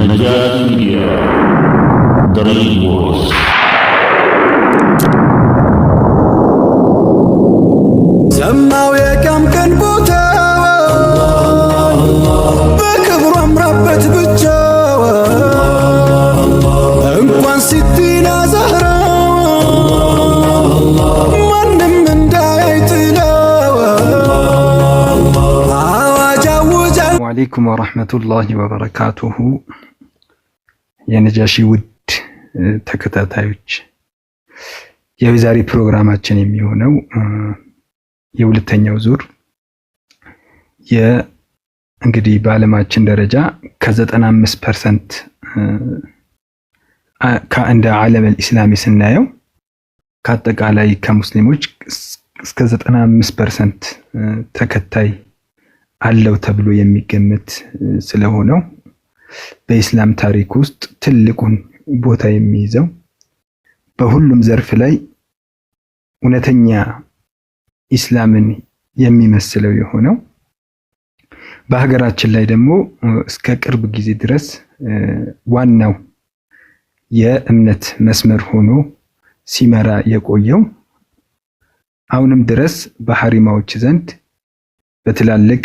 ነጃት ሚዲያ ድሪምወርክስ ሰማው የቀም ቀን ቦታ በክብሩ አምራበት ብቻ እንኳን ሲቲና ዛህራ ማንም እንዳይጥለው አዋጃውጃ። ወአለይኩም ወራህመቱላሂ ወበረካቱሁ። የነጃሺ ውድ ተከታታዮች የዛሬ ፕሮግራማችን የሚሆነው የሁለተኛው ዙር እንግዲህ በዓለማችን ደረጃ ከ95% እንደ ዓለም ኢስላሚ ስናየው ከአጠቃላይ ከሙስሊሞች እስከ 95% ተከታይ አለው ተብሎ የሚገመት ስለሆነው በኢስላም ታሪክ ውስጥ ትልቁን ቦታ የሚይዘው በሁሉም ዘርፍ ላይ እውነተኛ ኢስላምን የሚመስለው የሆነው በሀገራችን ላይ ደግሞ እስከ ቅርብ ጊዜ ድረስ ዋናው የእምነት መስመር ሆኖ ሲመራ የቆየው አሁንም ድረስ በሐሪማዎች ዘንድ በትላልቅ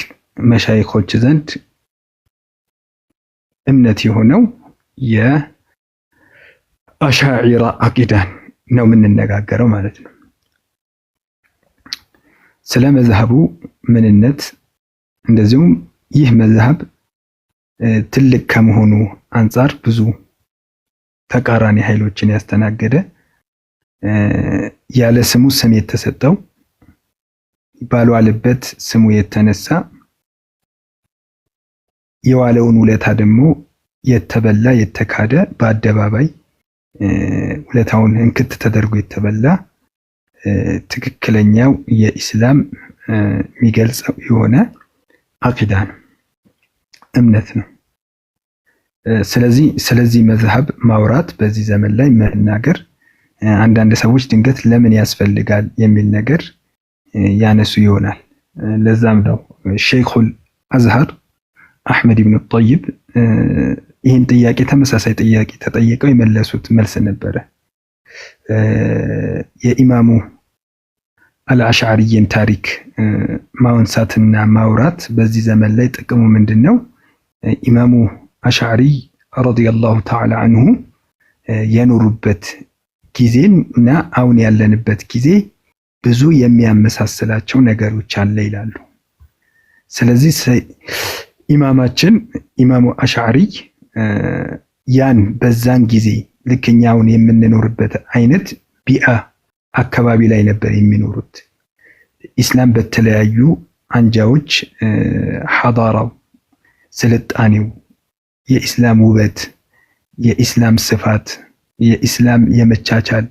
መሻይኾች ዘንድ እምነት የሆነው የአሻዒራ አቂዳን ነው የምንነጋገረው ማለት ነው። ስለ መዝሐቡ ምንነት እንደዚሁም ይህ መዝሐብ ትልቅ ከመሆኑ አንጻር ብዙ ተቃራኒ ኃይሎችን ያስተናገደ ያለ ስሙ ስም የተሰጠው ባልዋለበት ስሙ የተነሳ የዋለውን ውለታ ደግሞ የተበላ የተካደ በአደባባይ ውለታውን እንክት ተደርጎ የተበላ ትክክለኛው የኢስላም የሚገልጸው የሆነ አቂዳ ነው፣ እምነት ነው። ስለዚህ መዝሐብ ማውራት በዚህ ዘመን ላይ መናገር አንዳንድ ሰዎች ድንገት ለምን ያስፈልጋል የሚል ነገር ያነሱ ይሆናል። ለዛም ነው ሸይኹል አዝሃር አህመድ ኢብኑ ጠይብ ይህን ጥያቄ ተመሳሳይ ጥያቄ ተጠይቀው የመለሱት መልስ ነበረ። የኢማሙ አልአሽዓሪን ታሪክ ማንሳትና ማውራት በዚህ ዘመን ላይ ጥቅሙ ምንድነው? ኢማሙ አሽዓሪ ረዲየላሁ ተዓላ አንሁ የኖሩበት ጊዜና አሁን ያለንበት ጊዜ ብዙ የሚያመሳስላቸው ነገሮች አለ ይላሉ። ስለዚህ ኢማማችን ኢማሙ አሽዓሪ ያን በዛን ጊዜ ልክኛውን የምንኖርበት አይነት ቢአ አካባቢ ላይ ነበር የሚኖሩት። ኢስላም በተለያዩ አንጃዎች ሐዳራው፣ ስልጣኔው፣ የኢስላም ውበት፣ የኢስላም ስፋት፣ የኢስላም የመቻቻል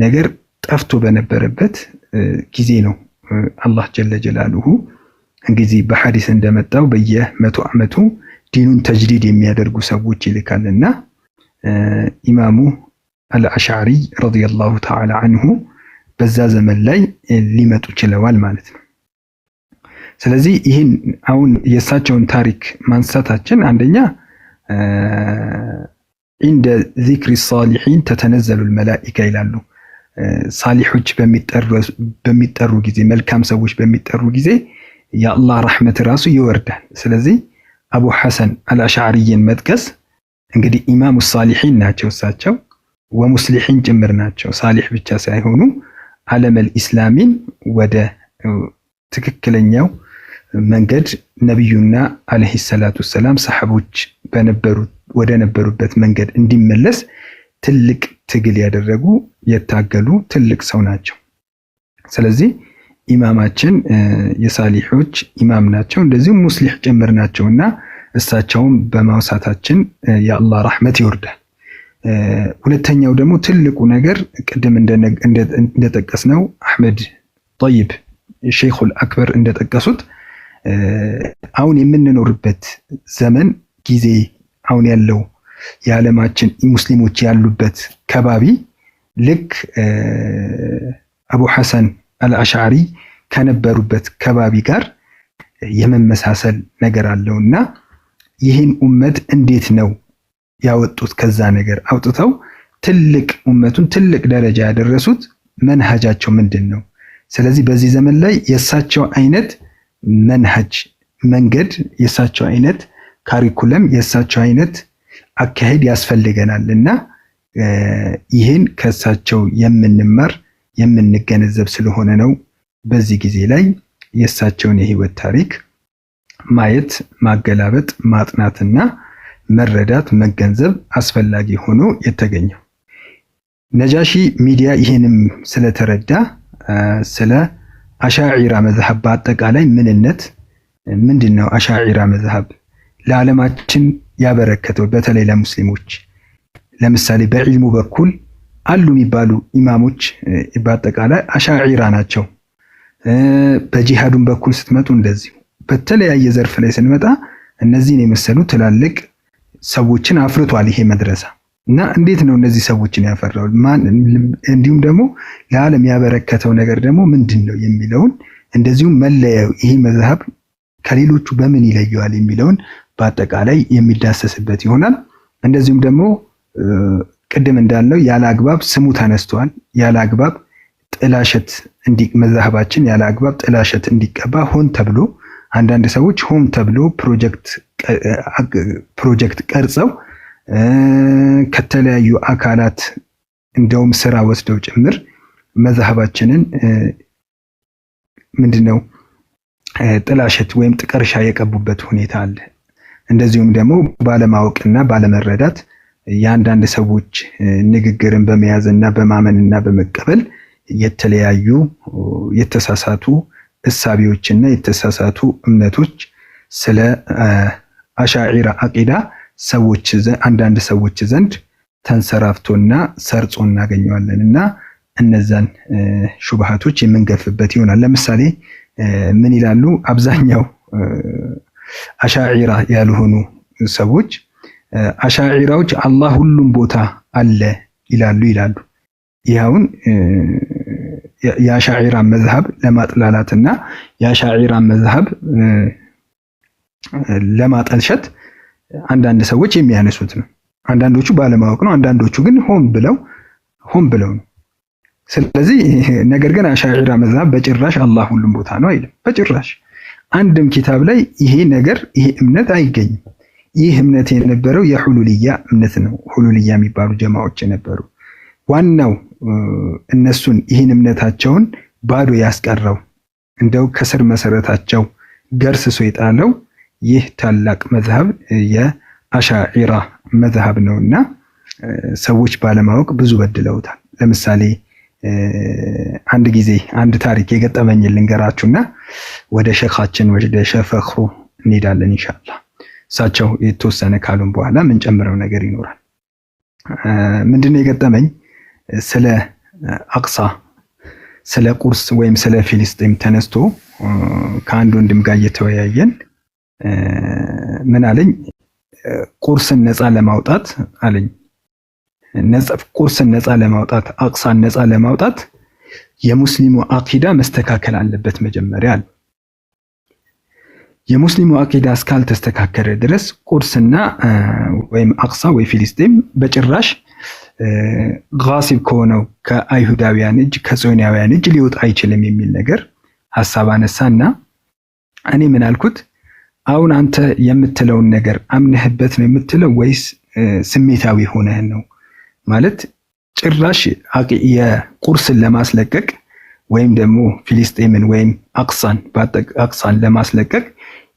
ነገር ጠፍቶ በነበረበት ጊዜ ነው አላህ ጀለ ጀላሉሁ እንግዲህ በሐዲስ እንደመጣው በየ100 ዓመቱ ዲኑን ተጅዲድ የሚያደርጉ ሰዎች ይልካልና ኢማሙ አልአሽዓሪ ረዲየላሁ ተዓላ አንሁ በዛ ዘመን ላይ ሊመጡ ችለዋል ማለት ነው። ስለዚህ ይህን አሁን የእሳቸውን ታሪክ ማንሳታችን አንደኛ እንደ ዚክሪ ሳሊሒን ተተነዘሉል መላኢካ ይላሉ። ሳሊሖች በሚጠሩ ጊዜ፣ መልካም ሰዎች በሚጠሩ ጊዜ የአላህ ረሕመት ራሱ ይወርዳል። ስለዚህ አቡ ሐሰን አልአሽዓሪን መጥቀስ እንግዲህ ኢማሙ ሳሊሒን ናቸው። እሳቸው ወሙስሊሒን ጭምር ናቸው። ሳሊሕ ብቻ ሳይሆኑ ዓለመል ኢስላሚን ወደ ትክክለኛው መንገድ ነቢዩና አለይሂ ሰላቱ ሰላም ሰሐቦች ወደ ነበሩበት መንገድ እንዲመለስ ትልቅ ትግል ያደረጉ የታገሉ ትልቅ ሰው ናቸው። ስለዚህ ኢማማችን የሳሊሖች ኢማም ናቸው፣ እንደዚሁም ሙስሊሕ ጭምር ናቸውና እሳቸውም በማውሳታችን የአላህ ረሕመት ይወርዳል። ሁለተኛው ደግሞ ትልቁ ነገር ቅድም እንደጠቀስነው አህመድ ጠይብ ሸይኹል አክበር እንደጠቀሱት አሁን የምንኖርበት ዘመን ጊዜ አሁን ያለው የዓለማችን ሙስሊሞች ያሉበት ከባቢ ልክ አቡ ሐሰን አልአሽዓሪ ከነበሩበት ከባቢ ጋር የመመሳሰል ነገር አለውና ይህን ኡመት እንዴት ነው ያወጡት? ከዛ ነገር አውጥተው ትልቅ ኡመቱን ትልቅ ደረጃ ያደረሱት መንሃጃቸው ምንድን ነው? ስለዚህ በዚህ ዘመን ላይ የእሳቸው አይነት መንሃጅ መንገድ፣ የእሳቸው አይነት ካሪኩለም፣ የእሳቸው አይነት አካሄድ ያስፈልገናል እና ይህን ከእሳቸው የምንማር የምንገነዘብ ስለሆነ ነው በዚህ ጊዜ ላይ የእሳቸውን የህይወት ታሪክ ማየት፣ ማገላበጥ፣ ማጥናትና መረዳት፣ መገንዘብ አስፈላጊ ሆኖ የተገኘው። ነጃሺ ሚዲያ ይህንም ስለተረዳ ስለ አሻዒራ መዝሐብ በአጠቃላይ ምንነት ምንድነው፣ አሻዒራ መዝሐብ ለዓለማችን ያበረከተው በተለይ ለሙስሊሞች፣ ለምሳሌ በዒልሙ በኩል አሉ የሚባሉ ኢማሞች በአጠቃላይ አሻዒራ ናቸው። በጂሃዱን በኩል ስትመጡ እንደዚሁ በተለያየ ዘርፍ ላይ ስንመጣ እነዚህን የመሰሉ ትላልቅ ሰዎችን አፍርቷል ይሄ መድረሳ እና እንዴት ነው እነዚህ ሰዎችን ያፈራው? እንዲሁም ደግሞ ለዓለም ያበረከተው ነገር ደግሞ ምንድን ነው የሚለውን እንደዚሁም መለያው ይሄ መዝሐብ ከሌሎቹ በምን ይለየዋል የሚለውን በአጠቃላይ የሚዳሰስበት ይሆናል። እንደዚሁም ደግሞ ቅድም እንዳልነው ያለ አግባብ ስሙ ተነስቷል። ያለ አግባብ ጥላሸት መዝሐባችን ያለ አግባብ ጥላሸት እንዲቀባ ሆን ተብሎ አንዳንድ ሰዎች ሆን ተብሎ ፕሮጀክት ቀርጸው ከተለያዩ አካላት እንደውም ስራ ወስደው ጭምር መዝሐባችንን ምንድነው ጥላሸት ወይም ጥቀርሻ የቀቡበት ሁኔታ አለ። እንደዚሁም ደግሞ ባለማወቅና ባለመረዳት የአንዳንድ ሰዎች ንግግርን በመያዝና በማመንና በመቀበል የተለያዩ የተሳሳቱ እሳቢዎችና የተሳሳቱ እምነቶች ስለ አሻዒራ አቂዳ አንዳንድ ሰዎች ዘንድ ተንሰራፍቶና ሰርጾ እናገኘዋለን እና እነዛን ሹብሃቶች የምንገፍበት ይሆናል። ለምሳሌ ምን ይላሉ? አብዛኛው አሻዒራ ያልሆኑ ሰዎች አሻዒራዎች አላህ ሁሉም ቦታ አለ ይላሉ። ይኸውን የአሻዒራ መዝሐብ ለማጥላላትና የአሻዒራ መዝሐብ ለማጠልሸት አንዳንድ ሰዎች የሚያነሱት ነው። አንዳንዶቹ ባለማወቅ ነው፣ አንዳንዶቹ ግን ሆን ብለው ነው። ስለዚህ ነገር ግን አሻዒራ መዝሐብ በጭራሽ አላህ ሁሉም ቦታ ነው አይልም። በጭራሽ አንድም ኪታብ ላይ ይሄ እምነት አይገኝም። ይህ እምነት የነበረው የሁሉልያ እምነት ነው። ሁሉልያ የሚባሉ ጀማዎች የነበሩ ዋናው እነሱን ይህን እምነታቸውን ባዶ ያስቀረው እንደው ከስር መሰረታቸው ገርስሶ የጣለው ይህ ታላቅ መዝሐብ የአሻዒራ መዝሐብ ነውና ሰዎች ባለማወቅ ብዙ በድለውታል። ለምሳሌ አንድ ጊዜ አንድ ታሪክ የገጠመኝ ልንገራችሁና ወደ ሸኻችን ወደ ሼህ ፈኽሩ እንሄዳለን ኢንሻአላህ። እሳቸው የተወሰነ ካሉን በኋላ ምን ጨምረው ነገር ይኖራል። ምንድነው የገጠመኝ? ስለ አቅሳ ስለ ቁርስ ወይም ስለ ፊልስጤም ተነስቶ ከአንድ ወንድም ጋር እየተወያየን ምን አለኝ? ቁርስን ነፃ ለማውጣት አለኝ። ቁርስን ነፃ ለማውጣት አቅሳን ነፃ ለማውጣት የሙስሊሙ አቂዳ መስተካከል አለበት መጀመሪያ አለ። የሙስሊሙ አቂዳ እስካልተስተካከለ ድረስ ቁርስና ወይም አቅሳ ወይ ፊልስጤም በጭራሽ ጋሲብ ከሆነው ከአይሁዳውያን እጅ ከጽዮናውያን እጅ ሊወጣ አይችልም የሚል ነገር ሐሳብ አነሳና እኔ ምን አልኩት? አሁን አንተ የምትለውን ነገር አምነህበት ነው የምትለው ወይስ ስሜታዊ ሆነህ ነው? ማለት ጭራሽ የቁርስን ለማስለቀቅ ወይም ደግሞ ፊልስጤምን ወይም አቅሳን ለማስለቀቅ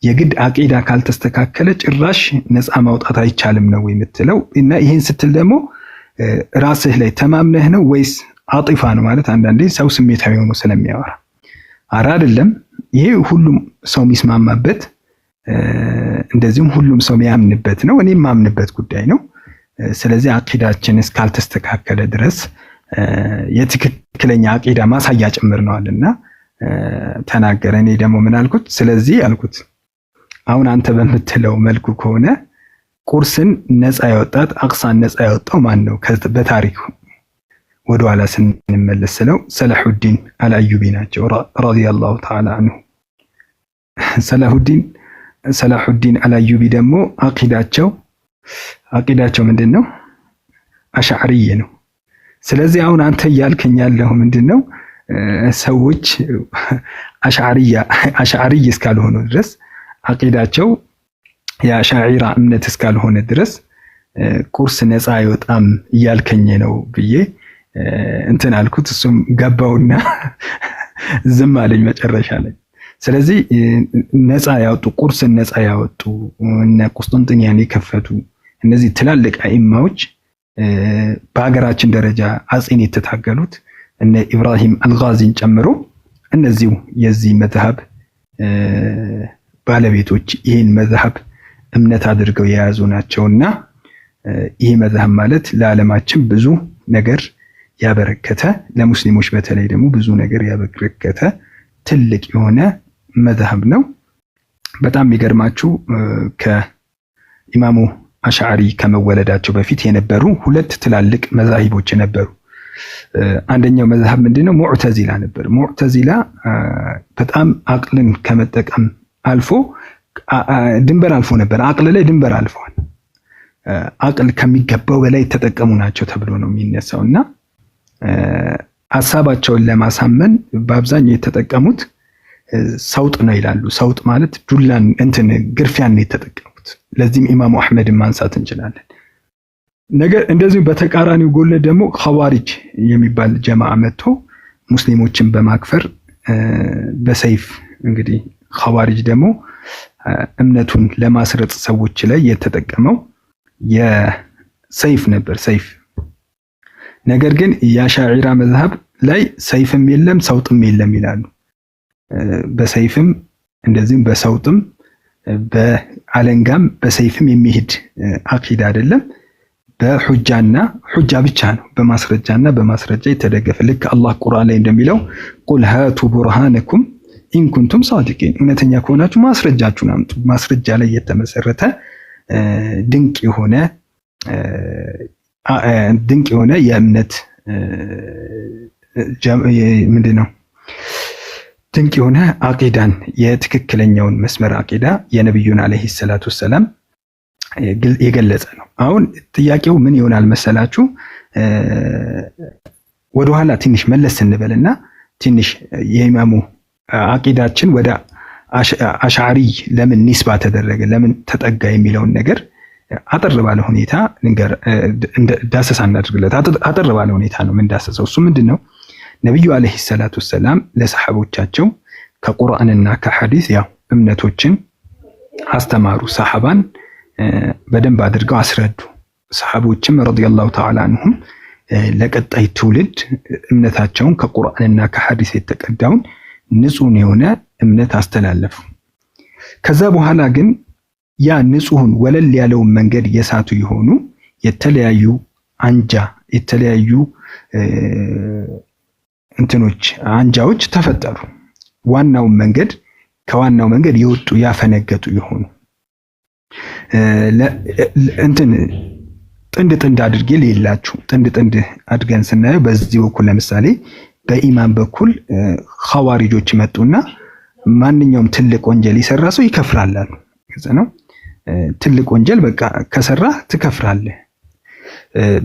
የግድ አቂዳ ካልተስተካከለ ጭራሽ ነፃ ማውጣት አይቻልም ነው የምትለው? እና ይህን ስትል ደግሞ ራስህ ላይ ተማምነህ ነው ወይስ አጢፋ ነው? ማለት አንዳንዴ ሰው ስሜታዊ ሆኖ ስለሚያወራ አራ አይደለም። ይሄ ሁሉም ሰው የሚስማማበት እንደዚሁም ሁሉም ሰው የሚያምንበት ነው። እኔም ማምንበት ጉዳይ ነው። ስለዚህ አቂዳችን እስካልተስተካከለ ድረስ የትክክለኛ አቂዳ ማሳያ ጭምር ነዋልና ተናገረ። እኔ ደግሞ ምን አልኩት? ስለዚህ አልኩት አሁን አንተ በምትለው መልኩ ከሆነ ቁርስን ነፃ ያወጣት አቅሳን ነፃ ያወጣው ማን ነው? በታሪክ ወደኋላ ስንመለስ ስለው ሰላሁዲን አልአዩቢ ናቸው ረዲየላሁ ተዓላ አንሁ። ሰላሁዲን ሰላሁዲን አልአዩቢ ደግሞ አቂዳቸው ምንድነው? አሽዓሪይ ነው። ስለዚህ አሁን አንተ እያልከኝ ያለው ምንድነው? ሰዎች አሽዓሪይ እስካልሆኑ ድረስ አቂዳቸው የአሻዒራ እምነት እስካልሆነ ድረስ ቁርስ ነፃ አይወጣም እያልከኝ ነው ብዬ እንትን አልኩት። እሱም ገባውና ዝም አለኝ መጨረሻ ላይ። ስለዚህ ነፃ ያወጡ ቁርስን ነፃ ያወጡ እነ ቁስጥንጥንያን የከፈቱ እነዚህ ትላልቅ አኢማዎች በሀገራችን ደረጃ አጼን የተታገሉት እነ ኢብራሂም አልጋዚን ጨምሮ እነዚሁ የዚህ መዝሀብ ባለቤቶች ይህን መዝሀብ እምነት አድርገው የያዙ ናቸውና ይህ መዝሀብ ማለት ለዓለማችን ብዙ ነገር ያበረከተ ለሙስሊሞች በተለይ ደግሞ ብዙ ነገር ያበረከተ ትልቅ የሆነ መዝሀብ ነው። በጣም የሚገርማችሁ ከኢማሙ አሽዓሪ ከመወለዳቸው በፊት የነበሩ ሁለት ትላልቅ መዛሂቦች ነበሩ። አንደኛው መዝሀብ ምንድነው? ሙዕተዚላ ነበር። ሙዕተዚላ በጣም አቅልን ከመጠቀም አልፎ ድንበር አልፎ ነበር። አቅል ላይ ድንበር አልፈዋል። አቅል ከሚገባው በላይ የተጠቀሙ ናቸው ተብሎ ነው የሚነሳውና ሐሳባቸውን ለማሳመን በአብዛኛው የተጠቀሙት ሰውጥ ነው ይላሉ። ሰውጥ ማለት ዱላን ግርፊያን ነው የተጠቀሙት። ለዚህም ኢማሙ አህመድን ማንሳት እንችላለን። ነገር እንደዚሁ በተቃራኒው ጎን ደግሞ ኸዋሪጅ የሚባል ጀማዓ መጥቶ ሙስሊሞችን በማክፈር በሰይፍ እንግዲህ ኸዋሪጅ ደግሞ እምነቱን ለማስረጽ ሰዎች ላይ የተጠቀመው የሰይፍ ነበር። ሰይፍ ነገር ግን የአሻዒራ መዝሀብ ላይ ሰይፍም የለም ሰውጥም የለም ይላሉ። በሰይፍም እንደዚህም በሰውጥም በአለንጋም በሰይፍም የሚሄድ አቂዳ አይደለም። በሁጃና ሁጃ ብቻ ነው። በማስረጃና በማስረጃ የተደገፈ ልክ አላህ ቁርአን ላይ እንደሚለው ቁል ሃቱ ቡርሃነኩም ኢን ኩንቱም ሳዲቂን፣ እውነተኛ ከሆናችሁ ማስረጃችሁን አምጡ። ማስረጃ ላይ የተመሰረተ ድንቅ የሆነ የእምነት ምንድነው? ድንቅ የሆነ አቂዳን የትክክለኛውን መስመር አቂዳ የነብዩን አለይሂ ሰላቱ ሰላም የገለጸ ነው። አሁን ጥያቄው ምን ይሆናል መሰላችሁ? ወደኋላ ትንሽ መለስ እንበልና ትንሽ የኢማሙ አቂዳችን ወደ አሽዓሪ ለምን ኒስባ ተደረገ፣ ለምን ተጠጋ የሚለውን ነገር አጠር ባለ ሁኔታ ዳሰሳ እናድርግለት። አጠር ባለ ሁኔታ ነው የምንዳሰሰው። እሱ ምንድነው? ነብዩ አለይሂ ሰላቱ ሰላም ለሰሐቦቻቸው ከቁርአንና ከሐዲስ ያው እምነቶችን አስተማሩ። ሰሐባን በደንብ አድርገው አስረዱ። ሰሐቦችም ረዲየላሁ ተዓላ አንሁም ለቀጣይ ትውልድ እምነታቸውን ከቁርአንና ከሐዲስ የተቀዳውን ንጹህ የሆነ እምነት አስተላለፉ። ከዛ በኋላ ግን ያ ንጹህን ወለል ያለውን መንገድ የሳቱ የሆኑ የተለያዩ አንጃዎች ተፈጠሩ። ከዋናው መንገድ የወጡ ያፈነገጡ የሆኑ ጥንድ አድርጌ ሌላችሁ ጥንድ አድርገን ስናየው በዚህ በኩል ለምሳሌ በኢማን በኩል ኸዋሪጆች መጡና ማንኛውም ትልቅ ወንጀል የሰራ ሰው ይከፍራል አሉ። ነው ትልቅ ወንጀል በቃ ከሰራ ትከፍራለህ።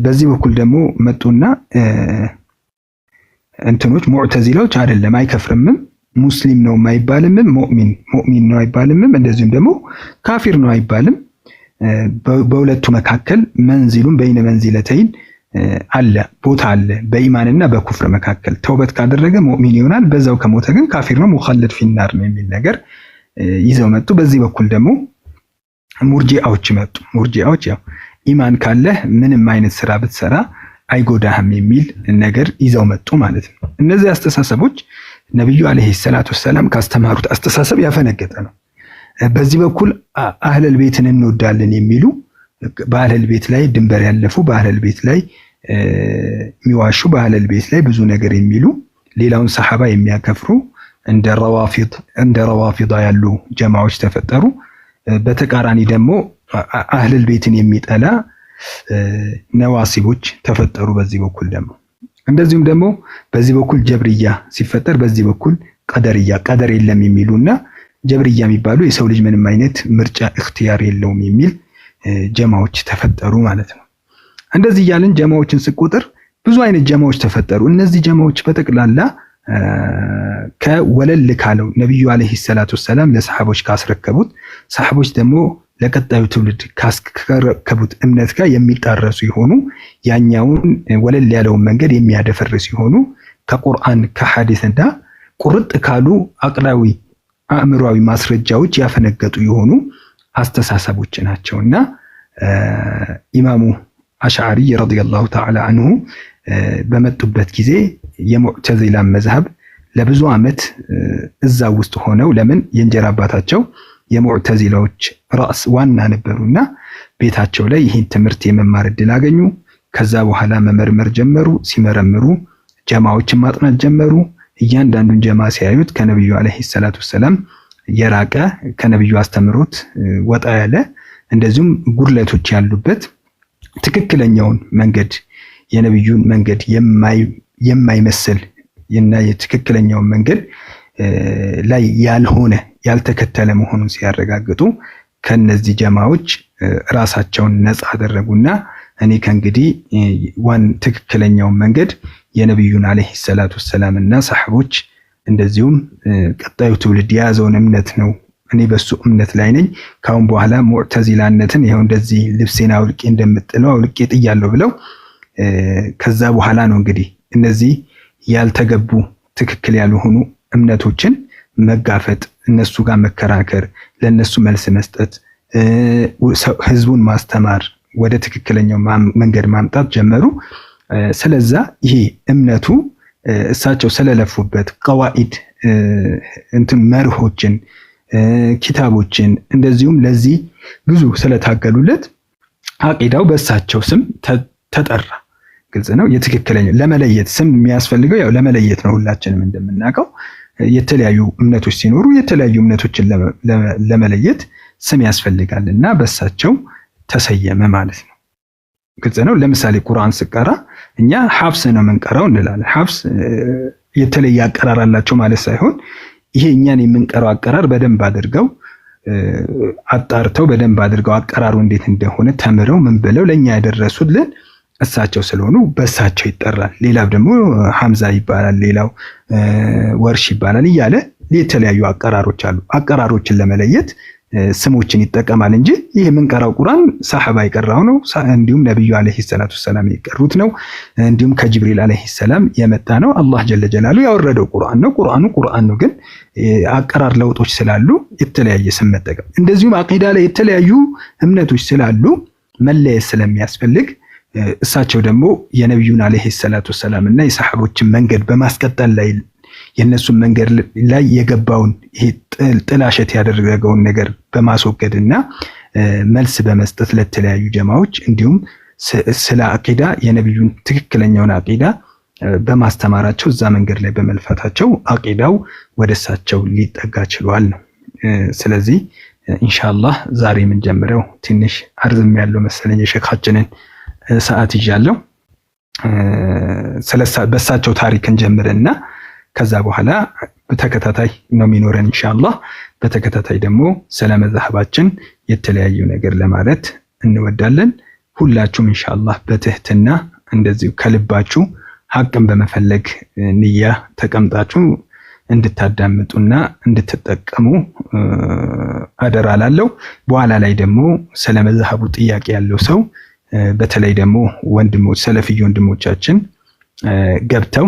በዚህ በኩል ደግሞ መጡና ሙዕተዚላዎች አይደለም አይከፍርምም፣ ሙስሊም ነው አይባልም፣ ሙእሚን ነው አይባልም፣ እንደዚሁም ደግሞ ካፊር ነው አይባልም። በሁለቱ መካከል መንዚሉን በይነ መንዚለተይን አለ፣ ቦታ አለ በኢማንና በኩፍር መካከል። ተውበት ካደረገ ሙእሚን ይሆናል፣ በዛው ከሞተ ግን ካፊር ነው፣ ሙኸለድ ፊናር ነው የሚል ነገር ይዘው መጡ። በዚህ በኩል ደግሞ ሙርጂዓዎች መጡ። ሙርጂዓዎች ያው ኢማን ካለ ምንም አይነት ስራ ብትሰራ አይጎዳህም የሚል ነገር ይዘው መጡ ማለት ነው። እነዚህ አስተሳሰቦች ነብዩ አለይሂ ሰላቱ ሰላም ካስተማሩት አስተሳሰብ ያፈነገጠ ነው። በዚህ በኩል አህለል ቤትን እንወዳለን የሚሉ በአህለል ቤት ላይ ድንበር ያለፉ፣ በአህለል ቤት ላይ የሚዋሹ፣ በአህለል ቤት ላይ ብዙ ነገር የሚሉ፣ ሌላውን ሰሐባ የሚያከፍሩ እንደ ረዋፊዳ ያሉ ጀማዎች ተፈጠሩ። በተቃራኒ ደግሞ አህለል ቤትን የሚጠላ ነዋሲቦች ተፈጠሩ። በዚህ በኩል ደግሞ እንደዚሁም ደግሞ በዚህ በኩል ጀብርያ ሲፈጠር፣ በዚህ በኩል ቀደር የለም የሚሉና ጀብርያ የሚባሉ የሰው ልጅ ምንም አይነት ምርጫ እክትያር የለውም የሚል ጀማዎች ተፈጠሩ ማለት ነው። እንደዚህ እያልን ጀማዎችን ስቆጥር ብዙ አይነት ጀማዎች ተፈጠሩ። እነዚህ ጀማዎች በጠቅላላ ከወለል ካለው ነብዩ አለይሂ ሰላቱ ሰላም ለሰሃቦች ካስረከቡት ሰሃቦች ደግሞ ለቀጣዩ ትውልድ ካስረከቡት እምነት ጋር የሚጣረሱ ይሆኑ ያኛውን ወለል ያለውን መንገድ የሚያደፈርስ ይሆኑ ከቁርአን ከሐዲስና ቁርጥ ካሉ አቅላዊ አእምሯዊ ማስረጃዎች ያፈነገጡ የሆኑ አስተሳሰቦች ናቸውና ኢማሙ አሽዓሪ ረዲየላሁ ተዓላ አንሁ በመጡበት ጊዜ የሙዕተዚላ መዝሐብ ለብዙ ዓመት እዛ ውስጥ ሆነው ለምን የእንጀራ አባታቸው የሙዕተዚላዎች ራስ ዋና ነበሩና ቤታቸው ላይ ይህን ትምህርት የመማር እድል አገኙ። ከዛ በኋላ መመርመር ጀመሩ። ሲመረምሩ ጀማዎችን ማጥናት ጀመሩ። እያንዳንዱን ጀማ ሲያዩት ከነብዩ አለይሂ ሰላቱ ሰላም የራቀ ከነብዩ አስተምሮት ወጣ ያለ እንደዚሁም ጉድለቶች ያሉበት ትክክለኛውን መንገድ የነብዩን መንገድ የማይመስል እና የትክክለኛውን መንገድ ላይ ያልሆነ ያልተከተለ መሆኑን ሲያረጋግጡ ከነዚህ ጀማዎች ራሳቸውን ነፃ አደረጉና እኔ ከእንግዲህ ትክክለኛውን መንገድ የነብዩን አለይሂ ሰላቱ ሰላምና ሰሃቦች እንደዚሁም ቀጣዩ ትውልድ የያዘውን እምነት ነው እኔ በሱ እምነት ላይ ነኝ። ካሁን በኋላ ሙዕተዚላነትን ይሄው እንደዚህ ልብሴን አውልቄ እንደምጥለው አውልቄ ጥያለሁ ብለው ከዛ በኋላ ነው እንግዲህ እነዚህ ያልተገቡ ትክክል ያልሆኑ እምነቶችን መጋፈጥ፣ እነሱ ጋር መከራከር፣ ለነሱ መልስ መስጠት፣ ህዝቡን ማስተማር፣ ወደ ትክክለኛው መንገድ ማምጣት ጀመሩ። ስለዛ ይሄ እምነቱ እሳቸው ስለለፉበት ቀዋኢድ መርሆችን ኪታቦችን እንደዚሁም ለዚህ ብዙ ስለታገሉለት አቂዳው በእሳቸው ስም ተጠራ። ግልጽ ነው። የትክክለኛው ለመለየት ስም የሚያስፈልገው ያው ለመለየት ነው። ሁላችንም እንደምናውቀው የተለያዩ እምነቶች ሲኖሩ የተለያዩ እምነቶችን ለመለየት ስም ያስፈልጋልና በእሳቸው ተሰየመ ማለት ነው። ግልጽ ነው። ለምሳሌ ቁርአን ስቀራ እኛ ሐፍስ ነው የምንቀራው እንላለን። ሐፍስ የተለየ አቀራር አላቸው ማለት ሳይሆን ይሄ እኛን የምንቀራው አቀራር በደንብ አድርገው አጣርተው በደንብ አድርገው አቀራሩ እንዴት እንደሆነ ተምረው ምን ብለው ለኛ ያደረሱልን እሳቸው ስለሆኑ በእሳቸው ይጠራል። ሌላው ደግሞ ሐምዛ ይባላል፣ ሌላው ወርሽ ይባላል እያለ የተለያዩ አቀራሮች አሉ። አቀራሮችን ለመለየት ስሞችን ይጠቀማል እንጂ ይሄ የምንቀራው ቁርአን ሰሃባ የቀራው ነው። እንዲሁም ነብዩ አለይሂ ሰላቱ ሰላም የቀሩት ነው። እንዲሁም ከጅብሪል አለይሂ ሰላም የመጣ ነው። አላህ ጀለ ጀላሉ ያወረደው ቁርአን ነው። ቁርአን ነው፣ ግን አቀራር ለውጦች ስላሉ የተለያየ ስም መጠቀም፣ እንደዚሁም አቂዳ ላይ የተለያዩ እምነቶች ስላሉ መለየት ስለሚያስፈልግ እሳቸው ደግሞ የነብዩን አለይሂ ሰላቱ ሰላም እና የሰሃቦችን መንገድ በማስቀጠል ላይ የነሱን መንገድ ላይ የገባውን ይሄ ጥላሸት ያደረገውን ነገር በማስወገድና መልስ በመስጠት ለተለያዩ ጀማዎች እንዲሁም ስለ አቂዳ የነብዩን ትክክለኛውን አቂዳ በማስተማራቸው እዛ መንገድ ላይ በመልፋታቸው አቂዳው ወደ እሳቸው ሊጠጋ ችሏል ነው። ስለዚህ ኢንሻአላህ ዛሬ የምንጀምረው ትንሽ አርዝም ያለው መሰለኝ የሸኻችንን ሰዓት ይዣለሁ። በእሳቸው ታሪክ እንጀምርና ከዛ በኋላ በተከታታይ ነው የሚኖረን ኢንሻአላህ። በተከታታይ ደግሞ ስለ መዝሐባችን የተለያዩ ነገር ለማለት እንወዳለን። ሁላችሁም ኢንሻአላህ በትህትና እንደዚሁ ከልባችሁ ሐቅን በመፈለግ ንያ ተቀምጣችሁ እንድታዳምጡና እንድትጠቀሙ አደራ ላለው። በኋላ ላይ ደግሞ ስለ መዝሐቡ ጥያቄ ያለው ሰው በተለይ ደግሞ ወንድሞች ሰለፊ ወንድሞቻችን ገብተው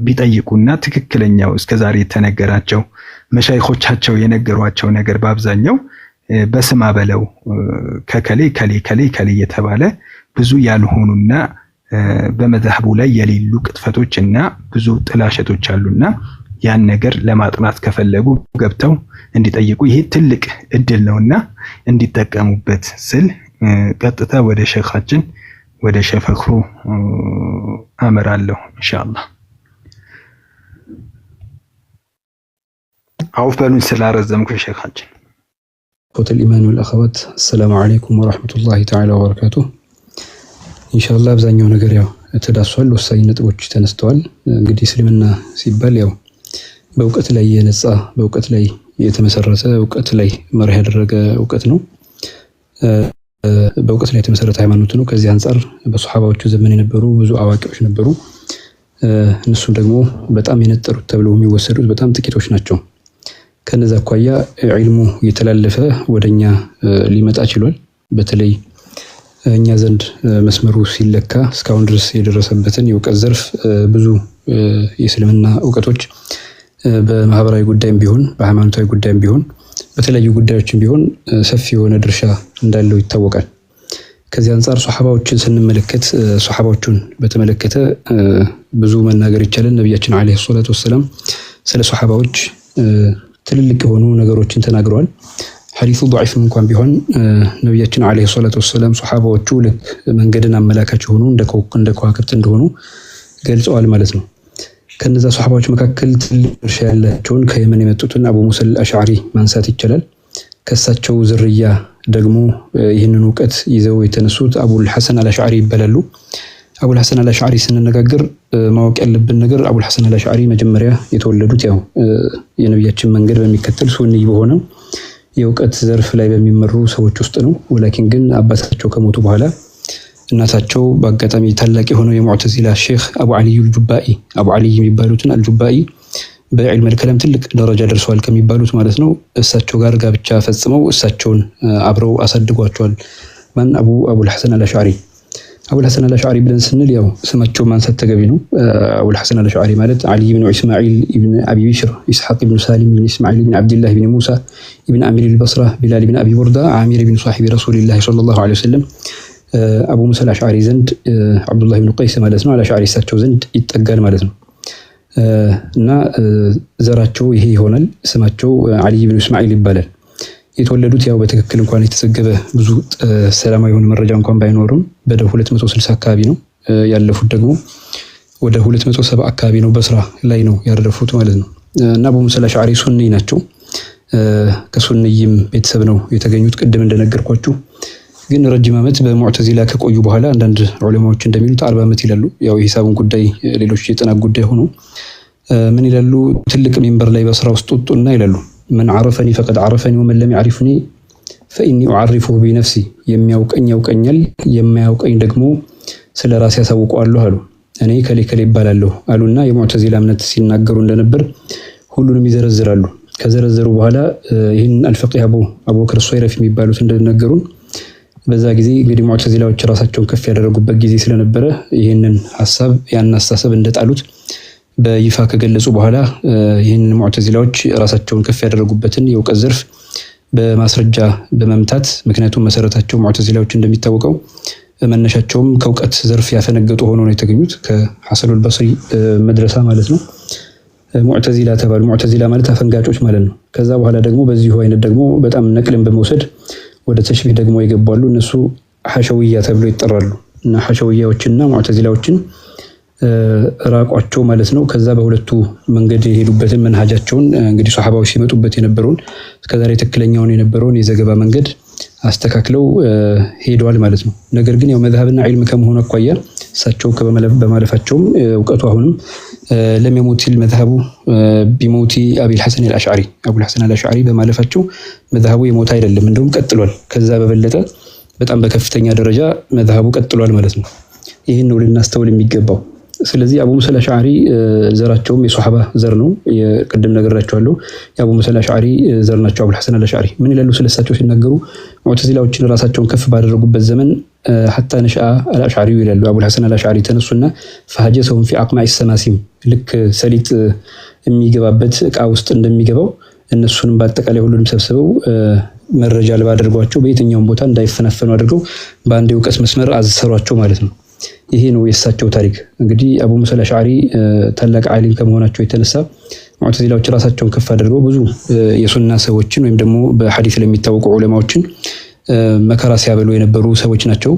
ቢጠይቁና ትክክለኛው እስከዛሬ የተነገራቸው መሻይኾቻቸው የነገሯቸው ነገር በአብዛኛው በስማ በለው ከከሌ የተባለ ብዙ ያልሆኑና በመዝሐቡ ላይ የሌሉ ቅጥፈቶችና ብዙ ጥላሸቶች አሉና ያን ነገር ለማጥናት ከፈለጉ ገብተው እንዲጠይቁ ይሄ ትልቅ እድል ነውና እንዲጠቀሙበት ስል ቀጥታ ወደ ሸኻችን ወደ ሸፈኽሩ አመራለሁ ኢንሻአላህ። አውፍ በሉኝ ስላረዘምኩ ሸኻችን። ሆተል ኢማን ወልአኸዋት አሰላሙ አለይኩም ወራህመቱላሂ ተዓላ ወበረካቱሁ። ኢንሻአላህ አብዛኛው ነገር ያው ተዳሷል፣ ወሳኝ ነጥቦች ተነስተዋል። እንግዲህ እስልምና ሲባል ያው በእውቀት ላይ የነጻ በእውቀት ላይ የተመሰረተ እውቀት ላይ መርህ ያደረገ እውቀት ነው። በእውቀት ላይ የተመሰረተ ሃይማኖት ነው። ከዚህ አንፃር በሱሐባዎቹ ዘመን የነበሩ ብዙ አዋቂዎች ነበሩ። እነሱም ደግሞ በጣም የነጠሩት ተብለው የሚወሰዱት በጣም ጥቂቶች ናቸው። ከነዛ አኳያ ዒልሙ እየተላለፈ ወደኛ ሊመጣ ችሏል። በተለይ እኛ ዘንድ መስመሩ ሲለካ እስካሁን ድረስ የደረሰበትን የእውቀት ዘርፍ ብዙ የእስልምና እውቀቶች በማህበራዊ ጉዳይም ቢሆን በሃይማኖታዊ ጉዳይም ቢሆን በተለያዩ ጉዳዮችም ቢሆን ሰፊ የሆነ ድርሻ እንዳለው ይታወቃል። ከዚህ አንፃር ሱሐባዎችን ስንመለከት ሱሐባዎቹን በተመለከተ ብዙ መናገር ይቻላል። ነብያችን አለይሂ ሰላቱ ወሰለም ስለ ሱሐባዎች ትልልቅ የሆኑ ነገሮችን ተናግረዋል። ሐዲሱ ضعيف እንኳን ቢሆን ነብያችን አለይሂ ሰላቱ ወሰለም ሱሐባዎቹ ልክ መንገድን አመላካች ሆኑ እንደ ከዋክብት እንደሆኑ ገልጸዋል ማለት ነው። ከነዛ ሱሐባዎች መካከል ትልቅ ድርሻ ያላቸውን ከየመን የመጡትን አቡ ሙሳ አልአሽዓሪ ማንሳት ይቻላል። ከሳቸው ዝርያ ደግሞ ይህንን እውቀት ይዘው የተነሱት አቡል ሐሰን አልአሽዓሪ ይባላሉ። አቡል ሐሰን አልአሽዓሪ ስንነጋገር ማወቅ ያለብን ነገር አቡል ሐሰን አልአሽዓሪ መጀመሪያ የተወለዱት ያው የነብያችን መንገድ በሚከተል ሱኒ በሆነ የእውቀት ዘርፍ ላይ በሚመሩ ሰዎች ውስጥ ነው። ወላኪን ግን አባታቸው ከሞቱ በኋላ እናታቸው በአጋጣሚ ታላቅ የሆነው የሙዕተዚላ ሼኽ አቡ ዓሊ አልጁባኢ አቡ ዓሊ የሚባሉትን አልጁባኢ በዕልም አልከላም ትልቅ ደረጃ ደርሰዋል ከሚባሉት ማለት ነው። እሳቸው ጋር ጋብቻ ፈጽመው እሳቸውን አብረው አሳድጓቸዋል። ማን አቡል ሐሰን አልአሽዓሪ። አቡል ሐሰን አልአሽዓሪ ብለን ስንል ያው ስማቸው ማንሳት ተገቢ ነው። አቡል ሐሰን አልአሽዓሪ ማለት ዓሊ ኢብኑ ኢስማዒል ኢብኑ አቢ ቢሽር ኢስሐቅ ኢብኑ ሳሊም ኢብኑ ኢስማዒል ኢብኑ አብዱላህ ኢብኑ ሙሳ ኢብኑ አሚር አልበስራ ቢላል ኢብኑ አቢ ቡርዳ አሚር ኢብኑ ሷሂቢ ረሱልላህ ሰለላሁ ዐለይሂ ወሰለም አቡ ሙሳ አልአሽዓሪ ዘንድ አብዱላህ ኢብኑ ቀይስ ማለት ነው አልአሽዓሪ እሳቸው ዘንድ ይጠጋል ማለት ነው። እና ዘራቸው ይሄ ይሆናል። ስማቸው ዓሊ ኢብኑ ኢስማዒል ይባላል። የተወለዱት ያው በትክክል እንኳን የተዘገበ ብዙ ሰላማዊ የሆነ መረጃ እንኳን ባይኖርም ወደ 260 አካባቢ ነው። ያለፉት ደግሞ ወደ 270 አካባቢ ነው። በስራ ላይ ነው ያረፉት ማለት ነው። እና አቡ ሙሳ አልአሽዓሪ ሱኒ ናቸው። ከሱኒይም ቤተሰብ ነው የተገኙት ቅድም እንደነገርኳችሁ። ግን ረጅም ዓመት በሙዕተዚላ ከቆዩ በኋላ አንዳንድ ዑለማዎች እንደሚሉት 40 ዓመት ይላሉ። ያው የሂሳቡን ጉዳይ ሌሎች የጥናት ጉዳይ ሆኖ ምን ይላሉ? ትልቅ ሚንበር ላይ በስራ ውስጥ ወጡና ይላሉ መን ዓረፈኒ ፈቀድ ዓረፈኒ ወመን ለም ያዕሪፍኒ ፈኢኒ ኡዓሪፉሁ ቢነፍሲ። የሚያውቀኝ ያውቀኛል፣ የማያውቀኝ ደግሞ ስለ ራሴ ያሳውቀዋለሁ አሉ። እኔ ከሌ ከሌ ይባላለሁ አሉና የሙዕተዚላ እምነት ሲናገሩ እንደነበር ሁሉንም ይዘረዝራሉ። ከዘረዘሩ በኋላ ይህን አልፈቂህ አቡበክር ሶይረፊ የሚባሉት እንደነገሩን በዛ ጊዜ እንግዲህ ሙዕተዚላዎች ራሳቸውን ከፍ ያደረጉበት ጊዜ ስለነበረ ይህንን ሐሳብ ያን አስተሳሰብ እንደጣሉት በይፋ ከገለጹ በኋላ ይህንን ሙዕተዚላዎች ራሳቸውን ከፍ ያደረጉበትን የእውቀት ዘርፍ በማስረጃ በመምታት ምክንያቱም መሰረታቸው ሙዕተዚላዎች እንደሚታወቀው መነሻቸውም ከእውቀት ዘርፍ ያፈነገጡ ሆኖ ነው የተገኙት ከሐሰኑል በስሪ መድረሳ ማለት ነው። ሙዕተዚላ ተባሉ። ሙዕተዚላ ማለት አፈንጋጮች ማለት ነው። ከዛ በኋላ ደግሞ በዚሁ አይነት ደግሞ በጣም ነቅልን በመውሰድ ወደ ተሽቢህ ደግሞ ይገባሉ። እነሱ ሐሸውያ ተብለው ይጠራሉ። እና ሐሸውያዎችና ሙዕተዚላዎችን ራቋቸው ማለት ነው። ከዛ በሁለቱ መንገድ የሄዱበትን መንሃጃቸውን እንግዲህ ሱሐባዎች ሲመጡበት የነበረውን እስከዛሬ ትክክለኛውን የነበረውን የዘገባ መንገድ አስተካክለው ሄደዋል ማለት ነው። ነገር ግን ያው መዝሀብና ዒልም ከመሆኑ አኳያ እሳቸው በማለፋቸውም እውቀቱ አሁንም ለም የሙት መዝሀቡ ቢሞቲ አቢል ሐሰን አልአሽዓሪ አቡል ሐሰን አልአሽዓሪ በማለፋቸው መዝሀቡ የሞት አይደለም፣ እንደውም ቀጥሏል። ከዛ በበለጠ በጣም በከፍተኛ ደረጃ መዝሀቡ ቀጥሏል ማለት ነው። ይህን ነው ልናስተውል የሚገባው። ስለዚህ አቡ ሙሳ አልአሽዓሪ ዘራቸውም የሱሐባ ዘር ነው። የቅድም ነገራቸዋለሁ። የአቡ ሙሳ አልአሽዓሪ ዘር ናቸው አቡል ሐሰን አልአሽዓሪ። ምን ይላሉ ስለሳቸው ሲናገሩ ሙዕተዚላዎችን ራሳቸውን ከፍ ባደረጉበት ዘመን ሐታ ነሽአ አልአሽዓሪ ይላሉ። አቡል ሐሰን አልአሽዓሪ ተነሱና ፈሐጀሰሁም ፊ አቅማዕ ሰማሲም ልክ ሰሊጥ የሚገባበት እቃ ውስጥ እንደሚገባው እነሱንም በአጠቃላይ ሁሉንም ሰብስበው መረጃ አልባ አድርጓቸው በየትኛውም ቦታ እንዳይፈናፈኑ አድርገው በአንድ የእውቀት መስመር አዘሰሯቸው ማለት ነው። ይሄ ነው የእሳቸው ታሪክ። እንግዲህ አቡ ሙሳ አልአሽዓሪ ታላቅ ዓሊም ከመሆናቸው የተነሳ ሙዕተዚላዎች ራሳቸውን ከፍ አድርገው ብዙ የሱና ሰዎችን ወይም ደግሞ በሐዲስ ለሚታወቁ ዑለማዎችን መከራ ሲያበሉ የነበሩ ሰዎች ናቸው።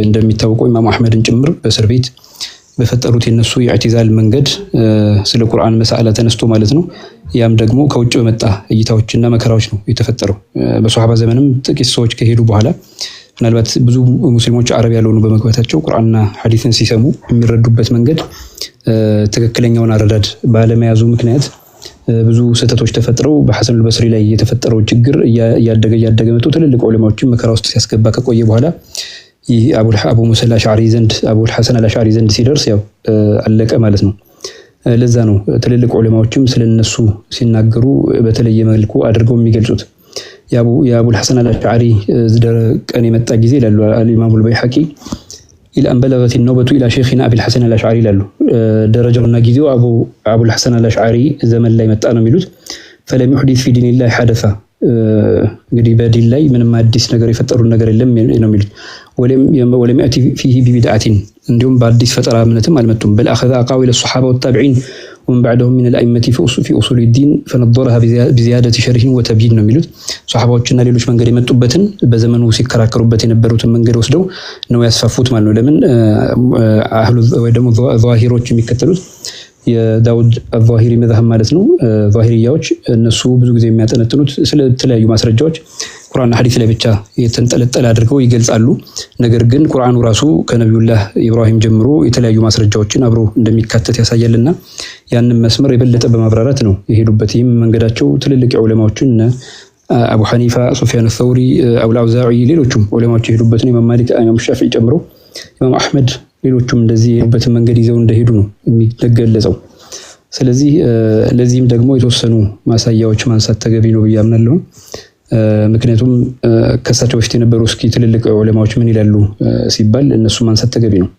እንደሚታወቀው ኢማም አህመድን ጭምር በእስር ቤት በፈጠሩት የነሱ የኢዕቲዛል መንገድ ስለ ቁርአን መሳአላ ተነስቶ ማለት ነው። ያም ደግሞ ከውጭ በመጣ እይታዎችና መከራዎች ነው የተፈጠረው። በሱሐባ ዘመንም ጥቂት ሰዎች ከሄዱ በኋላ ምናልባት ብዙ ሙስሊሞች አረብ ያልሆኑ በመግባታቸው ቁርአንና ሐዲስን ሲሰሙ የሚረዱበት መንገድ ትክክለኛውን አረዳድ ባለመያዙ ምክንያት ብዙ ስህተቶች ተፈጥረው በሐሰን አልበስሪ ላይ የተፈጠረው ችግር እያደገ መጥቶ ትልልቅ ዑለማዎችን መከራ ውስጥ ሲያስገባ ከቆየ በኋላ ይህ አቡ ሙሳ አልአሽዓሪ ዘንድ አቡ አልሐሰን አልአሽዓሪ ዘንድ ሲደርስ ያው አለቀ ማለት ነው። ለዛ ነው ትልልቅ ዑለማዎችም ስለነሱ ሲናገሩ በተለየ መልኩ አድርገው የሚገልጹት። የአቡ አልሐሰን አልአሽዓሪ ቀን የመጣ ጊዜ ይላሉ አልኢማሙ አልበይሐቂ ኢላ አን በለገት ነውበቱ ኢላ ሸይኽና አቢ አልሐሰን አልአሽዓሪ ይላሉ። ደረጃውና ጊዜው አቡ አልሐሰን አልአሽዓሪ ዘመን ላይ መጣ ነው የሚሉት። ፈለም ይሕዲስ ፊ ዲኒላህ ሐደሳ እንግዲህ በዲን ላይ ምንም አዲስ ነገር የፈጠሩ ነገር የለም ነው የሚሉት። ወለም ያቲ ፊሂ ቢቢድዓቲን እንዲሁም በአዲስ ፈጠራ እምነትም አልመጡም። በል አኸዘ አቃዊለ ሱሐባ ወታቢዒን ወመን በዕደሁም ሚነል አኢመቲ ፊ ኡሱሊ ዲን ፈነደረሃ ቢዚያደቲ ሸርሂን ወተብይን ነው የሚሉት። ሱሐባዎችና ሌሎች መንገድ የመጡበትን በዘመኑ ሲከራከሩበት የነበሩትን መንገድ ወስደው ነው ያስፋፉት ማለት ነው። ለምን አህሉ ወይ ደግሞ ዛሂሮች የሚከተሉት የዳውድ አልዛሂሪ መዝሀብ ማለት ነው። ዛሂሪያዎች እነሱ ብዙ ጊዜ የሚያጠነጥኑት ስለተለያዩ ማስረጃዎች ቁርአንና ሐዲስ ላይ ብቻ የተንጠለጠለ አድርገው ይገልጻሉ። ነገር ግን ቁርአኑ ራሱ ከነቢዩላህ ኢብራሂም ጀምሮ የተለያዩ ማስረጃዎችን አብሮ እንደሚካተት ያሳያልና ያንን መስመር የበለጠ በማብራራት ነው የሄዱበት። ይህም መንገዳቸው ትልልቅ ዑለማዎችን አቡ ሐኒፋ፣ ሱፊያን አልሰውሪ፣ አቡ አልአውዛዒ ሌሎቹም ዑለማዎች የሄዱበትን ኢማም ማሊክ፣ ኢማም ሻፊዒ ጨምሮ ኢማም አህመድ ሌሎቹም እንደዚህ የሄዱበትን መንገድ ይዘው እንደሄዱ ነው የሚገለጸው። ስለዚህ ለዚህም ደግሞ የተወሰኑ ማሳያዎች ማንሳት ተገቢ ነው ብዬ አምናለሁ። ምክንያቱም ከሳቸው በፊት የነበሩ እስኪ ትልልቅ ዑለማዎች ምን ይላሉ ሲባል እነሱ ማንሳት ተገቢ ነው።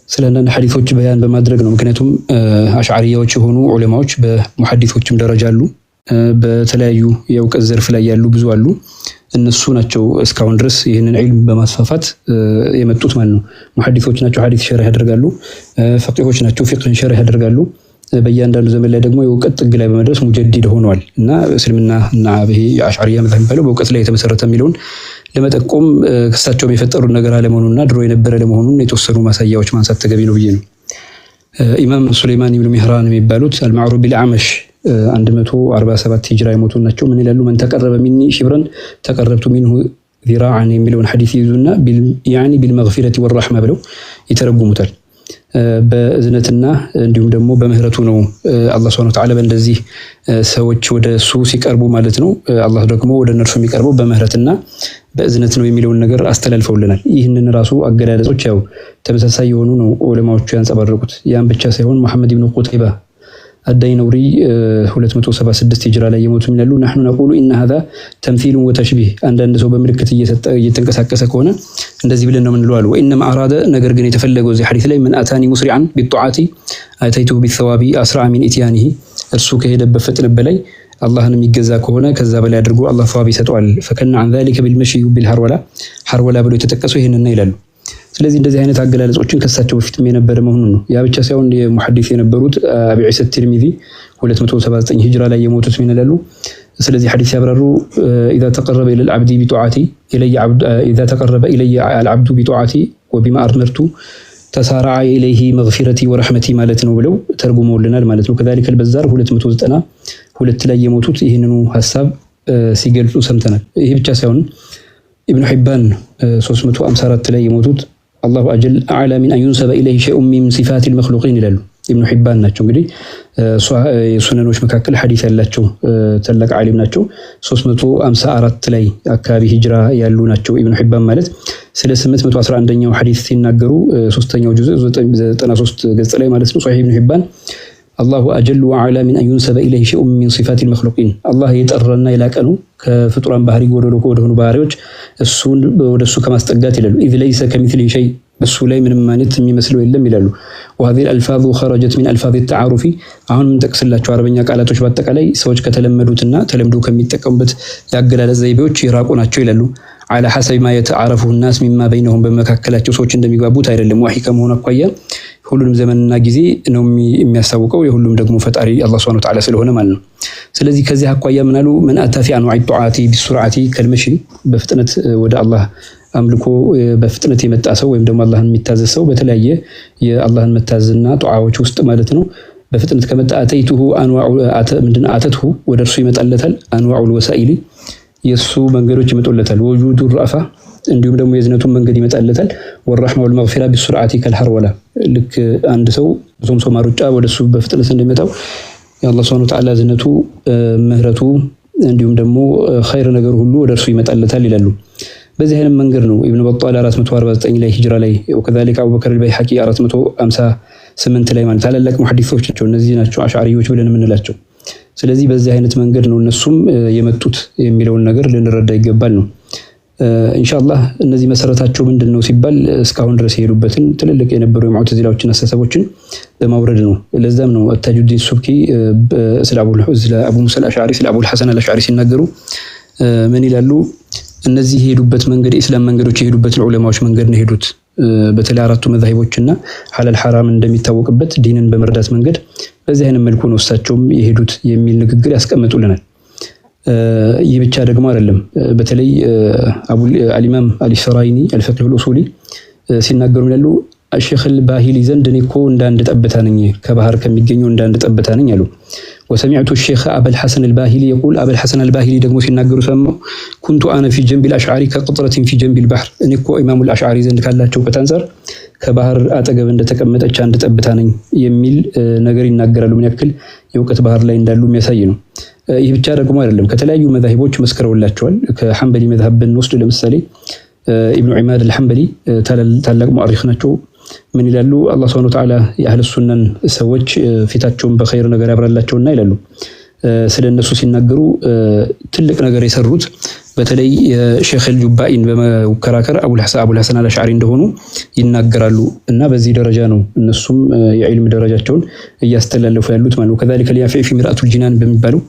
ስለ አንዳንድ ሐዲሶች በያን በማድረግ ነው። ምክንያቱም አሽዓሪያዎች የሆኑ ዑለማዎች በሙሐዲሶችም ደረጃ አሉ፣ በተለያዩ የእውቀት ዘርፍ ላይ ያሉ ብዙ አሉ። እነሱ ናቸው እስካሁን ድረስ ይህንን ዒልም በማስፋፋት የመጡት ማለት ነው። ሙሐዲሶች ናቸው ሐዲስ ሸርህ ያደርጋሉ፣ ፈቂሆች ናቸው ፊቅህን ሸርህ ያደርጋሉ። በእያንዳንዱ ዘመን ላይ ደግሞ የእውቀት ጥግ ላይ በመድረስ ሙጀዲድ ሆነዋል እና እስልምና እና ይሄ የአሽዓሪያ መዝሀብ የሚባለው በእውቀት ላይ የተመሰረተ የሚለውን ለመጠቆም ክሳቸውም የፈጠሩት ነገር አለመሆኑና ድሮ የነበረ ለመሆኑን የተወሰኑ ማሳያዎች ማንሳት ተገቢ ነው ብዬ ነው። ኢማም ሱለይማን ኢብኑ ሚህራን የሚባሉት አልማዕሩፍ ቢልአመሽ 147 ሂጅራ የሞቱ ናቸው። ምን ይላሉ? መን ተቀረበ ሚኒ ሽብረን ተቀረብቱ ሚንሁ ዚራዓን የሚለውን ሐዲስ ይዙና ያኒ ቢልመግፊረቲ ወራህማ ብለው ይተረጉሙታል። በእዝነትና እንዲሁም ደግሞ በምህረቱ ነው አላህ Subhanahu Wa Ta'ala በእንደዚህ ሰዎች ወደ እሱ ሲቀርቡ ማለት ነው። አላህ ደግሞ ወደ እነርሱ የሚቀርበው በምህረትና በእዝነት ነው የሚለውን ነገር አስተላልፈውልናል። ይህንን ራሱ አገላለጾች ያው ተመሳሳይ የሆኑ ነው ዑለማዎቹ ያንጸባረቁት። ያን ብቻ ሳይሆን መሐመድ ኢብኑ ቁተይባ አዳይነውሪ 276 ሂጅራ ላይ የሞቱ ይላሉ። نحن نقول ان هذا تمثيل وتشبيه አንዳንድ ሰው በምልክት እየተንቀሳቀሰ ከሆነ እንደዚህ ብለን ነው የምንለው አሉ። وانما اراد ነገር ግን የተፈለገው እዚህ ሐዲስ ላይ من اتاني مسرعا بالطاعات اتيته بالثواب اسرع من اتيانه እርሱ ከሄደበት ፍጥነት በላይ አላህን የሚገዛ ከሆነ ከዛ በላይ አድርጎ አላህ ثواب ይሰጠዋል። فكن عن ذلك بالمشي بالحروله ብሎ የተጠቀሰው ይሄንን ነው ይላሉ። ስለዚህ እንደዚህ አይነት አገላለጾችን ከሳቸው በፊትም የነበረ መሆኑን ነው። ያ ብቻ ሳይሆን የሙሐዲስ የነበሩት አቢ ዒሳ ትርሚዚ 279 ሂጅራ ላይ የሞቱት ምን ይላሉ? ስለዚህ ሐዲስ ያብራሩ اذا تقرب الى العبد بطاعتي اذا تقرب الي العبد بطاعتي وبما امرت تسارع اليه مغفرتي ورحمتي ማለት ነው ብለው ተርጉመውልናል ማለት ነው። ከذلك البزار 292 ላይ የሞቱት ይህንኑ ሐሳብ ሲገልጹ ሰምተናል። ይሄ ብቻ ሳይሆን ኢብኑ ሒባን 354 ላይ የሞቱት አላሁ አጀል አዕላ ሚን አን ዩንሰበ ኢለይሂ ሸይኡን ሚን ሲፋቲል መኽሉቂን ይላሉ። ኢብኑ ሒባን ናቸው እንግዲህ ሱነኖች መካከል ሐዲስ ያላቸው ታላቅ ዓሊም ናቸው። 354 ላይ አካባቢ ሂጅራ ያሉ ናቸው ኢብኑ ሒባን ማለት። ስለ 811ኛው ሐዲስ ሲናገሩ 3ኛው ጁዝ 93 ገጽ ላይ ማለት ነው ሷሂህ ኢብኑ ሒባን አላሁ አጀል ወአዕላ ሚን አን ዩንሰበ ኢለይሂ ሸይኡን ሚን ሲፋቲል መኽሉቂን አላህ የጠራና የላቀ ነው ከፍጡራን ባህሪ ወደሆኑ ባህሪዎች እሱን ወደሱ ከማስጠጋት ይላሉ። ኢዝ ለይሰ ከሚስሊሂ ሸይ እሱ ላይ ምንም አይነት የሚመስለው የለም ይላሉ። وهذه الالفاظ خرجت من الفاظ التعارف አሁን የምንጠቅስላቸው አረበኛ ቃላቶች በአጠቃላይ ሰዎች ከተለመዱትና ተለምዶ ከሚጠቀሙበት ያገላለጽ ዘይቤዎች የራቁ ናቸው ይላሉ። على حسب ما يتعارفه الناس مما بينهم በመካከላቸው ሰዎች እንደሚግባቡት አይደለም። ወሂ ከመሆኑ አኳያ ሁሉንም ዘመንና ጊዜ ነው የሚያሳውቀው የሁሉም ደግሞ ፈጣሪ አላህ Subhanahu Wa Ta'ala ስለሆነ ማለት ነው። ስለዚህ ከዚህ አኳያ ምናሉ من اتى في انواع الطاعات بالسرعه كالمشي በፍጥነት ወደ አላህ አምልኮ በፍጥነት የመጣ ሰው ወይም ደግሞ አላህን የሚታዘዝ ሰው በተለያየ የአላህን መታዘዝና ጧዓዎች ውስጥ ማለት ነው በፍጥነት ከመጣ አተይቱሁ አተትሁ ወደ እርሱ ይመጣለታል። አንዋዑል ወሳኢሊ የሱ መንገዶች ይመጡለታል። ወጁዱ ረአፋ እንዲሁም ደግሞ የዝነቱን መንገድ ይመጣለታል። ወራህማ ወልመግፊራ ቢሱርዓቲ ከልሐርወላ ልክ አንድ ሰው ሶምሶማ ሩጫ ወደሱ በፍጥነት እንደሚመጣው የአላህ ሱብሓነሁ ወተዓላ ዝነቱ ምህረቱ እንዲሁም ደግሞ ኸይር ነገር ሁሉ ወደ እርሱ ይመጣለታል ይላሉ። በዚህ አይነት መንገድ ነው ኢብኑ በጣል 449 ላይ ሂጅራ ላይ ወከዛሊከ አቡበከር አልበይሐቂ 458 ላይ ማለት ታላላቅ ሙሐዲሶች ናቸው። እነዚህ ናቸው አሽዓሪዎች ብለን የምንላቸው። ስለዚህ በዚህ አይነት መንገድ ነው እነሱም የመጡት የሚለውን ነገር ልንረዳ ይገባል ነው። ኢንሻአላህ እነዚህ መሰረታቸው ምንድነው ሲባል እስካሁን ድረስ የሄዱበትን ትልልቅ የነበሩ የሙዕተዚላዎችን አስተሳሰቦችን በማውረድ ነው። ለዛም ነው ታጁዲን ሱብኪ ስለ አቡ ሙሳ አልአሽዓሪ ስለ አቡል ሐሰን አልአሽዓሪ ሲናገሩ ምን ይላሉ? እነዚህ የሄዱበት መንገድ የእስላም መንገዶች የሄዱበት ዑለማዎች መንገድ ነው የሄዱት። በተለይ አራቱ መዛሂቦችና ሐላል ሐራም እንደሚታወቅበት ዲንን በመርዳት መንገድ በዚህ አይነት መልኩ ነው እሳቸውም የሄዱት የሚል ንግግር ያስቀምጡልናል። ይህ ብቻ ደግሞ አይደለም። በተለይ አልኢማም አልኢስራይኒ አልፈቅህ አልኡሱሊ ሲናገሩ ይላሉ ሼኽ አልባሂሊ ዘንድ እኔ እኮ እንዳንድ ጠብታ ነኝ ከባህር ከሚገኘው እንዳንድ ጠብታ ነኝ አሉ። ወሰሚዕቱ ሼኽ አበል ሐሰን አልባሂሊ የቁል አበል ሐሰን አልባሂሊ ደግሞ ሲናገሩ ሰማሁ ኩንቱ አነ ፊ ጀንቢ አልአሽዓሪ ከቅጥረቲን ፊ ጀንቢ አልባህር እኔ እኮ ኢማሙ አልአሽዓሪ ዘንድ ካላቸው እውቀት አንፃር ከባህር አጠገብ እንደተቀመጠች አንድ ጠብታ ነኝ የሚል ነገር ይናገራሉ። ምን ያክል የእውቀት ባህር ላይ እንዳሉ የሚያሳይ ነው። ይህ ብቻ ደግሞ አይደለም። ከተለያዩ መዛሂቦች መስክረውላቸዋል። ከሐንበሊ መዝሀብ ብንወስድ ለምሳሌ ኢብኑ ዒማድ አልሐንበሊ ታላቅ ሙአሪኽ ናቸው። ምን ይላሉ? አላህ ሱብሓነሁ ወተዓላ የአህለ ሱናን ሰዎች ፊታቸውን በኸይር ነገር ያብራላቸውና ይላሉ። ስለነሱ ሲናገሩ ትልቅ ነገር የሰሩት በተለይ የሼኽ አልጁባኢን በመከራከር አቡል ሐሰን አልአሽዓሪ እንደሆኑ ይናገራሉ። እና በዚህ ደረጃ ነው እነሱም የዒልም ደረጃቸውን እያስተላለፉ ያሉት ማለት ነው። ከዛሊከ ሊያፊዕ ፊ ሚርአቱል ጂናን በሚባለው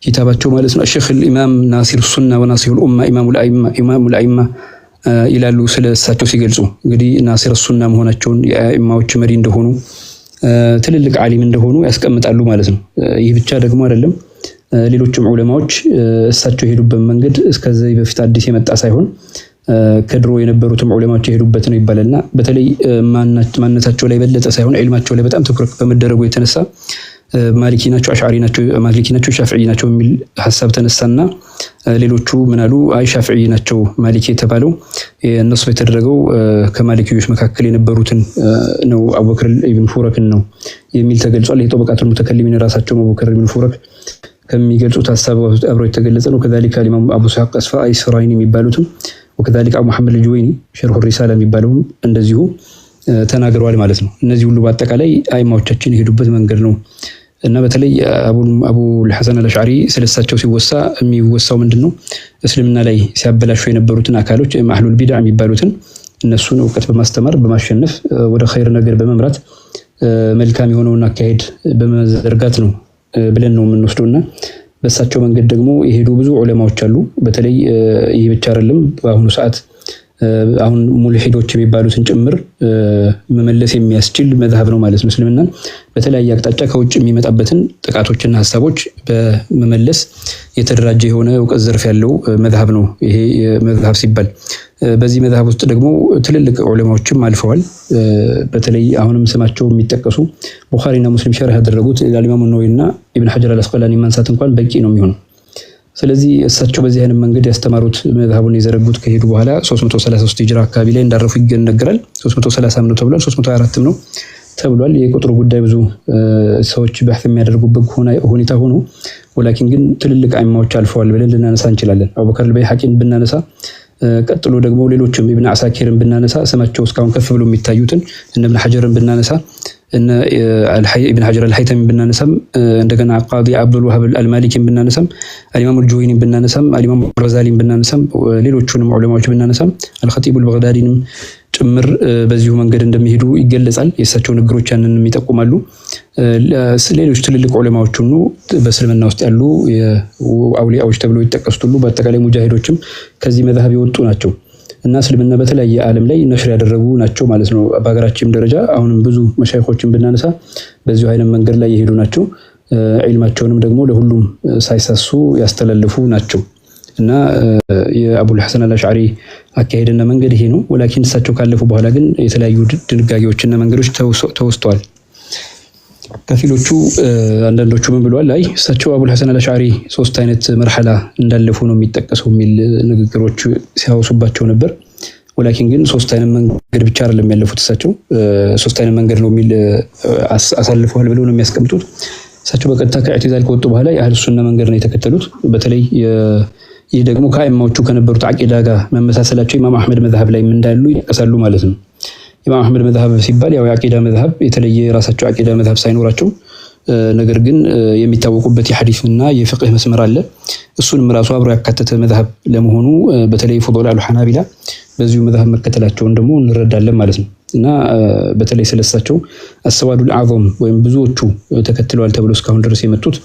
ኪታባቸው ማለት ነው ሼኽ አልኢማም ናሲር ሱና ወናሲሁል ኡማ ኢማሙል አኢማ ይላሉ። ስለሳቸው ሲገልጹ እንግዲህ ናሲር ሱና መሆናቸውን የአኢማዎች መሪ እንደሆኑ ትልልቅ ዓሊም እንደሆኑ ያስቀምጣሉ ማለት ነው። ይህ ብቻ ደግሞ አይደለም። ሌሎችም ዑለማዎች እሳቸው የሄዱበት መንገድ እስከዚህ በፊት አዲስ የመጣ ሳይሆን ከድሮ የነበሩትም ዑለማዎች የሄዱበት ነው ይባላልና በተለይ ማንነታቸው ላይ በለጠ ሳይሆን ዒልማቸው ላይ በጣም ትኩረት በመደረጉ የተነሳ ማሊኪ ናቸው፣ አሽዓሪ ናቸው፣ ማሊኪ ናቸው፣ ሻፍዒ ናቸው የሚል ሐሳብ ተነሳና ሌሎቹ ምን አሉ? አይ ሻፍዒ ናቸው ማሊኪ የተባለው እነሱ የተደረገው ከማሊኪዎች መካከል የነበሩትን ነው አቡበክር ኢብኑ ፉረክን ነው የሚል ተገልጿል። የጠበቃቱል ሙተከሊሚን ራሳቸው አቡበክር ኢብኑ ፉረክ ከሚገልጹት ሐሳብ አብሮ የተገለጸ ነው። ከዛሊከ ኢማም አቡ ኢስሐቅ አልኢስራይኒ የሚባሉትም ወከዛሊከ አቡ መሐመድ አልጁወይኒ ሸርሁ ሪሳላ የሚባለው እንደዚሁ ተናግረዋል ማለት ነው። እነዚህ ሁሉ በአጠቃላይ አይማዎቻችን የሄዱበት መንገድ ነው እና በተለይ አቡ ሐሰን አልአሽዓሪ ስለሳቸው ሲወሳ የሚወሳው ምንድነው? እስልምና ላይ ሲያበላሹ የነበሩትን አካሎች አህሉል ቢድዓ የሚባሉትን እነሱን እውቀት በማስተማር በማሸነፍ ወደ ኸይር ነገር በመምራት መልካም የሆነውን አካሄድ በመዘርጋት ነው ብለን ነው የምንወስደውና በሳቸው መንገድ ደግሞ የሄዱ ብዙ ዑለማዎች አሉ። በተለይ ይህ ብቻ አይደለም። በአሁኑ ሰዓት አሁን ሙልሂዶች የሚባሉትን ጭምር መመለስ የሚያስችል መዝሀብ ነው ማለት ነው። እስልምናን በተለያየ አቅጣጫ ከውጭ የሚመጣበትን ጥቃቶችና ሀሳቦች በመመለስ የተደራጀ የሆነ እውቀት ዘርፍ ያለው መዝሀብ ነው ይሄ መዝሀብ ሲባል። በዚህ መዝሀብ ውስጥ ደግሞ ትልልቅ ዑለማዎችም አልፈዋል። በተለይ አሁንም ስማቸው የሚጠቀሱ ቡኻሪና ሙስሊም ሸርህ ያደረጉት ኢማም ነወዊና ኢብኑ ሐጀር አልአስቀላኒ ማንሳት እንኳን በቂ ነው የሚሆነው። ስለዚህ እሳቸው በዚህ አይነት መንገድ ያስተማሩት መዝሀቡን የዘረጉት ከሄዱ በኋላ 333 ሂጅራ አካባቢ ላይ እንዳረፉ ይነገራል። 330 ነው ተብሏል፣ 324 ነው ተብሏል። የቁጥሩ ጉዳይ ብዙ ሰዎች በህፍ የሚያደርጉበት ሁኔታ ሆኖ ወላኪን ግን ትልልቅ አይማዎች አልፈዋል ብለን ልናነሳ እንችላለን። አቡበከር አልበይሐቂን ብናነሳ፣ ቀጥሎ ደግሞ ሌሎችም ኢብኑ አሳኪርን ብናነሳ፣ ስማቸው እስካሁን ከፍ ብሎ የሚታዩትን እነ ኢብኑ ሐጀርን ብናነሳ፣ እነ ኢብኑ ሐጀር አልሀይተሚ ብናነሳም፣ እንደገና ቃዲ አብዱል ወሃብ አልማሊኪን ብናነሳም፣ አልኢማም አልጁወይኒን ብናነሳም፣ አልኢማም አልገዛሊን ብናነሳም፣ ሌሎቹንም ዑለማዎች ብናነሳም፣ አልኸጢብ አልበግዳዲንም ጭምር በዚሁ መንገድ እንደሚሄዱ ይገለጻል። የእሳቸው ንግሮች ያንን ይጠቁማሉ። ሌሎች ትልልቅ ዑለማዎች ሁሉ በእስልምና ውስጥ ያሉ አውሊያዎች ተብለው ይጠቀሱት ሁሉ በአጠቃላይ ሙጃሂዶችም ከዚህ መዝሀብ የወጡ ናቸው እና እስልምና በተለያየ ዓለም ላይ ነሽር ያደረጉ ናቸው ማለት ነው። በሀገራችንም ደረጃ አሁንም ብዙ መሻይኾችን ብናነሳ በዚሁ አይነት መንገድ ላይ የሄዱ ናቸው። ዒልማቸውንም ደግሞ ለሁሉም ሳይሳሱ ያስተላልፉ ናቸው እና የአቡል ሐሰን አልአሽዓሪ አካሄድና መንገድ ይሄ ነው። ወላኪን እሳቸው ካለፉ በኋላ ግን የተለያዩ ድንጋጌዎችና መንገዶች ተወስተዋል። ከፊሎቹ አንዳንዶቹ ምን ብለዋል? አይ እሳቸው አቡል ሐሰን አልአሽዓሪ 3 አይነት መርሐላ እንዳለፉ ነው የሚጠቀሰው የሚል ንግግሮች ሲያወሱባቸው ነበር። ወላኪን ግን 3 አይነት መንገድ ብቻ አይደለም ያለፉት እሳቸው 3 አይነት መንገድ ነው የሚል አሳልፈዋል ብለው ነው የሚያስቀምጡት። እሳቸው በቀጥታ ከኢዕቲዛል ከወጡ በኋላ የአህሉ ሱና መንገድ ነው የተከተሉት። በተለይ ይህ ደግሞ ከአይማዎቹ ከነበሩት አቂዳ ጋር መመሳሰላቸው ኢማም አህመድ መዝሐብ ላይ እንዳሉ ይጠቀሳሉ ማለት ነው። ኢማም አህመድ መዝሐብ ሲባል ያው የአቂዳ መዝሐብ የተለየ የራሳቸው አቂዳ መዝሐብ ሳይኖራቸው ነገር ግን የሚታወቁበት የሐዲስና የፍቅህ መስመር አለ። እሱንም ራሱ አብሮ ያካተተ መዝሐብ ለመሆኑ በተለይ ፉዳኢል ሐናቢላ በዚሁ መዝሐብ መከተላቸውን ደግሞ እንረዳለን ማለት ነው። እና በተለይ ስለሳቸው አስዋዱል አዕዘም ወይም ብዙዎቹ ተከትለዋል ተብሎ እስካሁን ድረስ የመጡት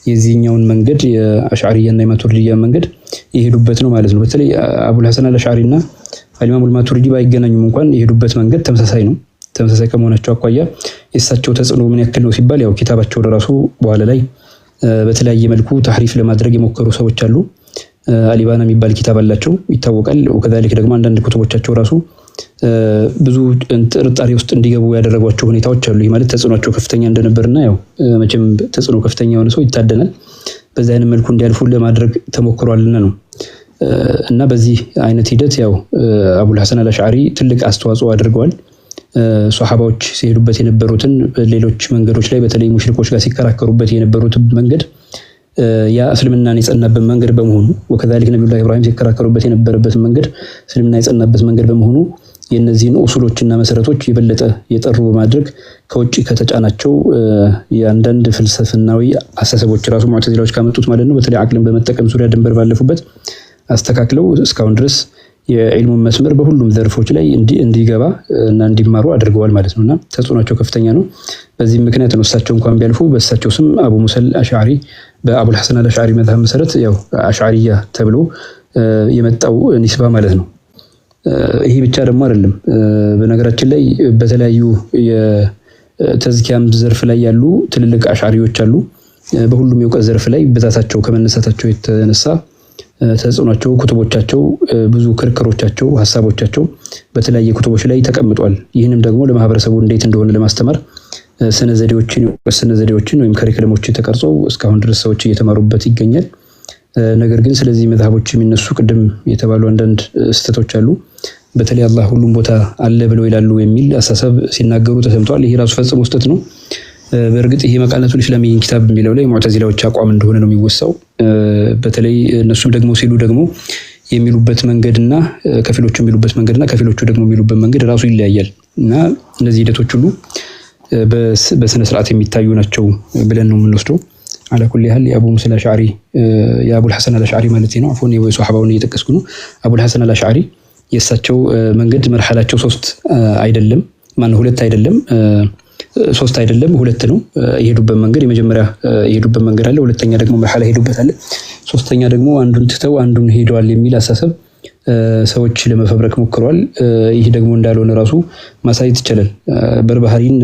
የዚህኛውን መንገድ የአሽዓሪያና የማቱሪዲያ መንገድ የሄዱበት ነው ማለት ነው። በተለይ አቡል ሐሰን አልአሽዓሪና አልኢማሙል ማቱሪዲ ባይገናኙም እንኳን የሄዱበት መንገድ ተመሳሳይ ነው። ተመሳሳይ ከመሆናቸው አኳያ የእሳቸው ተጽዕኖ ምን ያክል ነው ሲባል ያው ኪታባቸው ለራሱ በኋላ ላይ በተለያየ መልኩ ተሕሪፍ ለማድረግ የሞከሩ ሰዎች አሉ። አሊባና የሚባል ኪታብ አላቸው ይታወቃል። ወከዛሊክ ደግሞ አንዳንድ ኩቱቦቻቸው ራሱ ብዙ ጥርጣሬ ውስጥ እንዲገቡ ያደረጓቸው ሁኔታዎች አሉ። ይህ ማለት ተጽዕኖቸው ከፍተኛ እንደነበርና ያው መቼም ተጽዕኖ ከፍተኛ የሆነ ሰው ይታደናል። በዚህ አይነት መልኩ እንዲያልፉ ለማድረግ ተሞክሯልና ነው። እና በዚህ አይነት ሂደት ያው አቡል ሐሰን አልአሽዓሪ ትልቅ አስተዋጽኦ አድርገዋል። ሷሃባዎች ሲሄዱበት የነበሩትን ሌሎች መንገዶች ላይ በተለይ ሙሽሪኮች ጋር ሲከራከሩበት የነበሩት መንገድ ያ እስልምናን የጸናበት መንገድ በመሆኑ ወከዛሊክ ነብዩላህ ኢብራሂም ሲከራከሩበት የነበረበት መንገድ እስልምና የጸናበት መንገድ በመሆኑ የነዚህን ኡሱሎችና መሰረቶች የበለጠ የጠሩ በማድረግ ከውጭ ከተጫናቸው የአንዳንድ ፍልስፍናዊ አስተሳሰቦች ራሱ ሙዕተዚላዎች ካመጡት ማለት ነው በተለይ አቅልን በመጠቀም ዙሪያ ድንበር ባለፉበት አስተካክለው እስካሁን ድረስ የዒልሙ መስመር በሁሉም ዘርፎች ላይ እንዲገባ እና እንዲማሩ አድርገዋል ማለት ነውና ተጽዕኖቸው ከፍተኛ ነው። በዚህ ምክንያት ነው እሳቸው እንኳን ቢያልፉ በእሳቸው ስም አቡ ሙሰል አሽዓሪ በአቡል ሐሰን አልአሽዓሪ መዝሐብ መሰረት ያው አሽዓሪያ ተብሎ የመጣው ኒስባ ማለት ነው። ይሄ ብቻ ደግሞ አይደለም። በነገራችን ላይ በተለያዩ የተዝኪያም ዘርፍ ላይ ያሉ ትልልቅ አሽዓሪዎች አሉ። በሁሉም የእውቀት ዘርፍ ላይ ብዛታቸው ከመነሳታቸው የተነሳ ተጽዕኖቸው ኩቱቦቻቸው ብዙ ክርክሮቻቸው ሐሳቦቻቸው በተለያየ ኩቱቦች ላይ ተቀምጧል። ይህንም ደግሞ ለማህበረሰቡ እንዴት እንደሆነ ለማስተማር ስነ ዘዴዎችን ወይም ከሪክለሞች ተቀርጾ እስካሁን ድረስ ሰዎች እየተማሩበት ይገኛል። ነገር ግን ስለዚህ መዝሐቦች የሚነሱ ቅድም የተባሉ አንዳንድ ስህተቶች አሉ። በተለይ አላህ ሁሉም ቦታ አለ ብለው ይላሉ የሚል አሳሰብ ሲናገሩ ተሰምቷል። ይሄ ራሱ ፈጽሞ ስህተት ነው። በእርግጥ ይሄ መቃለቱል ኢስላሚ ኪታብ የሚለው ላይ ሙዕተዚላዎች አቋም እንደሆነ ነው የሚወሳው። በተለይ እነሱም ደግሞ ሲሉ ደግሞ የሚሉበት መንገድና ከፊሎቹ የሚሉበት መንገድና ከፊሎቹ ደግሞ የሚሉበት መንገድ ራሱ ይለያያል እና እነዚህ ሂደቶች ሁሉ በስነ ስርዓት የሚታዩ ናቸው ብለን ነው የምንወስደው። አላ ኩሊ ሐል የአቡ ሙሰል አሽዓሪ የአቡል ሐሰን አልአሽዓሪ ማለት ነው አፎን የሷሃባውን እየጠቀስኩ ነው። አቡል ሐሰን አልአሽዓሪ የእሳቸው መንገድ መርሐላቸው 3 አይደለም ማን 2 አይደለም 3 አይደለም 2 ነው የሄዱበት መንገድ። የመጀመሪያ የሄዱበት መንገድ አለ፣ ሁለተኛ ደግሞ መርሐላ ሄዱበት አለ፣ ሶስተኛ ደግሞ አንዱን ትተው አንዱን ሄደዋል የሚል አሳሰብ ሰዎች ለመፈብረክ ሞክረዋል። ይህ ደግሞ እንዳልሆነ ራሱ ማሳየት ይቻላል። በርባህሪን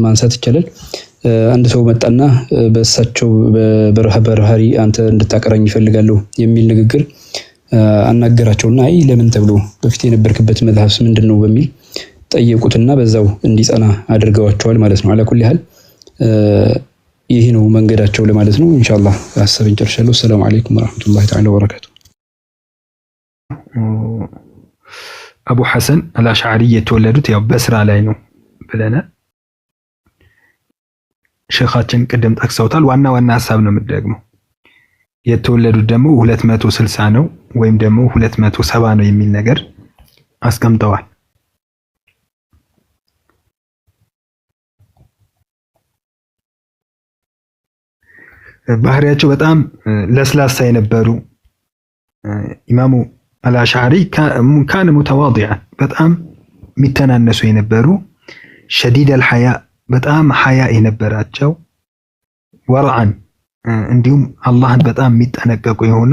ማንሳት ይቻላል። አንድ ሰው መጣና በእሳቸው በርባህሪ አንተ እንድታቀራኝ ይፈልጋለሁ የሚል ንግግር አናገራቸውና አይ ለምን ተብሎ በፊት የነበርክበት መዝሐብስ ምንድነው በሚል ጠየቁትና በዛው እንዲጸና አድርገዋቸዋል ማለት ነው። አላኩል ያህል ይሄ ነው መንገዳቸው ለማለት ነው። ኢንሻአላህ ሐሳብን ጨርሻለሁ። ሰላም አለይኩም ወራህመቱላሂ ተዓላ ወበረካቱ። አቡ ሐሰን አልአሽዓሪ የተወለዱት ያው በስራ ላይ ነው ብለናል። ሼኻችን ቅድም ጠቅሰውታል። ዋና ሐሳብ ነው የምትደግመው። የተወለዱት ደግሞ 260 ነው ወይም ደግሞ 270 ነው የሚል ነገር አስቀምጠዋል። ባህሪያቸው በጣም ለስላሳ የነበሩ ኢማሙ አልአሽዓሪ ካነ ሙተዋዲዓን በጣም የሚተናነሱ የነበሩ ሸዲድ አልሐያ በጣም ሐያ የነበራቸው ወርዓን እንዲሁም አላህን በጣም የሚጠነቀቁ የሆኑ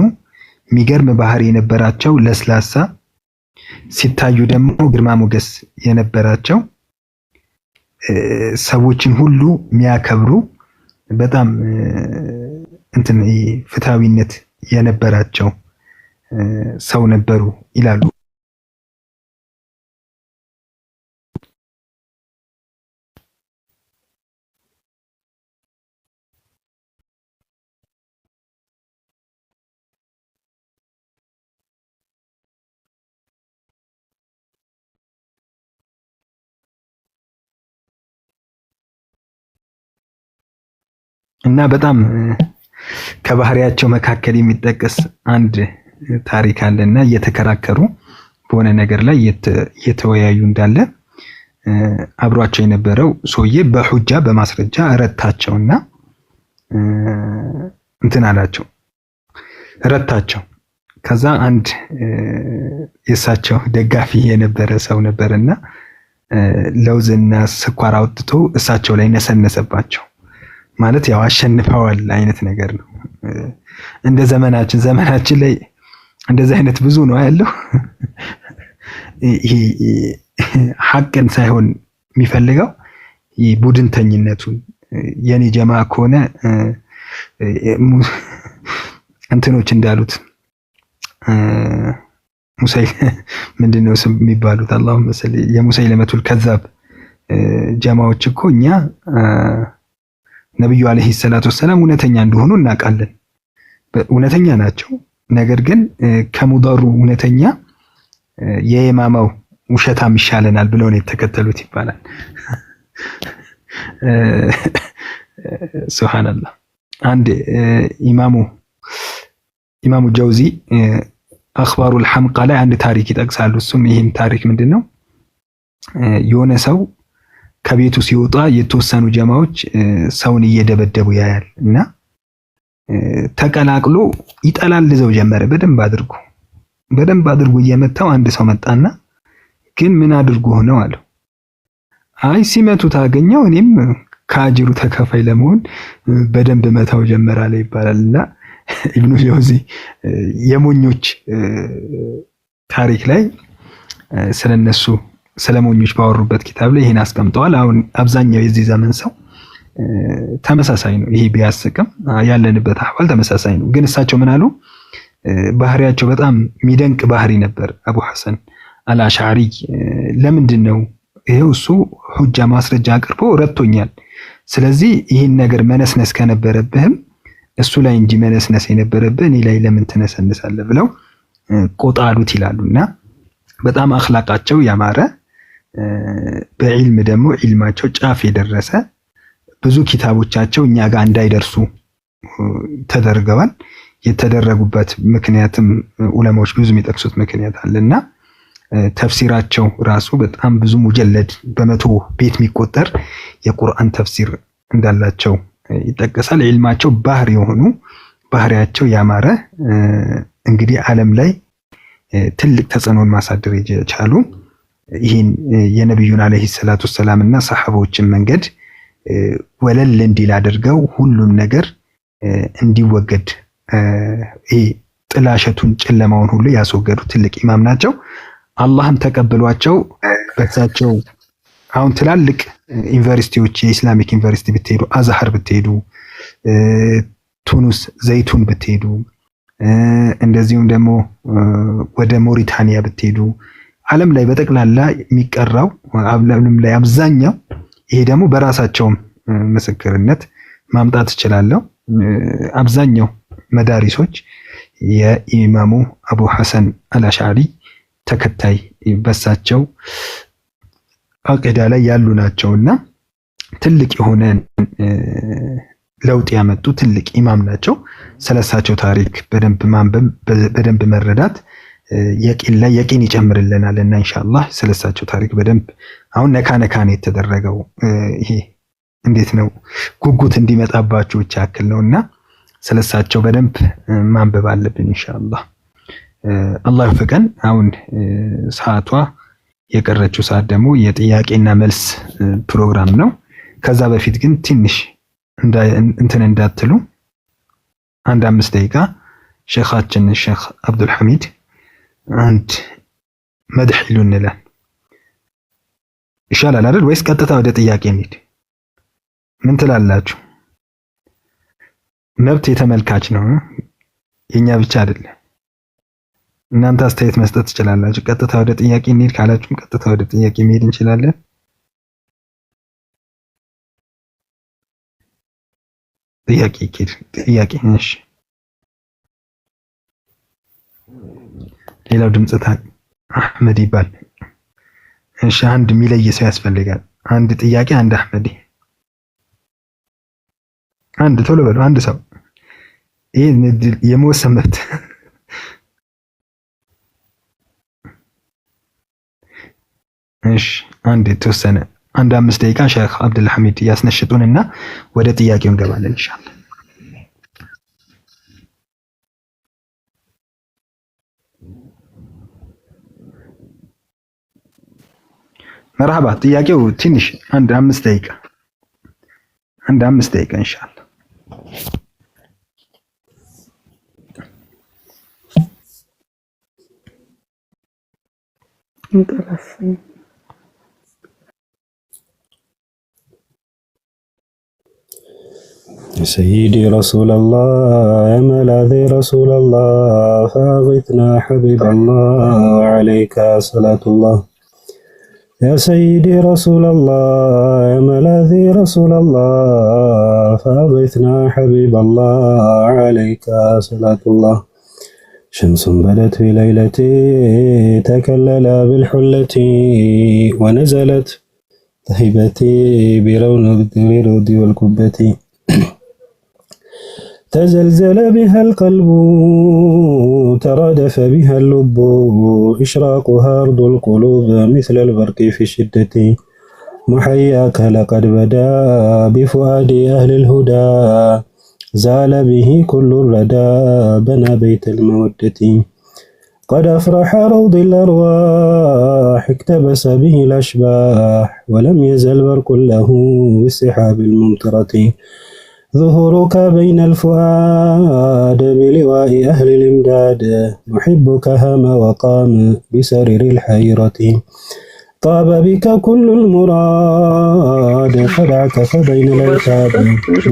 የሚገርም ባህሪ የነበራቸው ለስላሳ ሲታዩ ደግሞ ግርማ ሞገስ የነበራቸው ሰዎችን ሁሉ የሚያከብሩ በጣም እንትን ፍትሃዊነት የነበራቸው ሰው ነበሩ ይላሉ። እና በጣም ከባህሪያቸው መካከል የሚጠቀስ አንድ ታሪክ አለና እየተከራከሩ በሆነ ነገር ላይ እየተወያዩ እንዳለ አብሯቸው የነበረው ሰውዬ በሁጃ በማስረጃ ረታቸውና እንትን አላቸው ረታቸው። ከዛ አንድ የእሳቸው ደጋፊ የነበረ ሰው ነበርና ለውዝና ስኳር አውጥቶ እሳቸው ላይ ነሰነሰባቸው። ማለት ያው አሸንፈዋል አይነት ነገር ነው። እንደ ዘመናችን ላይ እንደዚህ አይነት ብዙ ነው ያለው። ይሄ ሐቅን ሳይሆን የሚፈልገው ቡድንተኝነቱን የኔ ጀማ ከሆነ እንትኖች እንዳሉት ሙሰይል ምንድነው ስም የሚባሉት አላሁመ ሰሊ የሙሰይለመቱል ከዛብ ጀማዎች እኮ እኛ ነብዩ አለይሂ ሰላቱ ወሰለም እውነተኛ እንደሆኑ እናውቃለን። እውነተኛ ናቸው። ነገር ግን ከሙዳሩ እውነተኛ የኢማማው ውሸታም ይሻለናል ብለው ነው የተከተሉት ይባላል። ሱብሃንአላህ። አንድ ኢማሙ ጀውዚ አኽባሩል ሐምቃ ላይ አንድ ታሪክ ይጠቅሳሉ። እሱም ይህም ታሪክ ምንድነው? የሆነ ሰው ከቤቱ ሲወጣ የተወሰኑ ጀማዎች ሰውን እየደበደቡ ያያል እና ተቀላቅሎ ይጠላልዘው ጀመረ። በደንብ አድርጎ እየመታው አንድ ሰው መጣና ግን ምን አድርጎ ነው አለው። አይ ሲመቱ ታገኘው እኔም ከአጅሩ ተከፋይ ለመሆን በደንብ መታው ጀመረ አለ ይባላልና ኢብኑ ጀውዚ የሞኞች ታሪክ ላይ ስለነሱ ስለሞኞች ባወሩበት ኪታብ ላይ ይሄን አስቀምጠዋል። አሁን አብዛኛው የዚህ ዘመን ሰው ተመሳሳይ ነው። ይሄ ቢያስቅም ያለንበት አህዋል ተመሳሳይ ነው። ግን እሳቸው ምን አሉ? ባህሪያቸው በጣም የሚደንቅ ባህሪ ነበር። አቡ ሐሰን አልአሽዓሪ ለምንድን ነው ይሄው እሱ ሁጃ ማስረጃ አቅርቦ ረድቶኛል። ስለዚህ ይህን ነገር መነስነስ ከነበረብህም እሱ ላይ እንጂ መነስነስ የነበረብህ እኔ ላይ ለምን ትነሰንሳለህ ብለው ቆጣ አሉት ይላሉና በጣም አኽላቃቸው ያማረ በዕልም ደግሞ ዒልማቸው ጫፍ የደረሰ ብዙ ኪታቦቻቸው እኛ ጋር እንዳይደርሱ ተደርገዋል። የተደረጉበት ምክንያትም ዑለማዎች ብዙ የሚጠቅሱት ምክንያት አለና ተፍሲራቸው ራሱ በጣም ብዙ ሙጀለድ በመቶ ቤት የሚቆጠር የቁርአን ተፍሲር እንዳላቸው ይጠቀሳል። ዒልማቸው ባህር የሆኑ ባህሪያቸው ያማረ እንግዲህ ዓለም ላይ ትልቅ ተጽዕኖን ማሳደር የቻሉ ይህን የነብዩን አለይሂ ሰላቱ ሰላም እና ሰሐቦችን መንገድ ወለል እንዲል አድርገው ሁሉም ነገር እንዲወገድ ይሄ ጥላሸቱን ጨለማውን ሁሉ ያስወገዱ ትልቅ ኢማም ናቸው። አላህም ተቀብሏቸው በዛቸው አሁን ትላልቅ ዩኒቨርሲቲዎች የኢስላሚክ ዩኒቨርሲቲ ብትሄዱ፣ አዝሃር ብትሄዱ፣ ቱኑስ ዘይቱን ብትሄዱ፣ እንደዚሁም ደግሞ ወደ ሞሪታኒያ ብትሄዱ ዓለም ላይ በጠቅላላ የሚቀራው ዓለም ላይ አብዛኛው ይሄ ደግሞ በራሳቸው ምስክርነት ማምጣት እችላለሁ። አብዛኛው መዳሪሶች የኢማሙ አቡ ሐሰን አልአሽዓሪ ተከታይ በሳቸው አቂዳ ላይ ያሉ ናቸውና ትልቅ የሆነ ለውጥ ያመጡ ትልቅ ኢማም ናቸው። ስለሳቸው ታሪክ በደንብ ማንበብ በደንብ መረዳት የቂን ላይ የቂን ይጨምርልናልና ኢንሻአላህ ስለሳቸው ታሪክ በደንብ አሁን ነካ ነው የተደረገው። ይሄ እንዴት ነው ጉጉት እንዲመጣባችሁ ያክል ነውና ስለሳቸው በደንብ ማንበብ አለብን ኢንሻአላህ። አላህ ይፈቀን። አሁን ሰዓቷ የቀረችው ሰዓት ደግሞ የጥያቄና መልስ ፕሮግራም ነው። ከዛ በፊት ግን ትንሽ እንትን እንዳትሉ አንድ 5 ደቂቃ ሼኻችን ሼኽ አብዱል ሐሚድ አንድ መድህ ይሉንላል ይሻላል አይደል? ወይስ ቀጥታ ወደ ጥያቄ እንሂድ? ምን ትላላችሁ? መብት የተመልካች ነው፣ የኛ ብቻ አይደለም። እናንተ አስተያየት መስጠት ትችላላችሁ። ቀጥታ ወደ ጥያቄ እንሂድ ካላችሁም ቀጥታ ወደ ጥያቄ መሄድ እንችላለን። ጥያቄ እሺ። ሌላው ድምጽታ አህመድ ይባል። እሺ አንድ የሚለይ ሰው ያስፈልጋል። አንድ ጥያቄ አንድ አህመድ። አንድ ቶሎ በሉ አንድ ሰው ይሄን የመወሰን መብት እሺ አንድ የተወሰነ አንድ 5 ደቂቃ ሼክ አብዱል ሐሚድ ያስነሽጡንና ወደ ጥያቄው እንገባለን ኢንሻአላህ። መርሐባ ጥያቄው ትንሽ አንድ 5 ደቂቃ ኢንሻአላህ። سيدي رسول الله يا ملاذي رسول الله فاغثنا حبيب الله وعليك صلاة الله. يا سيدي رسول الله يا ملاذي رسول الله فاغثنا حبيب الله وعليك صلاة الله. شمس بدت في ليلتي تكلل بالحلة ونزلت طيبتي برونق الورود والكبة تزلزل بها القلب ترادف بها اللب إشراقها أرض القلوب مثل البرق في الشدة محياك لقد بدا بفؤاد أهل الهدى زال به كل الردى بنى بيت المودة قد أفرح روض الأرواح اكتبس به الأشباح ولم يزل برق له بالسحاب الممطرة ظهورك بين الفؤاد بلواء أهل الإمداد محبك هام وقام بسرر الحيرة طاب بك كل المراد خدعك فبين العتاب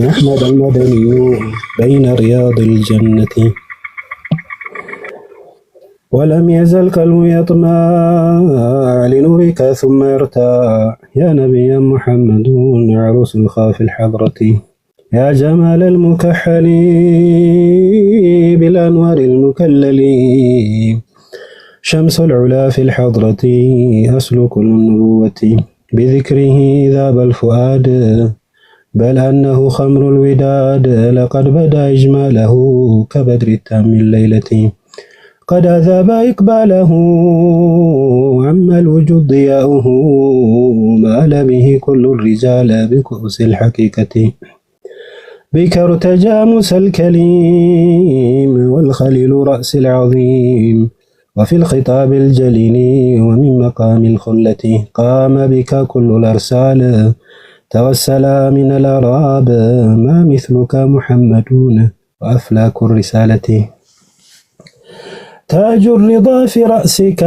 أحمد المدني بين رياض الجنة ولم يزل قلبي يطمع لنورك ثم يرتاع يا نبي محمد عروس الخاف الحضرة يا جمال المكحل بالأنوار المكلل شمس العلا في الحضرة أسلك النبوة بذكره ذاب الفؤاد بل أنه خمر الوداد لقد بدا إجماله كبدر التام الليلة قد أذاب إقباله عم الوجود ضياؤه مال به كل الرجال بكؤوس الحقيقة بك ارتجى موسى الكليم والخليل رأس العظيم وفي الخطاب الجليل ومن مقام الخلة قام بك كل الأرسال توسلا من الأراب ما مثلك محمدون وأفلاك الرسالة تاج الرضا في رأسك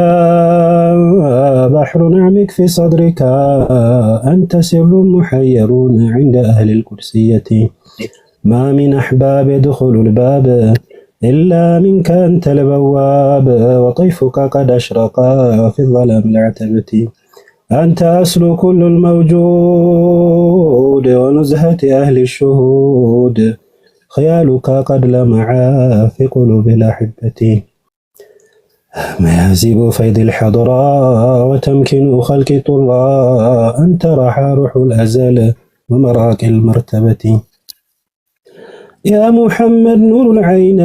بحر نعمك في صدرك أنت سر محيرون عند أهل الكرسية ما من أحباب يدخل الباب إلا منك أنت البواب وطيفك قد أشرق في الظلام العتبة أنت أصل كل الموجود ونزهة أهل الشهود خيالك قد لمع في قلوب الأحبة ميازيب فيض الحضراء وتمكن خلق طرا أنت راح روح الأزل ومراك المرتبة يا محمد نور العينين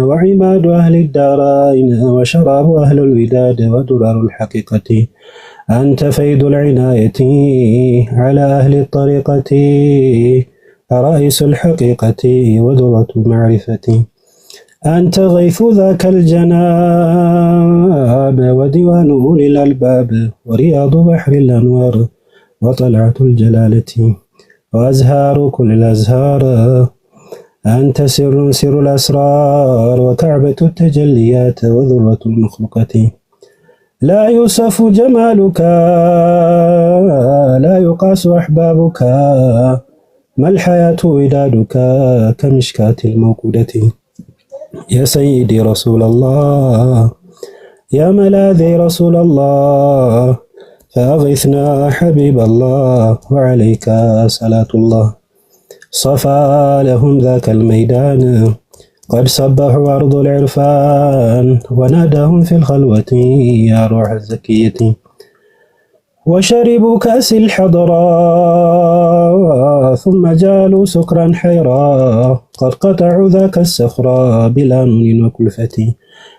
وعماد أهل الدارين وشراب أهل الوداد ودرر الحقيقة أنت فيض العناية على أهل الطريقة رئيس الحقيقة وذرة المعرفة أنت غيث ذاك الجناب وديوان أولي الألباب ورياض بحر الأنوار وطلعة الجلالة وأزهار كل الأزهار أنت سر الأسرار وكعبة التجليات وذرة المخلوقة لا يوصف جمالك لا يقاس أحبابك ما الحياة ودادك كمشكاة الموقودة يا سيدي رسول الله يا ملاذي رسول الله فأغثنا حبيب الله وعليك صلاة الله صفى لهم ذاك الميدان قد صبحوا أرض العرفان وناداهم في الخلوة يا روح الزكية وشربوا كأس الحضراء ثم جالوا سكرا حيرا قد قطعوا ذاك السخرا بلا نون وكلفة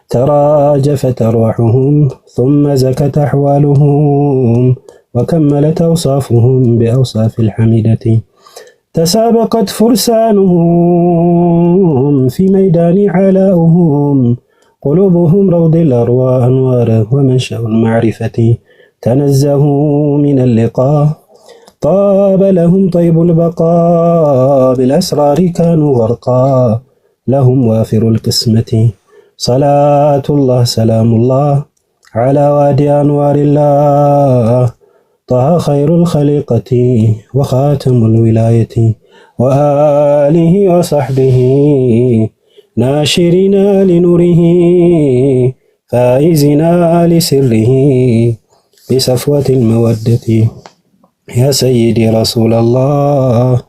تراجفت أرواحهم ثم زكت أحوالهم وكملت أوصافهم بأوصاف الحميدة تسابقت فرسانهم في ميدان علاؤهم قلوبهم روض الأروى أنوار ومنشأ المعرفة تنزهوا من اللقاء طاب لهم طيب البقاء بالأسرار كانوا غرقا لهم وافر القسمة صلاة الله سلام الله على وادي أنوار الله طه خير الخليقة وخاتم الولاية وآله وصحبه ناشرنا لنوره فائزنا لسره بصفوة المودة يا سيدي رسول الله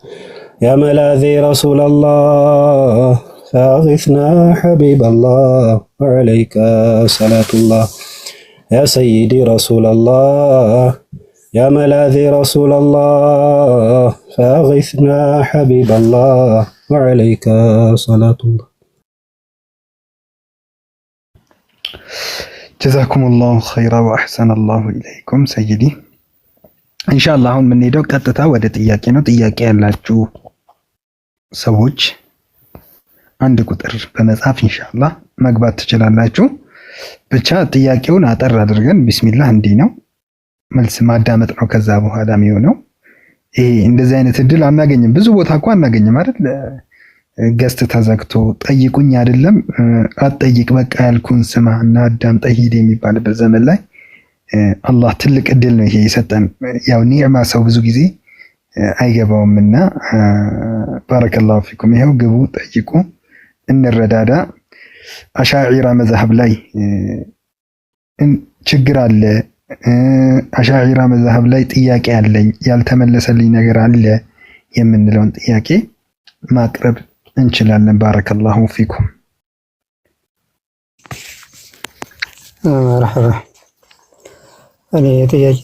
يا ملاذي رسول الله فأغثنا حبيب الله وعليك صلاة الله يا سيدي رسول الله يا ملاذي رسول الله فأغثنا حبيب الله وعليك صلاة الله جزاكم الله خيرا وأحسن الله إليكم سيدي ኢንሻአላህ አሁን የምንሄደው ቀጥታ ወደ ጥያቄ ነው። ጥያቄ ያላችሁ ሰዎች አንድ ቁጥር በመጻፍ ኢንሻአላህ መግባት ትችላላችሁ። ብቻ ጥያቄውን አጠር አድርገን ቢስሚላህ እንዲህ ነው መልስ ማዳመጥ ነው። ከዛ በኋላ የሚሆነው ይሄ እንደዚህ አይነት እድል አናገኝም። ብዙ ቦታ እንኳን አናገኝም አይደል? ገስት ተዘግቶ ጠይቁኝ አይደለም አትጠይቅ በቃ ያልኩን ስማ እና አዳም ጠይድ የሚባልበት ዘመን ላይ አላህ ትልቅ እድል ነው ይሄ የሰጠን። ያው ኒዕማ ሰው ብዙ ጊዜ አይገባውምና ባረከላሁ ፊኩም። ይሄው ግቡ፣ ጠይቁ፣ እንረዳዳ። አሻዒራ መዝሐብ ላይ ችግር አለ፣ አሻዒራ መዝሐብ ላይ ጥያቄ አለኝ፣ ያልተመለሰልኝ ነገር አለ የምንለውን ጥያቄ ማቅረብ እንችላለን። ባረከላሁ ፊኩም። መርሐባ። እኔ ጥያቄ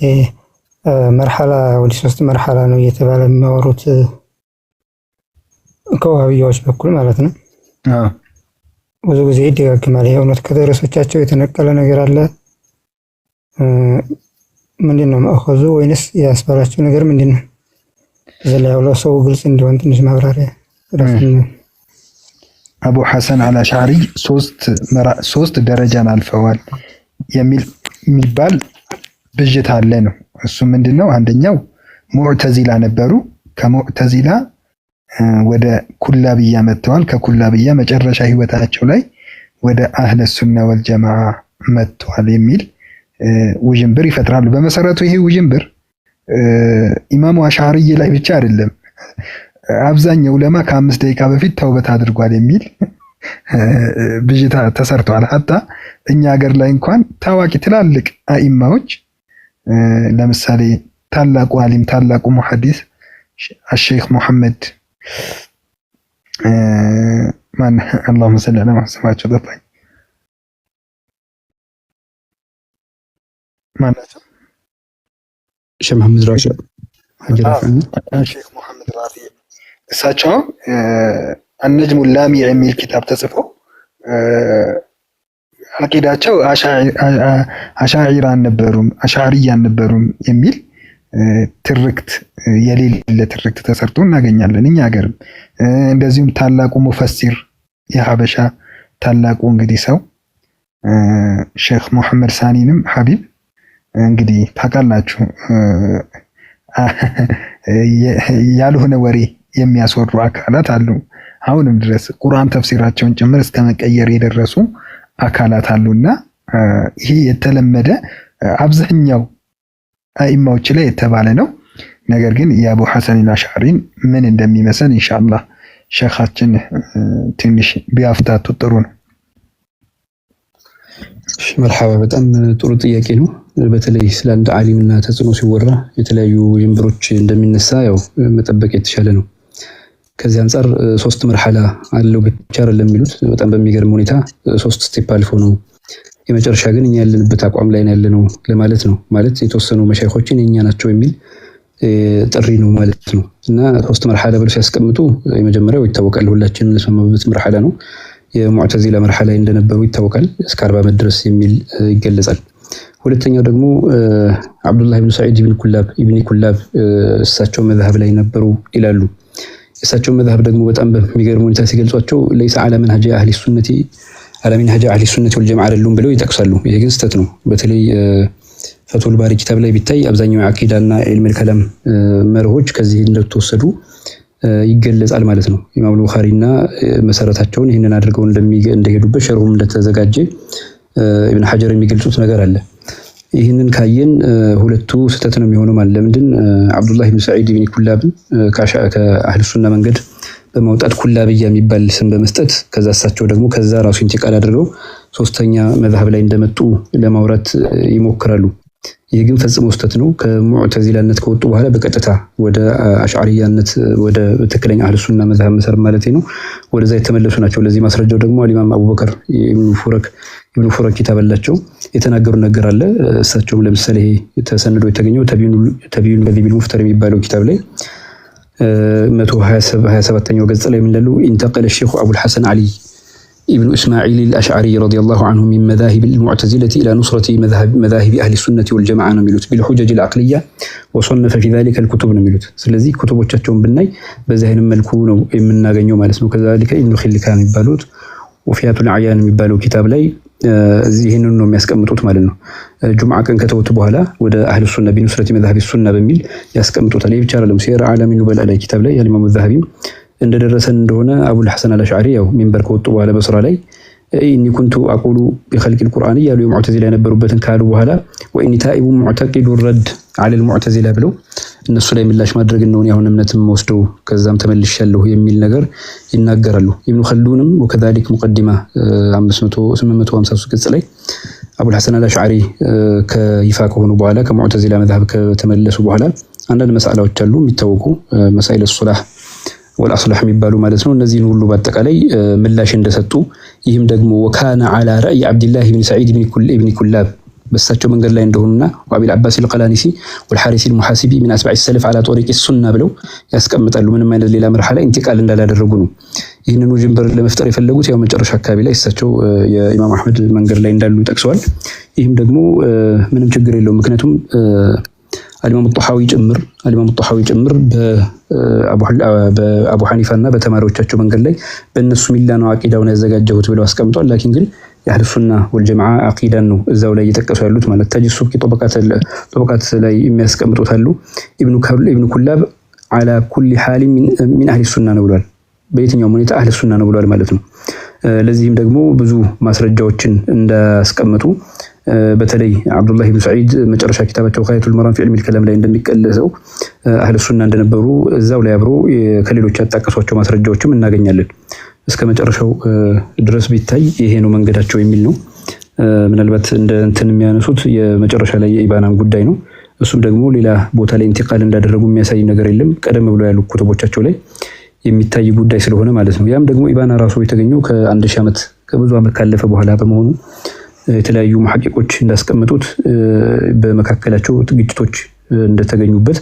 መርሐላ ወደ 3 መርሐላ ነው እየተባለ የሚያወሩት ከዋህብያዎች በኩል ማለት ነው። ብዙ ጊዜ ይደጋግማል። ይሄ እውነት ከደረሶቻቸው የተነቀለ ነገር አለ? ምንድነው ማእኸዙ ወይንስ ያስባላቸው ነገር ምንድነው? ዘላው ለሰው ግልጽ እንዲሆን ትንሽ ማብራሪያ ረፍን። አቡ ሐሰን አልአሽዓሪ 3 ደረጃን አልፈዋል የሚባል ብዥታ አለ ነው። እሱ ምንድነው? አንደኛው ሙዕተዚላ ነበሩ። ከሙዕተዚላ ወደ ኩላብያ መጥተዋል። ከኩላብያ መጨረሻ ህይወታቸው ላይ ወደ አህለ ሱና ወልጀማዓ መጥተዋል የሚል ውዥንብር ይፈጥራሉ። በመሰረቱ ይሄ ውዥንብር ኢማሙ አሽዓሪ ላይ ብቻ አይደለም። አብዛኛው ዑለማ ከ5 ደቂቃ በፊት ተውበት አድርጓል የሚል ብዥታ ተሰርቷል። ሀታ እኛ ሀገር ላይ እንኳን ታዋቂ ትላልቅ አኢማዎች ለምሳሌ ታላቁ ዓሊም ታላቁ ሙሐዲስ الشيخ محمد ማን اللهم صل على محمد ስማቸው ጠፋኝ። ማናቸው? ሼህ መሐመድ ራፊ ሼህ መሐመድ ራፊ እሳቸው النجم اللامع የሚል ኪታብ ተጽፎ አቂዳቸው አሻዒራ አልነበሩም አሻዕሪያ አልነበሩም የሚል ትርክት የሌለ ትርክት ተሰርቶ እናገኛለን እኛ ሀገር። እንደዚሁም ታላቁ ሙፈሲር የሐበሻ ታላቁ እንግዲህ ሰው ሼክ መሐመድ ሳኒንም ሐቢብ እንግዲህ ታውቃላችሁ ያልሆነ ወሬ የሚያስወሩ አካላት አሉ። አሁንም ድረስ ቁርአን ተፍሲራቸውን ጭምር እስከ መቀየር የደረሱ አካላት አሉና ይሄ የተለመደ አብዛኛው አኢማዎች ላይ የተባለ ነው። ነገር ግን የአቡ ሐሰን አልአሽዓሪን ምን እንደሚመስል ኢንሻአላህ ሼኻችን ትንሽ ቢያፍታቱ ጥሩ ነው። መርሐባ። በጣም ጥሩ ጥያቄ ነው። በተለይ ስለ አንድ ዓሊምና ተጽዕኖ ሲወራ የተለያዩ ጅምብሮች እንደሚነሳ ያው መጠበቅ የተሻለ ነው። ከዚህ አንፃር 3 መርሐላ አለው ብቻ አይደለም የሚሉት። በጣም በሚገርም ሁኔታ 3 ስቴፕ አልፎ ነው የመጨረሻ ግን እኛ ያለንበት አቋም ላይ ያለነው ለማለት ነው። ማለት የተወሰኑ መሻይኾችን የኛ ናቸው የሚል ጥሪ ነው ማለት ነው። እና ሶስት መርሐላ ብለው ሲያስቀምጡ የመጀመሪያው ይታወቃል፣ ሁላችንም ለሰማበት መርሐላ ነው። የሙዕተዚላ መርሐላ እንደነበሩ ይታወቃል፣ እስከ 40 ዓመት ድረስ የሚል ይገለጻል። ሁለተኛው ደግሞ አብዱላህ ኢብኑ ሰዒድ ኢብኑ ኩላብ እሳቸው መዝሐብ ላይ ነበሩ ይላሉ። እሳቸው መዝሐብ ደግሞ በጣም በሚገርም ሁኔታ ሲገልጿቸው ለይሰ ዐላ መንሀጅ አህሊ ሱነቲ ወልጀማዓ አይደሉም ብለው ይጠቅሳሉ። ይሄ ግን ስህተት ነው። በተለይ ፈትሁል ባሪ ኪታብ ላይ ቢታይ አብዛኛው የአቂዳና ኢልም ከላም መርሆች ከዚህ እንደተወሰዱ ይገለጻል ማለት ነው። ኢማም ቡኻሪና መሰረታቸውን ይህንን አድርገው እንደሄዱበት ሸርሁም እንደተዘጋጀ ኢብኑ ሐጀር የሚገልጹት ነገር አለ። ይህንን ካየን ሁለቱ ስህተት ነው የሚሆነው ማለት ለምንድን አብዱላህ ኢብኑ ሰዒድ ኢብኑ ኩላብን ከአህሉ ሱና መንገድ በማውጣት ኩላብያ የሚባል ስም በመስጠት ከዛ እሳቸው ደግሞ ከዛ ራሱ ኢንቲቃል አድርገው ሶስተኛ መዝሐብ ላይ እንደመጡ ለማውራት ይሞክራሉ። ይህ ግን ፈጽሞ ስህተት ነው። ከሙዕተዚላነት ከወጡ በኋላ በቀጥታ ወደ አሽዓሪያነት ወደ ትክክለኛ አህሉ ሱና መዝሐብ መሰረት ማለት ነው ወደዛ የተመለሱ ናቸው። ለዚህ ማስረጃው ደግሞ ኢማም አቡበከር ኢብኑ ፉረክ ኪታብ አላቸው የተናገሩ ነገር አለ። እሳቸውም ለምሳሌ ተሰንዶ የተገኘው ተቢዩን ቢል ሙፍተር የሚባለው ኪታብ ላይ 127ኛው ገጽ ላይ ምንላሉ ኢንተቀለ ሼኹ አቡል ሐሰን ዓሊ ابن إسماعيل الأشعري رضي الله عنه من مذاهب المعتزلة إلى نصرة مذاهب أهل السنة والجماعة نميلوت بالحجج العقلية وصنف في ذلك الكتب نميلوت سلزي كتب وشاتهم بالناي بزهن ملكون من ناغنيو مالسنو كذلك ابن خلكان يبالوت وفيات الأعيان يبالو كتاب لي ዚህን ነው የሚያስቀምጡት ማለት ነው። ጁምዓ ቀን ከተወቱ በኋላ ወደ አህሉ ሱና ቢኑስረቲ መዝሐብ ሱና በሚል ያስቀምጡታል። ይህ ብቻ አይደለም። ሲራ ዓለሚን ኑበል ላይ ኪታብ ላይ የኢማም ዘሀቢ እንደደረሰን እንደሆነ አቡል ሐሰን አልአሽዓሪ ያው ሚንበር ከወጡ በኋላ በስራ ላይ ኢኒ ኩንቱ አቁሉ بخلق القرآن ያሉ የሙዕተዚላ የነበሩበትን ካሉ በኋላ ወኢኒ ታኢቡ ሙዕተቂዱ ረድ على المعتزله ብለው እነሱ ላይ ምላሽ ማድረግ ነው ያሁን እምነትም ወስደው ከዛም ተመልሻለሁ የሚል ነገር ይናገራሉ። ኢብኑ ኸልዱንም ወከذلك ሙቀዲማ 853 ገጽ ላይ አቡል ሐሰን አልአሽዓሪ ከይፋ ከሆኑ በኋላ ከሙዕተዚላ መዝሐብ ከተመለሱ በኋላ አንዳንድ መስአላዎች አሉ የሚታወቁ መሳኢል ሱላህ ወልአስላህ የሚባሉ ማለት ነው። እነዚህን ሁሉ በአጠቃላይ ምላሽ እንደሰጡ ይህም ደግሞ ወካነ ዐላ ረእይ አብዱላህ ኢብኑ ሰዒድ ኢብኑ ኩላብ በሳቸው መንገድ ላይ እንደሆኑና ወአቢል አባስ አልቀላኒሲ ወልሐሪሲ አልሙሐሲቢ ምን አስባዕ ሰለፍ على طريق السنه ብለው ያስቀምጣሉ። ምንም አይነት ሌላ መርሐላ ኢንቲቃል እንዳላደረጉ ነው። ይህንን ውጅንበር ለመፍጠር የፈለጉት ያው መጨረሻ አካባቢ ላይ እሳቸው የኢማም አህመድ መንገድ ላይ እንዳሉ ጠቅሰዋል። ይህም ደግሞ ምንም ችግር የለውም። ምክንያቱም አልኢማም ጧሐዊ ጭምር በአቡ ሐኒፋና በተማሪዎቻቸው መንገድ ላይ በእነሱ ሚላ ነው አቂዳውን ያዘጋጀሁት ብለው አስቀምጧል። ላኪን ግን የአህሉ ሱና ወልጀማዓ አቂዳን ነው እዛው ላይ እየጠቀሱ ያሉት ማለት ተጅሱብ ጦበቃት ላይ የሚያስቀምጡት አሉ። ኢብኑ ኩላብ አላ ኩሊ ሐሊ ሚን አህሊ ሱና ነው ብሏል። በየትኛው ሁኔታ አህሉ ሱና ነው ብሏል ማለት ነው። ለዚህም ደግሞ ብዙ ማስረጃዎችን እንዳስቀምጡ በተለይ አብዱላህ ኢብኑ ሰዒድ መጨረሻ ኪታባቸው ኻየቱል መራም ፊ ዒልሚል ከላም ላይ እንደሚቀለሰው አህሉ ሱና እንደነበሩ እዛው ላይ አብሮ ከሌሎች ያጣቀሷቸው ማስረጃዎችም እናገኛለን። እስከ መጨረሻው ድረስ ቢታይ ይሄ ነው መንገዳቸው የሚል ነው። ምናልባት እንደ እንትን የሚያነሱት የመጨረሻ ላይ የኢባናን ጉዳይ ነው። እሱም ደግሞ ሌላ ቦታ ላይ ኢንቲቃል እንዳደረጉ የሚያሳይ ነገር የለም። ቀደም ብሎ ያሉ ኩቱቦቻቸው ላይ የሚታይ ጉዳይ ስለሆነ ማለት ነው። ያም ደግሞ ኢባና ራሱ የተገኘው ከ1000 ዓመት ከብዙ ዓመት ካለፈ በኋላ በመሆኑ የተለያዩ መሐቂቆች እንዳስቀምጡት በመካከላቸው ግጭቶች እንደተገኙበት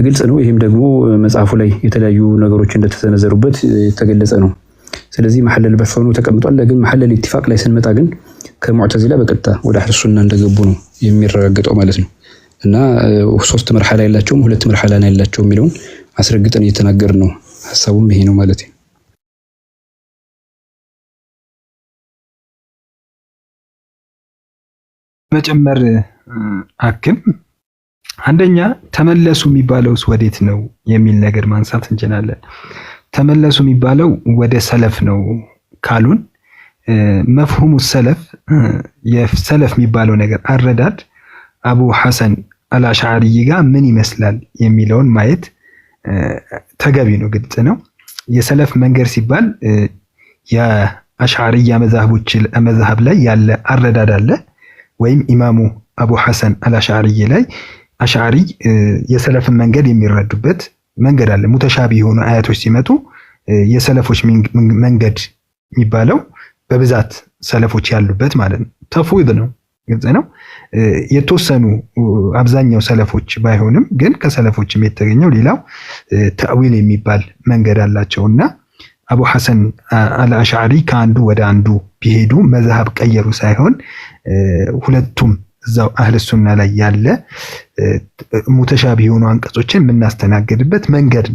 ግልጽ ነው። ይህም ደግሞ መጽሐፉ ላይ የተለያዩ ነገሮች እንደተሰነዘሩበት የተገለጸ ነው። ስለዚህ መሐለል በፈኑ ተቀምጧል። ግን መሐለል ኢትፋቅ ላይ ስንመጣ ግን ከሙዕተዚላ በቀጥታ ወደ አህሉ ሱና እንደገቡ ነው የሚረጋገጠው ማለት ነው። እና 3 መርሐላ ያላቸውም 2 መርሐላ ነው ያላቸው የሚለውን አስረግጠን እየተናገርን ነው። ሐሳቡም ይሄ ነው ማለት ነው። መጨመር አክም አንደኛ ተመለሱ የሚባለውስ ወዴት ነው የሚል ነገር ማንሳት እንችላለን። ተመለሱ የሚባለው ወደ ሰለፍ ነው ካሉን መፍሁሙ ሰለፍ የሰለፍ የሚባለው ነገር አረዳድ አቡ ሐሰን አልአሽዓሪ ጋር ምን ይመስላል የሚለውን ማየት ተገቢ ነው፣ ግልጽ ነው። የሰለፍ መንገድ ሲባል የአሽዓሪያ መዝሐብ ላይ ያለ አረዳድ አለ ወይም ኢማሙ አቡ ሐሰን አልአሽዓሪ ላይ አሽዓሪ የሰለፍን መንገድ የሚረዱበት መንገድ አለ። ሙተሻቢ የሆኑ አያቶች ሲመጡ የሰለፎች መንገድ የሚባለው በብዛት ሰለፎች ያሉበት ማለት ነው። ተፍዊድ ነው፣ ግልጽ ነው። የተወሰኑ አብዛኛው ሰለፎች ባይሆንም ግን ከሰለፎችም የተገኘው ሌላው ተእዊል የሚባል መንገድ አላቸውና አቡ ሐሰን አልአሽዓሪ ከአንዱ ወደ አንዱ ቢሄዱ መዝሐብ ቀየሩ ሳይሆን ሁለቱም እዛው አህለ ሱና ላይ ያለ ሙተሻቢህ የሆኑ አንቀጾችን የምናስተናግድበት መንገድ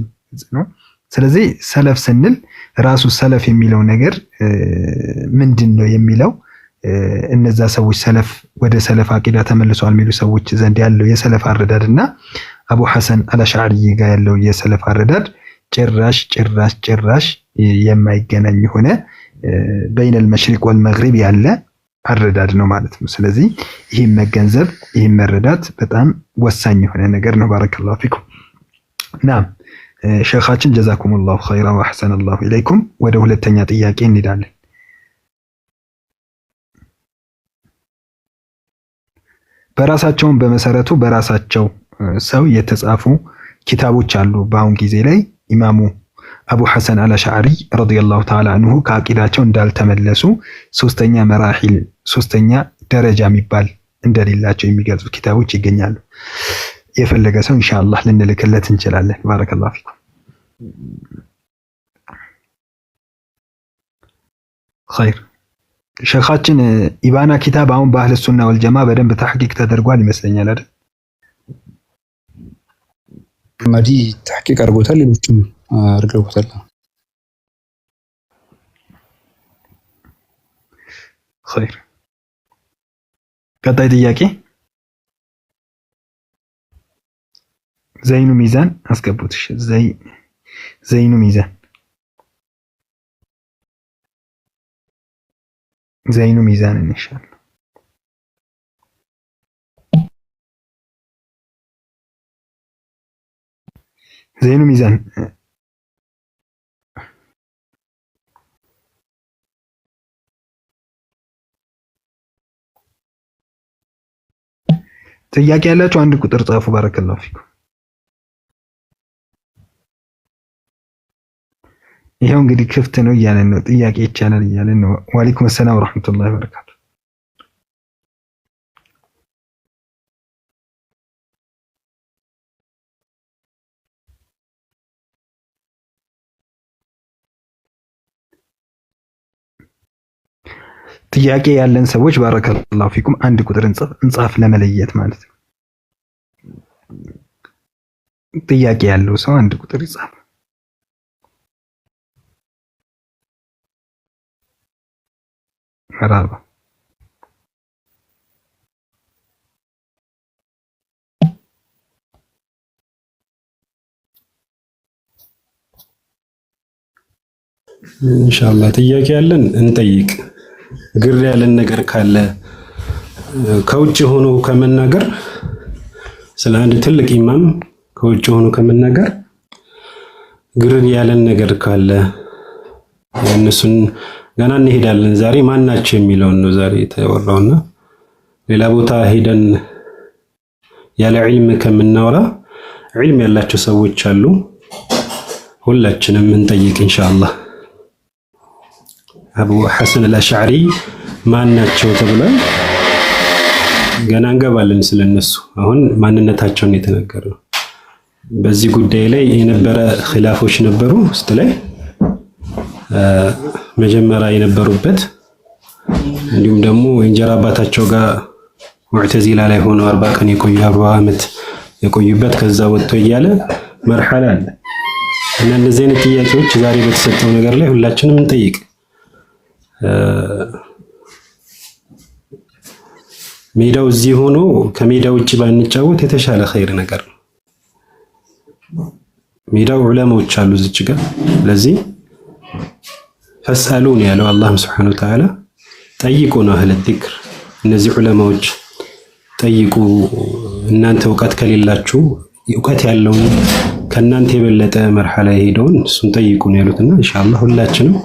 ነው። ስለዚህ ሰለፍ ስንል ራሱ ሰለፍ የሚለው ነገር ምንድነው የሚለው እነዛ ሰዎች ሰለፍ ወደ ሰለፍ አቂዳ ተመልሰዋል የሚሉ ሰዎች ዘንድ ያለው የሰለፍ አረዳድና አቡ ሐሰን አልአሽዓሪ ጋር ያለው የሰለፍ አረዳድ ጭራሽ የማይገናኝ ሆነ በይነል መሽሪቅ ወልመግሪብ ያለ አረዳድ ነው ማለት ነው። ስለዚህ ይህን መገንዘብ ይህን መረዳት በጣም ወሳኝ የሆነ ነገር ነው። ባረከላሁ ፊኩም። ናም ሸኻችን ጀዛኩሙላሁ ኸይራን ወአሕሰነላሁ ኢለይኩም። ወደ ሁለተኛ ጥያቄ እንሄዳለን። በራሳቸውን በመሰረቱ በራሳቸው ሰው የተጻፉ ኪታቦች አሉ። በአሁን ጊዜ ላይ ኢማሙ አቡ ሐሰን አልአሽዓሪ ረዲየላሁ ተዓላ አንሁ ከአቂዳቸው እንዳልተመለሱ ሶስተኛ ደረጃ የሚባል እንደሌላቸው የሚገልጹ ኪታቦች ይገኛሉ። የፈለገ ሰው ኢንሻአላህ ልንልክለት እንችላለን። ባረከላሁ ፊኩም። ኸይር ሸኻችን ኢባና ኪታብ አሁን በአህለ ሱና ወልጀማ በደንብ ተሕቂቅ ተደርጓል ይመስለኛል አይደል? ማዲ ተሕቂቅ አድርጎታል፣ ሌሎችም አድርገውታል። ኸይር ቀጣይ ጥያቄ ዘይኑ ሚዛን አስገቡት። ዘይኑ ሚዛን ኢንሻአላህ ዘይኑ ሚዛን ጥያቄ ያላችሁ አንድ ቁጥር ጻፉ። ባረከላሁ ፊኩም። ይሄው እንግዲህ ክፍት ነው እያለን ነው። ጥያቄ ይቻላል እያለን ነው። ወአለይኩም ሰላም ወራህመቱላሂ ወበረካቱ። ጥያቄ ያለን ሰዎች ባረከላሁ ፊኩም አንድ ቁጥር እንጻፍ ለመለየት ማለት ነው። ጥያቄ ያለው ሰው አንድ ቁጥር ይጻፍ። መራባ ኢንሻአላህ ጥያቄ ያለን እንጠይቅ። ግር ያለን ነገር ካለ ከውጭ ሆኖ ከመናገር ስለ አንድ ትልቅ ኢማም ከውጭ ሆኖ ከመናገር ግር ያለን ነገር ካለ እነሱን ገና እንሄዳለን። ዛሬ ማን ናቸው የሚለውን ነው ዛሬ የተወራውና ሌላ ቦታ ሄደን ያለ ዒልም ከምናወራ ዒልም ያላቸው ሰዎች አሉ። ሁላችንም እንጠይቅ ኢንሻአላህ። አቡ ሐሰን አልአሽዓሪ ማን ናቸው ተብሏል። ገና እንገባለን ስለነሱ። አሁን ማንነታቸውን የተነገረው በዚህ ጉዳይ ላይ የነበረ ኺላፎች ነበሩ ውስጥ ላይ መጀመሪያ የነበሩበት እንዲሁም ደግሞ እንጀራ አባታቸው ጋር ሙዕተዚላ ላይ ሆነው 40 ቀን የቆዩ 40 ዓመት የቆዩበት ከዛ ወጥቶ እያለ መርሐላ አለ እና እንደዚህ አይነት ጥያቄዎች ዛሬ በተሰጠው ነገር ላይ ሁላችንም እንጠይቅ። ሜዳው እዚህ ሆኖ ከሜዳው ውጭ ባንጫወት የተሻለ ኸይር ነገር ነው። ሜዳው ዑለማዎች አሉ እዚች ጋር። ለዚህ ፈስአሉን ያለው አላህ ሱብሓነሁ ወተዓላ ጠይቁ ነው አህለ ዚክር። እነዚህ ዑለማዎች ጠይቁ፣ እናንተ እውቀት ከሌላችሁ እውቀት ያለውን ከናንተ የበለጠ መርሐላ ሄደውን እሱን ጠይቁ ነው ያሉትና ኢንሻአላህ ሁላችንም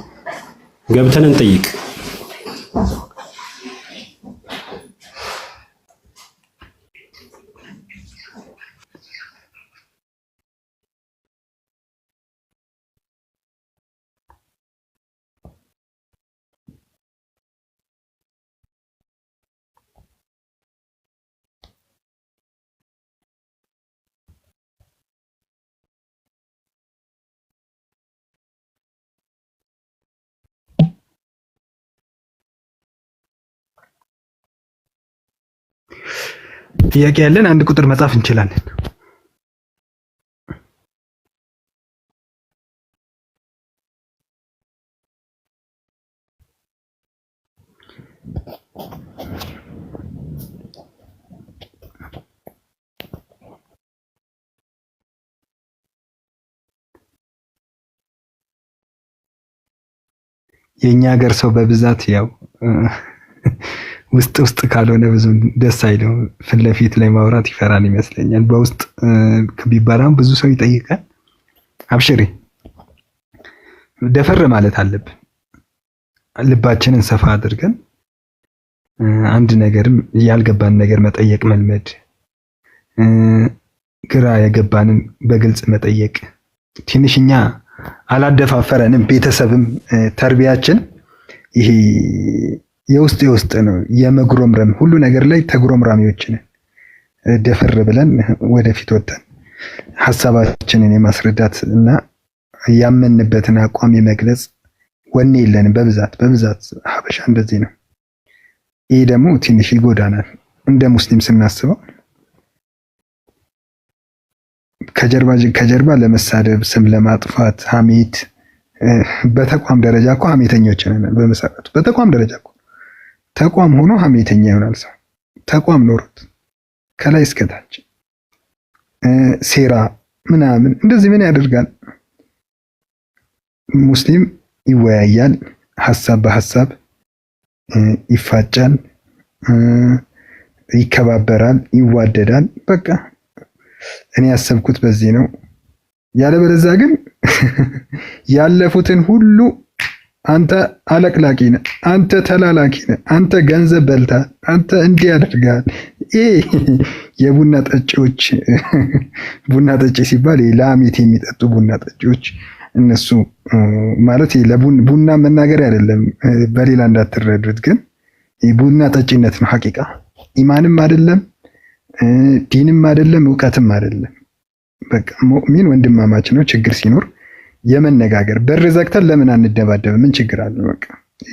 ገብተን እንጠይቅ። ጥያቄ ያለን አንድ ቁጥር መጻፍ እንችላለን። የኛ ሀገር ሰው በብዛት ያው ውስጥ ካልሆነ ብዙ ደስ አይለው። ፊት ለፊት ላይ ማውራት ይፈራል ይመስለኛል። በውስጥ ቢባላም ብዙ ሰው ይጠይቃል። አብሽሪ ደፈር ማለት አለብን። ልባችንን ሰፋ አድርገን አንድ ነገርም ያልገባን ነገር መጠየቅ መልመድ፣ ግራ የገባንን በግልጽ መጠየቅ። ትንሽኛ አላደፋፈረንም። ቤተሰብም ተርቢያችን ይሄ የውስጥ ነው። የመጉረምረም ሁሉ ነገር ላይ ተጉረምራሚዎች ነን። ደፈር ብለን ወደፊት ወጥተን ሐሳባችንን የማስረዳት እና ያመንበትን አቋም የመግለጽ ወኔ የለንም። በብዛት ሀበሻ እንደዚህ ነው። ይሄ ደግሞ ትንሽ ይጎዳናል እንደ ሙስሊም ስናስበው። ከጀርባ ለመሳደብ፣ ስም ለማጥፋት፣ ሐሜት በተቋም ደረጃ እኮ ሐሜተኞች ነን። በመሰረቱ በተቋም ደረጃ እኮ ተቋም ሆኖ ሐሜተኛ ይሆናል ሰው። ተቋም ኖሮት ከላይ እስከታች ሴራ ምናምን እንደዚህ ምን ያደርጋል? ሙስሊም ይወያያል፣ ሐሳብ በሐሳብ ይፋጫል፣ ይከባበራል፣ ይዋደዳል። በቃ እኔ ያሰብኩት በዚህ ነው። ያለበለዚያ ግን ያለፉትን ሁሉ አንተ አለቅላቂ ነህ፣ አንተ ተላላኪ ነህ፣ አንተ ገንዘብ በልተሃል፣ አንተ እንዲህ ያደርጋል። ይሄ የቡና ጠጪዎች ቡና ጠጪ ሲባል ለሐሜት የሚጠጡ ቡና ጠጪዎች እነሱ ማለት ለቡና መናገር አይደለም፣ በሌላ እንዳትረዱት። ግን ቡና ጠጪነት ነው ሐቂቃ። ኢማንም አይደለም፣ ዲንም አይደለም፣ ዕውቀትም አይደለም። በቃ ሙእሚን ወንድማማች ነው። ችግር ሲኖር የመነጋገር በር ዘግተን ለምን አንደባደብ? ምን ችግር አለ? በቃ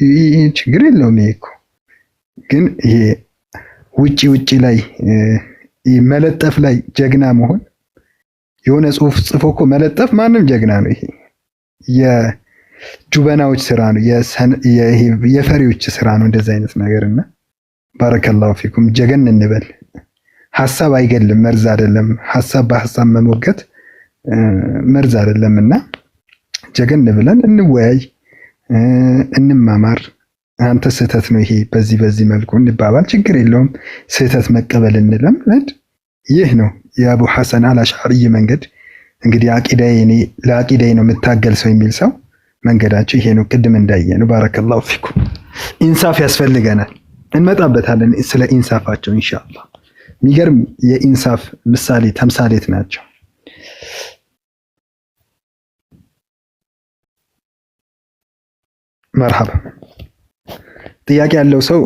ይሄ ችግር የለውም። ይሄ እኮ ግን ይሄ ውጪ ላይ መለጠፍ ላይ ጀግና መሆን፣ የሆነ ጽሑፍ ጽፎ እኮ መለጠፍ ማንም ጀግና ነው። ይሄ የጁበናዎች ስራ ነው፣ የፈሪዎች ስራ ነው እንደዚህ አይነት ነገርና ባረከላሁ ፊኩም። ጀገን እንበል። ሐሳብ አይገልም፣ መርዝ አይደለም። ሐሳብ በሐሳብ መሞገት መርዝ አይደለምና ጀገን ብለን እንወያይ፣ እንማማር። አንተ ስህተት ነው ይሄ በዚህ መልኩ እንባባል፣ ችግር የለውም። ስህተት መቀበል እንለምድ። ይህ ነው የአቡ ሐሰን አልአሽዓሪ መንገድ። እንግዲህ ለአቂዳዬ ነው የምታገል ሰው የሚል ሰው መንገዳቸው ይሄ ነው። ቅድም እንዳየነው ባረከላሁ ፊኩም። ኢንሳፍ ያስፈልገናል፣ እንመጣበታለን ስለ ኢንሳፋቸው ኢንሻአላህ። የሚገርም የኢንሳፍ ምሳሌ ተምሳሌት ናቸው። መርሐባ። ጥያቄ ያለው ሰው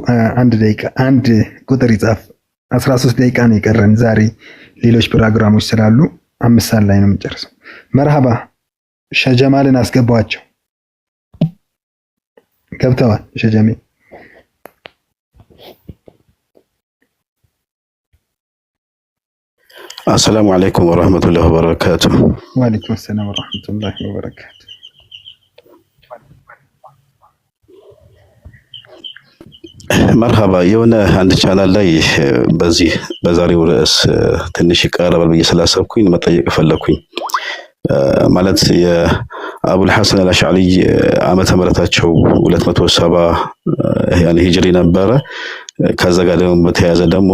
አንድ ቁጥር ይጻፍ። 13 ደቂቃ ነው የቀረን ዛሬ ሌሎች ፕሮግራሞች ስላሉ 5 ሰዓት ላይ ነው የምንጨርሰው። መርሐባ። ሸጀማልን አስገባዋቸው። ገብተዋል ሸጀሜ? السلام عليكم ورحمة الله وبركاته. وعليكم السلام ورحمة الله وبركاته. مرحبا. يونا عند ቻናል ላይ በዛሬው ርዕስ ትንሽ ይቀርባል ብዬ ስላሰብኩኝ መጠየቅ ፈለኩኝ። ማለት የአቡል ሐሰን አልአሽዓሪ ዓመተ ምህረታቸው 270 ያኔ ሂጅሪ ነበረ። ከዛ ጋር ደግሞ በተያያዘ ደግሞ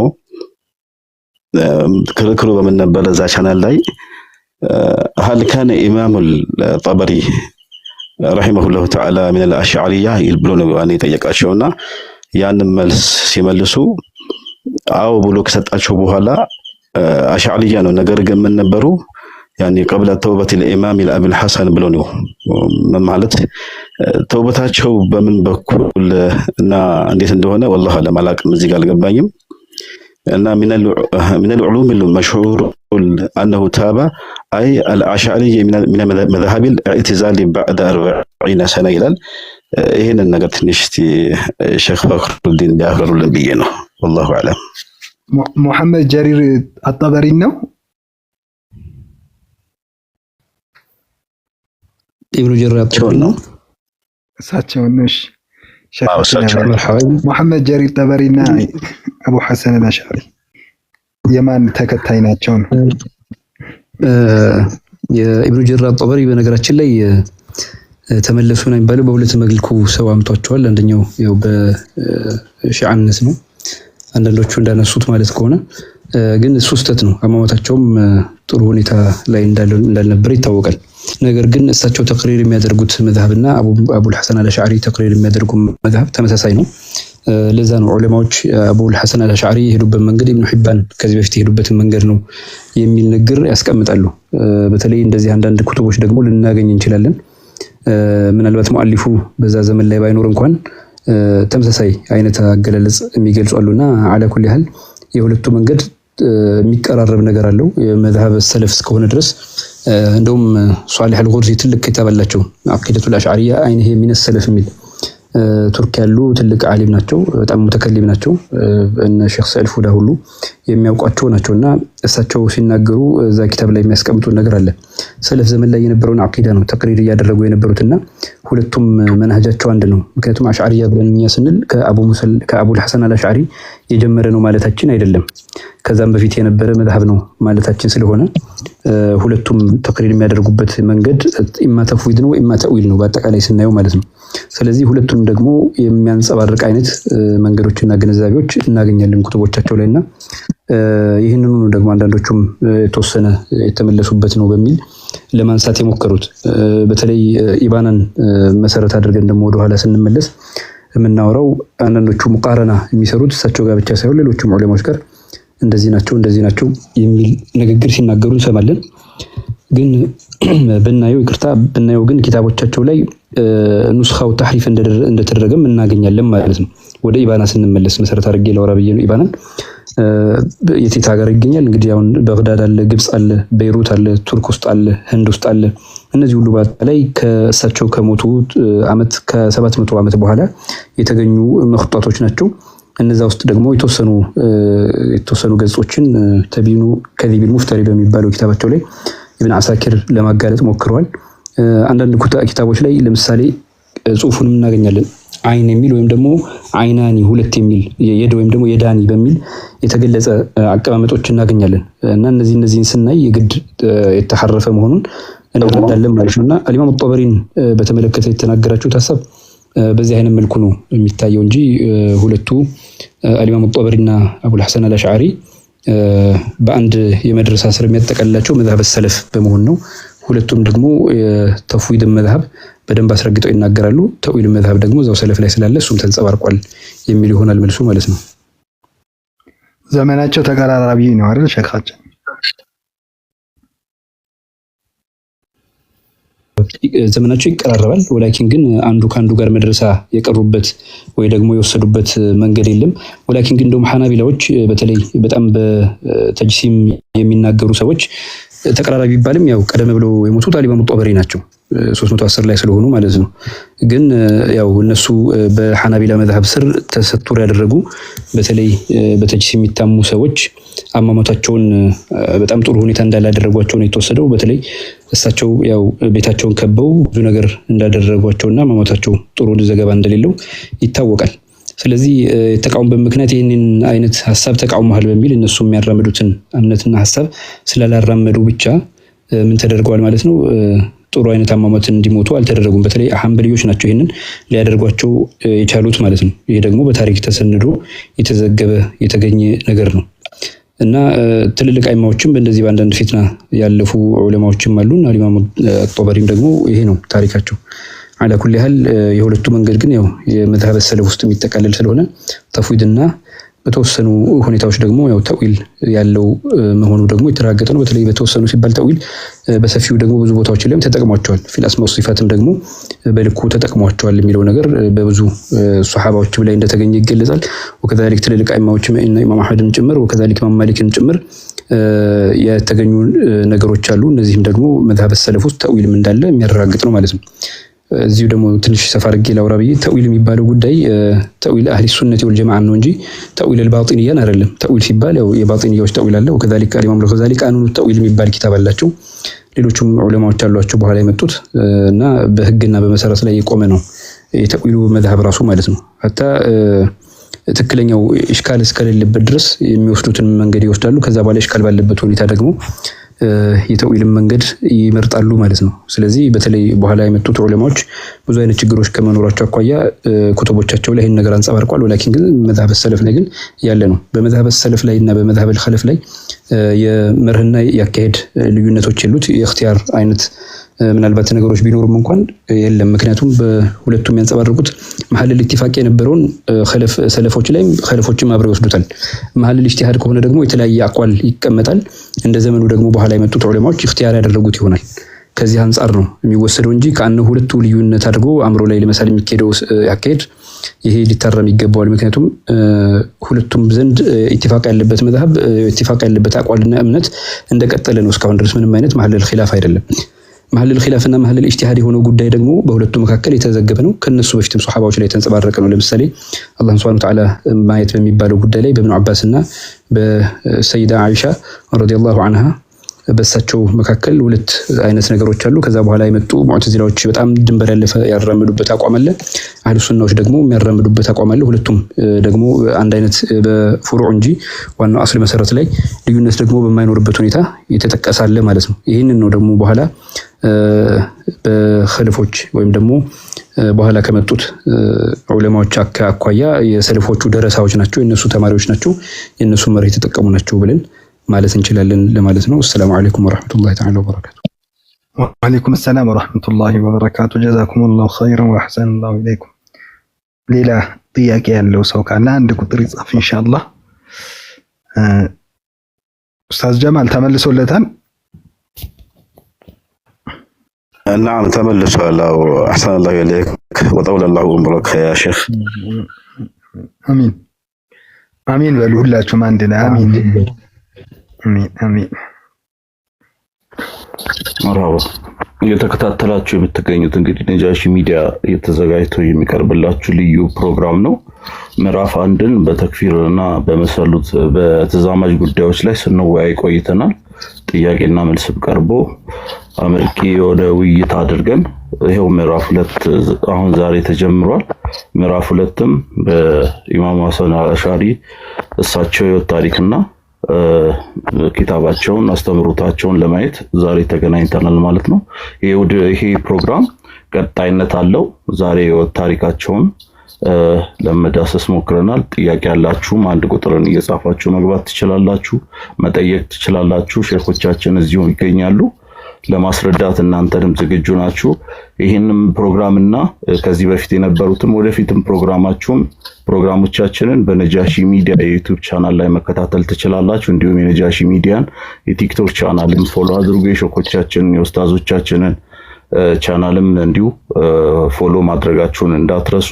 ክርክሩ በምን ነበር እዛ ቻናል ላይ هل كان إمام الطبري رحمه الله تعالى من الأشعرية ብሎ ነው ያኔ ጠየቃቸውና ያንን መልስ ሲመልሱ አው ብሎ ከሰጣቸው በኋላ አሽዓሪያ ነው ነገር ግን ምን ነበሩ ያኔ قبل توبة الإمام الأبي الحسن ብሎ ነው ማለት ተውበታቸው በምን በኩል እና እንዴት እንደሆነ والله አለም አላቅም፣ እዚህ ጋር አልገባኝም። أن من العلوم المشهور أنه تاب أي الأشعري من مذهب الاعتزال بعد 40 سنة إلى هنا نقدر نشتي شيخ فخر الدين بأخر النبيين والله أعلم. ሙሐመድ ጀሪር አጠበሪ ነው ኢብኑ ጀሪር አጠበሪ ነው እሳቸው ነሽ መርሐባ ሙሐመድ ጀሪር ጠበሪና አቡ ሐሰን አልአሽዓሪ የማን ተከታይ ናቸው ነው? የኢብኑ ጀሪር አጠበሪ በነገራችን ላይ ተመለሱ ነው የሚባለው በሁለት መልኩ ሰው አምጧቸዋል። አንደኛው ያው በሺዓነት ነው አንዳንዶቹ እንዳነሱት ማለት ከሆነ ግን እሱ ስህተት ነው። አሟሟታቸውም ጥሩ ሁኔታ ላይ እንዳልነበረ ይታወቃል። ነገር ግን እሳቸው ተቅሪር የሚያደርጉት መዝሐብና አቡል ሐሰን አልአሽዓሪ ተቅሪር የሚያደርጉ መዝሐብ ተመሳሳይ ነው። ለዛ ነው ዑለማዎች አቡል ሐሰን አልአሽዓሪ የሄዱበት መንገድ ኢብኑ ሒባን ከዚህ በፊት የሄዱበትን መንገድ ነው የሚል ነገር ያስቀምጣሉ። በተለይ እንደዚህ አንዳንድ ኩቱቦች ደግሞ ልናገኝ እንችላለን። ምናልባት ሙአሊፉ በዛ ዘመን ላይ ባይኖር እንኳን ተመሳሳይ አይነት አገላለጽ የሚገልጹ አሉና አላ ኩሊ ሐል የሁለቱ መንገድ የሚቀራረብ ነገር አለው። የመዝሐብ ሰለፍ እስከሆነ ድረስ እንደውም ሷሊህ አልጉርሲ ትልቅ ኪታብ አላቸው አቂደቱል አሽዓሪያ አይነህ ሚነስ ሰለፍ የሚል ቱርክ ያሉ ትልቅ ዓሊም ናቸው። በጣም ሙተከሊም ናቸው። እነ ሼክ ሰዒድ ፉዳ ሁሉ የሚያውቋቸው ናቸውና እሳቸው ሲናገሩ እዛ ኪታብ ላይ የሚያስቀምጡት ነገር አለ። ሰለፍ ዘመን ላይ የነበረውን አቂዳ ነው ተቅሪር እያደረጉ የነበሩትና ሁለቱም መንሃጃቸው አንድ ነው። ምክንያቱም አሽዓሪያ ብለን እኛ ስንል ከአቡል ሐሰን አልአሽዓሪ የጀመረ ነው ማለታችን አይደለም። ከዛም በፊት የነበረ መዝሐብ ነው ማለታችን ስለሆነ ሁለቱም ተቅሪር የሚያደርጉበት መንገድ ኢማ ተፍዊድ ነው ኢማ ተእዊል ነው በአጠቃላይ ስናየው ማለት ነው። ስለዚህ ሁለቱም ደግሞ የሚያንጸባርቅ አይነት መንገዶችና ግንዛቤዎች እናገኛለን ኩቱቦቻቸው ላይና ይህንኑ ደግሞ አንዳንዶቹም የተወሰነ የተመለሱበት ነው በሚል ለማንሳት የሞከሩት። በተለይ ኢባናን መሰረት አድርገን ደግሞ ወደ ኋላ ስንመለስ የምናወራው አንዳንዶቹ ሙቃረና የሚሰሩት እሳቸው ጋር ብቻ ሳይሆን ሌሎችም ዑለማዎች ጋር እንደዚህ ናቸው የሚል ንግግር ሲናገሩ እንሰማለን። ግን ብናየው ግን ኪታቦቻቸው ላይ ኑስኻው ተሕሪፍ እንደተደረገም እናገኛለን ማለት ነው። ወደ ኢባና ስንመለስ መሰረት አድርጌ ላውራ ብዬ ነው። ኢባናን የት ሀገር ይገኛል እንግዲህ አሁን በግዳድ አለ፣ ግብጽ አለ፣ ቤይሩት አለ፣ ቱርክ ውስጥ አለ፣ ህንድ ውስጥ አለ። እነዚህ ሁሉ በአጠቃላይ ከእሳቸው ከሞቱ ዓመት ከ700 ዓመት በኋላ የተገኙ መኽጧቶች ናቸው። እነዛ ውስጥ ደግሞ የተወሰኑ ገጾችን ተቢኑ ከዚቢል ሙፍተሪ በሚባለው ኪታባቸው ላይ ኢብን አሳኪር ለማጋለጥ ሞክረዋል። አንዳንድ ኪታቦች ላይ ለምሳሌ ጽሁፉንም እናገኛለን። አይን የሚል ወይም ደግሞ አይናኒ ሁለት የሚል የድ ወይም ደግሞ የዳኒ በሚል የተገለጸ አቀማመጦች እናገኛለን እና እነዚህን ስናይ የግድ የተሐረፈ መሆኑን እንረዳለን ማለት ነውና አልኢማም ጠበሪን በተመለከተ የተናገራችሁት ሐሳብ በዚህ አይነት መልኩ ነው የሚታየው እንጂ ሁለቱ አልኢማም ጠበሪና አቡል ሐሰን አልአሽዓሪ በአንድ የመድረሳ ስር የሚያጠቃልላቸው መዝሐብ ሰለፍ በመሆን ነው። ሁለቱም ደግሞ የተፍዊድ መዝሐብ በደንብ አስረግጠው ይናገራሉ። ተእዊል መዝሐብ ደግሞ እዛው ሰለፍ ላይ ስላለ እሱም ተንጸባርቋል የሚል ይሆናል መልሱ ማለት ነው። ዘመናቸው ተቀራራቢ ነው አይደል ሸኻችን? ዘመናቸው ይቀራረባል። ወላኪን ግን አንዱ ከአንዱ ጋር መድረሳ የቀሩበት ወይ ደግሞ የወሰዱበት መንገድ የለም። ወላኪን ግን እንደውም ሐናቢላዎች በተለይ በጣም በተጅሲም የሚናገሩ ሰዎች ተቀራራቢ ቢባልም ያው ቀደም ብለው የሞቱት አልኢማም ጠበሪ ናቸው 310 ላይ ስለሆኑ ማለት ነው። ግን ያው እነሱ በሐናቢላ መዝሐብ ስር ተሰጥቶር ያደረጉ በተለይ በተጅሲም የሚታሙ ሰዎች አሟሟታቸውን በጣም ጥሩ ሁኔታ እንዳላደረጓቸው ነው የተወሰደው። በተለይ እሳቸው ያው ቤታቸውን ከበው ብዙ ነገር እንዳደረጓቸውና አሟሟታቸው ጥሩ ዘገባ እንደሌለው ይታወቃል። ስለዚህ የተቃውሞበት ምክንያት ይህንን አይነት ሐሳብ ተቃውመዋል በሚል እነሱ የሚያራምዱትን እምነትና ሐሳብ ስላላራመዱ ብቻ ምን ተደርገዋል ማለት ነው ጥሩ አይነት አሟሟት እንዲሞቱ አልተደረጉም። በተለይ ሐንበሊዮች ናቸው ይህንን ሊያደርጓቸው የቻሉት ማለት ነው። ይሄ ደግሞ በታሪክ ተሰንዶ የተዘገበ የተገኘ ነገር ነው እና ትልልቅ አይማዎችም በእንደዚህ በአንዳንድ ፊትና ያለፉ ዑለማዎችም አሉን። አልኢማም ጠበሪም ደግሞ ይሄ ነው ታሪካቸው። አላ ኩሊ ሐል የሁለቱ መንገድ ግን ያው የመዝሐብ ሰለፍ ውስጥ የሚጠቃለል ስለሆነ ተፍዊድና በተወሰኑ ሁኔታዎች ደግሞ ያው ተእዊል ያለው መሆኑ ደግሞ የተረጋገጠ ነው። በተለይ በተወሰኑ ሲባል ተእዊል በሰፊው ደግሞ ብዙ ቦታዎች ላይም ተጠቅሟቸዋል። ፊል አስማኡ ወሲፋትም ደግሞ በልኩ ተጠቅሟቸዋል የሚለው ነገር በብዙ ሱሐባዎች ላይ እንደተገኘ ይገለጻል። ወከዛሊክ ትልልቅ አይማዎች ኢማም አህመድን ጭምር ወከዛሊክ ኢማም ማሊክን ጭምር የተገኙ ነገሮች አሉ። እነዚህም ደግሞ መዝሐብ ሰለፍ ውስጥ ተእዊልም እንዳለ የሚያረጋግጥ ነው ማለት ነው። እዚሁ ደግሞ ትንሽ ሰፋ አድርጌ ላውራ ብዬ ተእዊል የሚባለው ጉዳይ ተእዊል አህሊ ሱነቲ ወል ጀማዓ ነው እንጂ ተእዊል አልባጢንያን አይደለም። ተእዊል ሲባል ያው የባጢንያዎች ተእዊል አለ። ወከዛሊክ ኢማም አልገዛሊ ቃኑኑ ተእዊል የሚባል ኪታብ አላቸው። ሌሎችም ዑለማዎች አሏቸው በኋላ የመጡት እና በህግና በመሰረት ላይ የቆመ ነው የተእዊሉ መዝሐብ ራሱ ማለት ነው። ሐታ ትክክለኛው ኢሽካል እስከሌለበት ድረስ የሚወስዱትን መንገድ ይወስዳሉ። ከዛ በኋላ ኢሽካል ባለበት ሁኔታ ደግሞ የተእዊልን መንገድ ይመርጣሉ ማለት ነው። ስለዚህ በተለይ በኋላ የመጡት ዑለማዎች ብዙ አይነት ችግሮች ከመኖራቸው አኳያ ኩቱቦቻቸው ላይ ይህን ነገር አንጸባርቋል። ወላኪን ግን መዝሐብ ሰለፍ ላይ ግን ያለ ነው። በመዝሐብ ሰለፍ ላይ እና በመዝሐብ ኸለፍ ላይ የመርህና ያካሄድ ልዩነቶች የሉት የእክቲያር አይነት ምናልባት ነገሮች ቢኖሩም እንኳን የለም። ምክንያቱም በሁለቱም ያንጸባርቁት መሐለል ኢትፋቅ የነበረውን ሰለፎች ላይ ኸለፎችም አብረው ይወስዱታል። መሐለል ኢጅቲሃድ ከሆነ ደግሞ የተለያየ አቋል ይቀመጣል። እንደ ዘመኑ ደግሞ በኋላ የመጡት ዑለማዎች ኢኽቲያር ያደረጉት ይሆናል። ከዚህ አንጻር ነው የሚወሰደው እንጂ ከአንዱ ሁለቱ ልዩነት አድርጎ አእምሮ ላይ ለመሳል የሚካሄደው ያካሄድ ይሄ ሊታረም ይገባዋል። ምክንያቱም ሁለቱም ዘንድ ኢትፋቅ ያለበት መዝሐብ ኢትፋቅ ያለበት አቋልና እምነት እንደቀጠለ ነው። እስካሁን ድረስ ምንም አይነት መሐለል ኺላፍ አይደለም። መሐለል ኺላፍና መሐለል ኢጅቲሃድ የሆነው ጉዳይ ደግሞ በሁለቱ መካከል የተዘገበ ነው። ከነሱ በፊትም ሱሐባዎች ላይ የተንጸባረቀ ነው። ለምሳሌ አላህ ሱብሓነሁ ወተዓላ ማየት በሚባለው ጉዳይ ላይ በኢብኑ አባስና በሰይዳ አይሻ ረዲየላሁ ዐንሃ በሳቸው መካከል ሁለት አይነት ነገሮች አሉ። ከዛ በኋላ የመጡ ሙዕተዚላዎች በጣም ድንበር ያለፈ ያራመዱበት አቋም አለ። አህሉ ሱናዎች ደግሞ የሚያራምዱበት አቋም አለ። ሁለቱም ደግሞ አንድ አይነት በፍሩዕ እንጂ ዋናው አስል መሰረት ላይ ልዩነት ደግሞ በማይኖርበት ሁኔታ የተጠቀሳለ ማለት ነው። ይህንን ነው ደግሞ በኋላ በኸለፎች ወይም ደግሞ በኋላ ከመጡት ዑለማዎች አኳያ የሰለፎቹ ደረሳዎች ናቸው፣ የነሱ ተማሪዎች ናቸው፣ የነሱ መርህ የተጠቀሙ ናቸው ብለን ማለት እንችላለን ለማለት ነው። አሰላሙ አለይኩም ወራህመቱላሂ ተዓላ ወበረካቱ። ወአለይኩም ሰላም ወራህመቱላሂ ወበረካቱ። ጀዛኩሙላሁ ኸይረን ወአሕሰነላሁ ኢለይኩም። ሌላ ጥያቄ ያለው ሰው ካለ አንድ ቁጥር ይጻፍ ኢንሻአላህ። ኡስታዝ ጀማል ተመልሶለታል? نعم تملسوا أحسن الله إليك وطول الله عمرك يا شيخ. አሚን አሚን በሉ ሁላችሁም አንድ ላይ አሚን አሚን አሚን። መርሃባ እየተከታተላችሁ የምትገኙት እንግዲህ ነጃሺ ሚዲያ እየተዘጋጅቶ የሚቀርብላችሁ ልዩ ፕሮግራም ነው። ምዕራፍ አንድን በተክፊርና በመሰሉት በተዛማጅ ጉዳዮች ላይ ስንወያይ ቆይተናል። ጥያቄና መልስም ቀርቦ አመርቂ ወደ ውይይት አድርገን ይሄው ምዕራፍ ሁለት አሁን ዛሬ ተጀምሯል። ምዕራፍ ሁለትም በኢማም ሐሰን አልአሻሪ እሳቸው የህይወት ታሪክና ኪታባቸውን አስተምሮታቸውን ለማየት ዛሬ ተገናኝተናል ማለት ነው። ይሄ ፕሮግራም ቀጣይነት አለው። ዛሬ የህይወት ታሪካቸውን ለመዳሰስ ሞክረናል። ጥያቄ ያላችሁም አንድ ቁጥርን እየጻፋችሁ መግባት ትችላላችሁ፣ መጠየቅ ትችላላችሁ። ሼኾቻችን እዚሁ ይገኛሉ ለማስረዳት፣ እናንተንም ዝግጁ ናችሁ። ይህንም ፕሮግራምና ከዚህ በፊት የነበሩትም ወደፊትም ፕሮግራሞቻችንን በነጃሺ ሚዲያ የዩቲዩብ ቻናል ላይ መከታተል ትችላላችሁ። እንዲሁም የነጃሺ ሚዲያን የቲክቶክ ቻናልን ፎሎ አድርጉ። የሼኾቻችንን የኡስታዞቻችንን ቻናልም እንዲሁ ፎሎ ማድረጋችሁን እንዳትረሱ።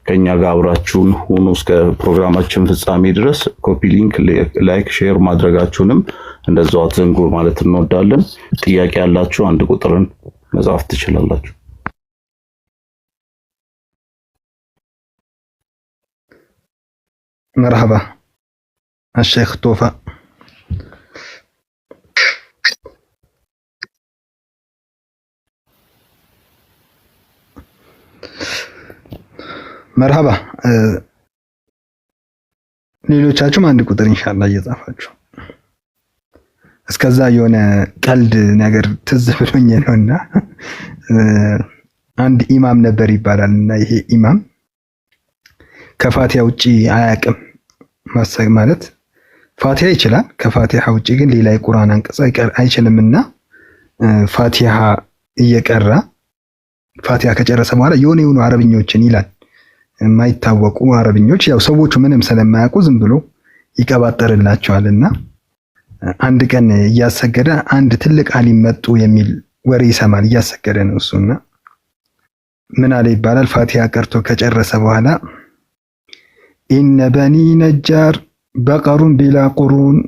ከኛ ጋር አብራችሁን ሁኑ እስከ ፕሮግራማችን ፍጻሜ ድረስ። ኮፒ ሊንክ፣ ላይክ፣ ሼር ማድረጋችሁንም እንደዛው አትዘንጉ ማለት እንወዳለን። ጥያቄ ያላችሁ አንድ ቁጥርን መጻፍ ትችላላችሁ። መርሐባ الشيخ ቶፋ። መርሐባ ሌሎቻችሁም አንድ ቁጥር ኢንሻአላህ እየጻፋችሁ። እስከዛ የሆነ ቀልድ ነገር ትዝ ብሎኝ ነውና አንድ ኢማም ነበር ይባላልና ይሄ ኢማም ከፋቲሃ ውጪ አያቅም። ማለት ፋቲሃ ይችላል፣ ከፋቲሃ ውጪ ግን ሌላ የቁርአን አንቀጽ አይችልምና ፋቲሃ እየቀራ ፋቲሃ ከጨረሰ በኋላ የሆኑ አረብኞችን ይላል፣ የማይታወቁ አረብኞች። ያው ሰዎቹ ምንም ስለማያውቁ ዝም ብሎ ይቀባጠርላቸዋልና አንድ ቀን እያሰገደ አንድ ትልቅ አሊም መጡ የሚል ወሬ ይሰማል። እያሰገደ ነው እሱና ምን አለ ይባላል፣ ፋቲሃ ቀርቶ ከጨረሰ በኋላ ኢነ በኒ ነጃር በቀሩን ቢላ ቁሩን።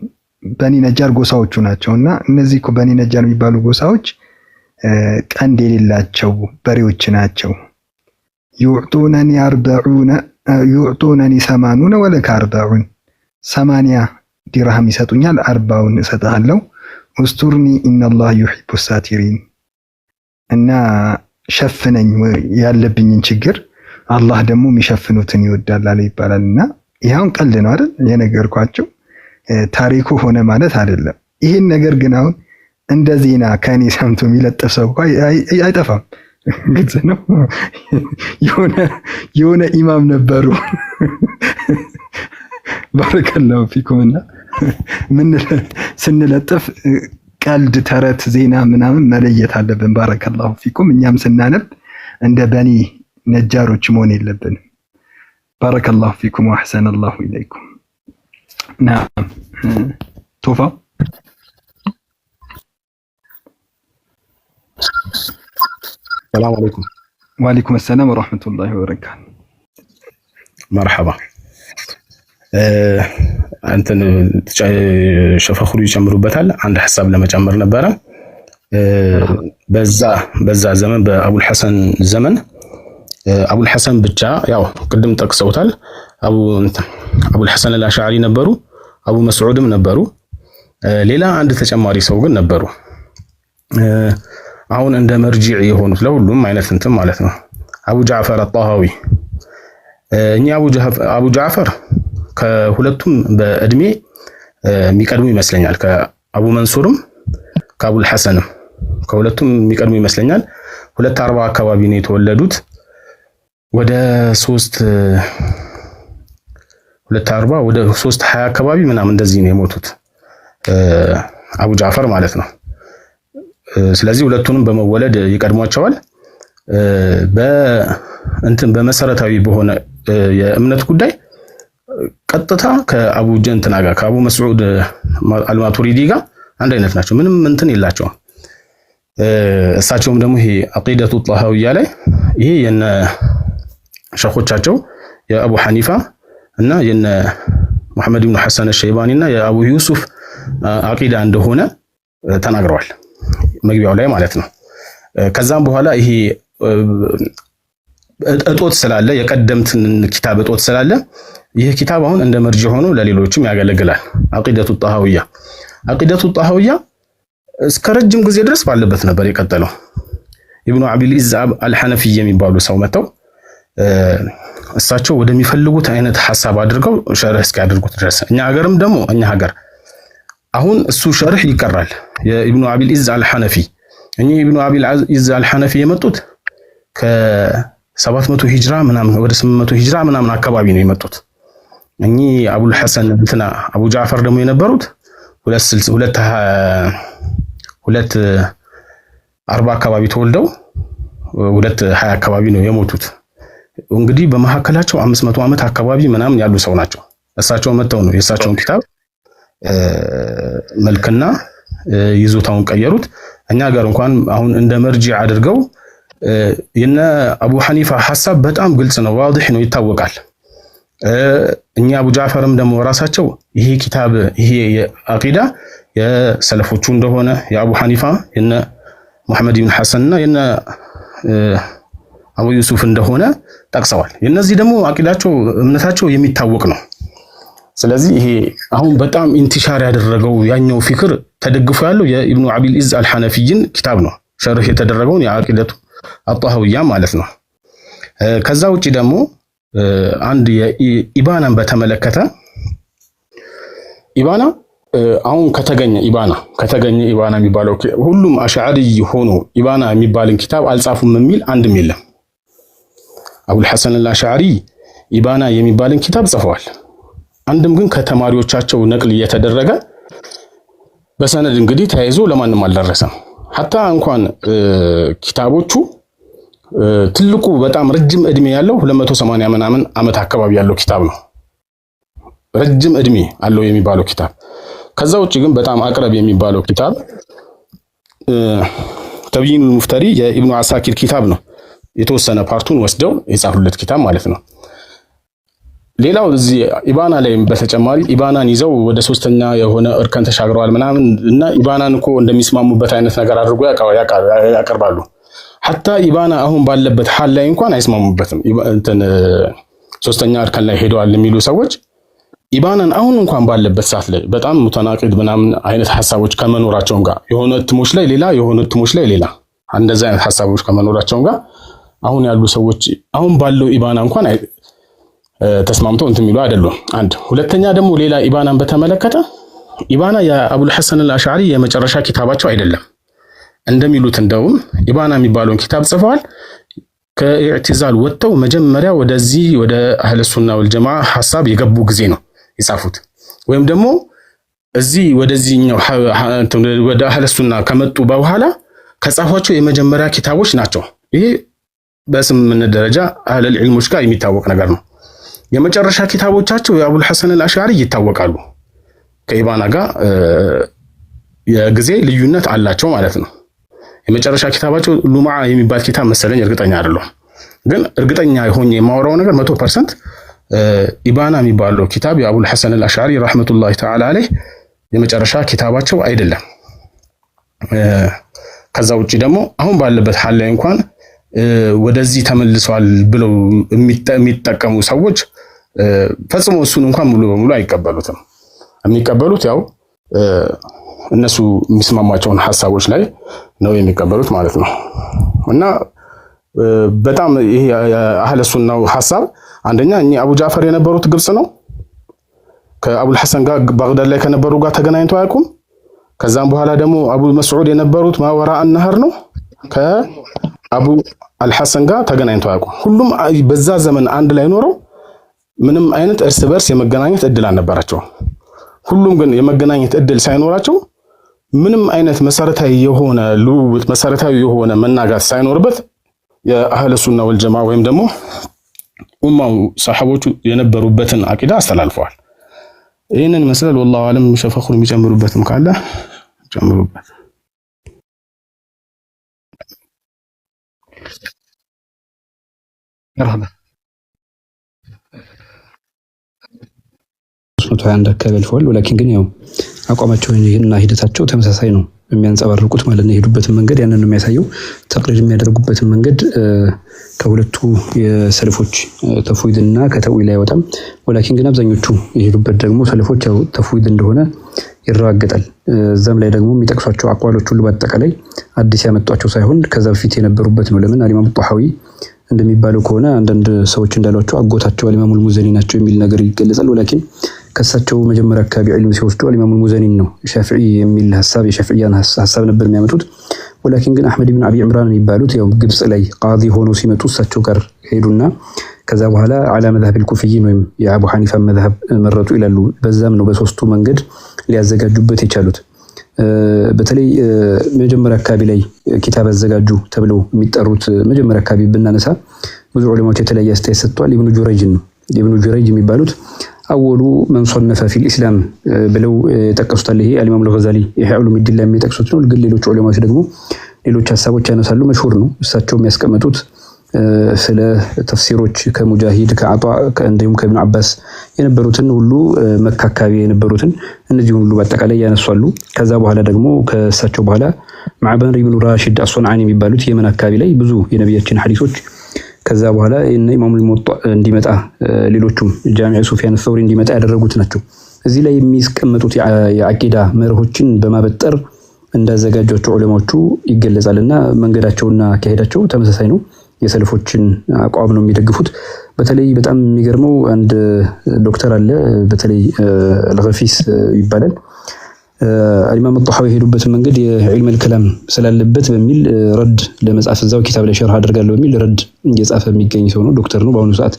በኒ ነጃር ጎሳዎቹ ናቸውና እነዚህ እኮ በኒ ነጃር የሚባሉ ጎሳዎች ቀንድ የሌላቸው በሬዎች ናቸው። ዩዕጡነኒ 80 ወለከ 40 80 ዲርሃም ይሰጡኛል 40ውን እሰጥሃለሁ። ኡስቱርኒ ኢነላህ ዩሂቡ ሳቲሪን እና ሸፍነኝ ያለብኝን ችግር አላህ ደግሞ የሚሸፍኑትን ይወዳል አለ ይባላልና ይሄውን ቀልድ ነው አይደል የነገርኳቸው ታሪኩ ሆነ ማለት አይደለም። ይሄን ነገር ግን አሁን እንደ ዜና ከኔ ሰምቶ የሚለጥፍ ሰው አይጠፋም። ግልጽ ነው። የሆነ ኢማም ነበሩ ባረከላሁ ፊኩምና ምን ስንለጥፍ ቀልድ፣ ተረት፣ ዜና ምናምን መለየት አለብን። ባረከላሁ ፊኩም። እኛም ስናነብ እንደ በኒ ነጃሮች መሆን የለብንም። ባረከላሁ ፊኩም ወአሕሰነላሁ ኢለይኩም። ናም ቶፋ ሰላም አለይኩም። ወአለይኩም ሰላም ወራህመቱላሂ ወበረካቱ። መርሐባ እንትን ሸፈኹሉ ይጨምሩበታል። አንድ ሐሳብ ለመጨመር ነበረ። በዛ ዘመን በአቡል ሐሰን ዘመን አቡል ሐሰን ብቻ ያው ቅድም ጠቅሰውታል። አቡል ሐሰን አልአሽዓሪ ነበሩ፣ አቡ መስዑድም ነበሩ። ሌላ አንድ ተጨማሪ ሰው ግን ነበሩ። አሁን እንደ መርጂዕ የሆኑት ለሁሉም አይነት እንትን ማለት ነው። አቡ ጃዕፈር አጣሃዊ። እኛ አቡ ጃዕፈር ከሁለቱም በእድሜ የሚቀድሙ ይመስለኛል። ከአቡ መንሱርም ከአቡል ሐሰንም ከሁለቱም የሚቀድሙ ይመስለኛል። 240 አካባቢ ነው የተወለዱት። ወደ 320 አካባቢ ምናምን እንደዚህ ነው የሞቱት አቡ ጃዕፈር ማለት ነው። ስለዚህ ሁለቱንም በመወለድ ይቀድሟቸዋል። በመሰረታዊ በሆነ የእምነት ጉዳይ ቀጥታ ከአቡ ጀንትና ጋር ከአቡ መስዑድ አልማቱሪዲ ጋር አንድ አይነት ናቸው። ምንም እንትን የላቸውም። እሳቸውም ደግሞ ይሄ አቂደቱ ጣሃዊያ ላይ ይሄ የነ ሸኾቻቸው የአቡ ሐኒፋ እና የነ መሐመድ ኢብኑ ሐሰን አልሸይባኒ እና የአቡ ዩሱፍ አቂዳ እንደሆነ ተናግረዋል መግቢያው ላይ ማለት ነው። ከዛም በኋላ ይሄ እጦት ስላለ የቀደምትን ኪታብ እጦት ስላለ ይህ ኪታብ አሁን እንደ መርጅ ሆኖ ለሌሎችም ያገለግላል። አቂደቱ ጣሃዊያ እስከ ረጅም ጊዜ ድረስ ባለበት ነበር የቀጠለው። ኢብኑ አቢል ኢዝ አልሐነፊ የሚባሉ ሰው መተው እሳቸው ወደሚፈልጉት አይነት ሐሳብ አድርገው ሸርህ እስኪያደርጉት ድረስ እኛ ሀገር አሁን እሱ ሸርህ ይቀራል። የኢብኑ አቢል ኢዝ አልሐነፊ እኚህ ኢብኑ አቢል ኢዝ አልሐነፊ የመጡት ከ700 ሂጅራ ምናምን ወደ 800 ሂጅራ ምናምን አካባቢ ነው የመጡት። እኚህ አቡል ሐሰን እንትና አቡ ጃዕፈር ደግሞ የነበሩት 240 አካባቢ ተወልደው 220 አካባቢ ነው የሞቱት። እንግዲህ በመካከላቸው 500 ዓመት አካባቢ ምናምን ያሉ ሰው ናቸው። እሳቸው መተው ነው የእሳቸውን ኪታብ መልክና ይዞታውን ቀየሩት። እኛ ጋር እንኳን አሁን እንደ መርጂዕ አድርገው የነ አቡ ሐኒፋ ሐሳብ በጣም ግልጽ ነው፣ ዋضح ነው፣ ይታወቃል። እኛ አቡ ጃዕፈርም ደግሞ ራሳቸው ይሄ ኪታብ ይሄ አቂዳ የሰለፎቹ እንደሆነ የአቡ ሐኒፋ የነ መሐመድ ኢብኑ ሐሰንና የነ አቡ ዩሱፍ እንደሆነ ጠቅሰዋል። የነዚህ ደግሞ አቂዳቸው እምነታቸው የሚታወቅ ነው። ስለዚህ ይሄ አሁን በጣም ኢንቲሻር ያደረገው ያኛው ፊክር ተደግፎ ያለው የኢብኑ አቢል ኢዝ አልሐነፊይን ኪታብ ነው፣ ሸርህ የተደረገውን የአቂደቱ አጣሃዊያ ማለት ነው። ከዛ ውጪ ደግሞ አንድ የኢባናን በተመለከተ ኢባና አሁን ከተገኘ ኢባና የሚባለው ሁሉም አሽዓሪ ሆኖ ኢባና የሚባልን ኪታብ አልጻፉም የሚል አንድም የለም። አቡል ሐሰን አልአሽዓሪ ኢባና የሚባልን ኪታብ ጽፈዋል። አንድም ግን ከተማሪዎቻቸው ነቅል እየተደረገ በሰነድ እንግዲህ ተያይዞ ለማንም አልደረሰም። ሐታ እንኳን ኪታቦቹ ትልቁ በጣም ረጅም እድሜ ያለው 280 ምናምን ዓመት አካባቢ ያለው ኪታብ ነው፣ ረጅም እድሜ አለው የሚባለው ኪታብ። ከዛ ውጪ ግን በጣም አቅረብ የሚባለው ኪታብ ተብይኑል ሙፍተሪ የኢብኑ አሳኪር ኪታብ ነው። የተወሰነ ፓርቱን ወስደው የጻፉለት ኪታብ ማለት ነው። ሌላው እዚህ ኢባና ላይ በተጨማሪ ኢባናን ይዘው ወደ ሶስተኛ የሆነ እርከን ተሻግረዋል ምናምን እና ኢባናን እኮ እንደሚስማሙበት አይነት ነገር አድርጎ ያቀርባሉ። ሐታ ኢባና አሁን ባለበት ሐል ላይ እንኳን አይስማሙበትም። እንትን ሶስተኛ እርከን ላይ ሄደዋል የሚሉ ሰዎች ኢባናን አሁን እንኳን ባለበት ሰዓት ላይ በጣም ሙተናቂድ ምናምን አይነት ሐሳቦች ከመኖራቸውም ጋር የሆነ እትሞች ላይ ሌላ የሆነ እትሞች ላይ ሌላ እንደዛ አይነት ሐሳቦች ከመኖራቸውም ጋር አሁን ያሉ ሰዎች አሁን ባለው ኢባና እንኳን ተስማምተው እንትን የሚሉ አይደሉም። አንድ ሁለተኛ ደግሞ ሌላ ኢባናን በተመለከተ ኢባና የአቡል ሐሰን አልአሽዓሪ የመጨረሻ ኪታባቸው አይደለም እንደሚሉት እንደውም ኢባና የሚባለውን ኪታብ ጽፈዋል ከኢዕቲዛል ወጥተው መጀመሪያ ወደዚህ ወደ አህለ ሱና ወልጀማዓ ሐሳብ የገቡ ጊዜ ነው የጻፉት። ወይም ደግሞ እዚህ ወደዚህኛው ወደ አህለ ሱና ከመጡ በኋላ ከጻፏቸው የመጀመሪያ ኪታቦች ናቸው። ይሄ በስምምነት ደረጃ አህለል ዒልሞች ጋር የሚታወቅ ነገር ነው። የመጨረሻ ኪታቦቻቸው የአቡል ሐሰን አልአሽዓሪ ይታወቃሉ። ከኢባና ጋር የጊዜ ልዩነት አላቸው ማለት ነው። የመጨረሻ ኪታባቸው ሉማዓ የሚባል ኪታብ መሰለኝ፣ እርግጠኛ አይደለሁም። ግን እርግጠኛ ሆኜ የማወራው ነገር 100% ኢባና የሚባለው ኪታብ የአቡል ሐሰን አልአሽዓሪ ረህመቱላሂ ተዓላ ዐለይህ የመጨረሻ ኪታባቸው አይደለም። ከዛ ውጪ ደግሞ አሁን ባለበት ሐል ላይ እንኳን ወደዚህ ተመልሷል ብለው የሚጠቀሙ ሰዎች ፈጽሞ እሱን እንኳን ሙሉ በሙሉ አይቀበሉትም። የሚቀበሉት ያው እነሱ የሚስማማቸውን ሐሳቦች ላይ ነው የሚቀበሉት ማለት ነው። እና በጣም ይሄ አህለ ሱናው ሐሳብ አንደኛ እኚህ አቡ ጃፈር የነበሩት ግብጽ ነው። ከአቡል ሐሰን ጋር ባግዳድ ላይ ከነበሩ ጋር ተገናኝተው አያውቁም። ከዛም በኋላ ደግሞ አቡ መስዑድ የነበሩት ማወራ አነህር ነው። ከአቡ አልሐሰን ጋር ተገናኝተው አያውቁም። ሁሉም በዛ ዘመን አንድ ላይ ኖረው ምንም አይነት እርስ በርስ የመገናኘት እድል አልነበራቸውም። ሁሉም ግን የመገናኘት እድል ሳይኖራቸው ምንም አይነት መሰረታዊ የሆነ ልውውጥ መሰረታዊ የሆነ መናጋት ሳይኖርበት የአህለ ሱና ወልጀማዓ ወይም ደግሞ ኡማው ሰሐቦቹ የነበሩበትን አቂዳ አስተላልፈዋል። ይህንን መስለል ወላሁ አለም ሸፈኹን የሚጨምሩበትም ካለ ጨምሩበት። مرحبا 321 አካባቢ አልፈዋል። ወላኪን ግን ያው አቋማቸውና ሂደታቸው ተመሳሳይ ነው የሚያንጸባርቁት ማለት ነው። የሄዱበትን መንገድ ያንን ነው የሚያሳየው። ተቅሪር የሚያደርጉበትን መንገድ ከሁለቱ የሰልፎች ተፍዊድና ከተዊል አይወጣም። ወላኪን ግን አብዛኞቹ የሄዱበት ደግሞ ሰልፎች ያው ተፍዊድ እንደሆነ ይረጋገጣል። እዛም ላይ ደግሞ የሚጠቅሷቸው አቋሎች ሁሉ በአጠቃላይ አዲስ ያመጧቸው ሳይሆን ከዛ በፊት የነበሩበት ነው። ለምን አልኢማም ጣሐዊ እንደሚባለው ከሆነ አንዳንድ ሰዎች እንዳሏቸው አጎታቸው አልኢማሙል ሙዘኒ ናቸው የሚል ነገር ይገለጻል። ወላኪን ከሳቸው መጀመሪያ አካባቢ ዒልም ሲወስዱ አልኢማሙል ሙዘኒን ነው ሻፊዒ የሚል ሐሳብ የሻፊዒያን ሐሳብ ነበር የሚያመጡት። ወላኪን ግን አህመድ ኢብኑ አቢ ዕምራን የሚባሉት ያው ግብጽ ላይ ቃዲ ሆነው ሲመጡ እሳቸው ጋር ሄዱና ከዛ በኋላ አላ መዝሀብ አልኩፊይን ወይም የአቡ ሐኒፋ መዝሀብ መረጡ ይላሉ። በዛም ነው በሶስቱ መንገድ ሊያዘጋጁበት የቻሉት። በተለይ መጀመሪያ አካባቢ ላይ ኪታብ አዘጋጁ ተብለው የሚጠሩት መጀመሪያ አካባቢ ብናነሳ ብዙ ዑለማዎች የተለያየ አስተያየት ሰጥተዋል። ኢብኑ ጁረይጅ ነው። ኢብኑ ጁረይጅ የሚባሉት አወሉ መን ሶነፈ ፊል ኢስላም ብለው ጠቀሱታል። ይሄ አልኢማም አልገዛሊ ይሄ ዑሉሙዲን ላይ የሚጠቅሱት ነው። ግን ሌሎች ዑለማዎች ደግሞ ሌሎች ሐሳቦች ያነሳሉ። መሽሁር ነው እሳቸው የሚያስቀምጡት ስለ ተፍሲሮች ከሙጃሂድ ከአጣ እንዲሁም ከኢብኑ አባስ የነበሩትን ሁሉ መካ አካባቢ የነበሩትን እነዚህ ሁሉ በአጠቃላይ ያነሳሉ። ከዛ በኋላ ደግሞ ከእሳቸው በኋላ ማዕበን ኢብኑ ራሺድ አስሶንዓኒ የሚባሉት የመን አካባቢ ላይ ብዙ የነብያችን ሐዲሶች ከዛ በኋላ ኢማሙ ሙወጣ እንዲመጣ ሌሎቹም ጃሚዕ ሱፊያን ሰውሪ እንዲመጣ ያደረጉት ናቸው። እዚህ ላይ የሚስቀመጡት የአቂዳ መርሆችን በማበጠር እንዳዘጋጇቸው ዑለማዎቹ ይገለጻልና መንገዳቸውና አካሄዳቸው ተመሳሳይ ነው። የሰልፎችን አቋም ነው የሚደግፉት። በተለይ በጣም የሚገርመው አንድ ዶክተር አለ፣ በተለይ አልገፊስ ይባላል። አልኢማም ጣሐዊ የሄዱበትን መንገድ የዒልመል ከላም ስላለበት በሚል ረድ ለመጻፍ እዛው ኪታብ ላይ ሸርህ አድርጋለሁ በሚል ረድ እየጻፈ የሚገኝ ሰው ነው። ዶክተር ነው፣ በአሁኑ ሰዓት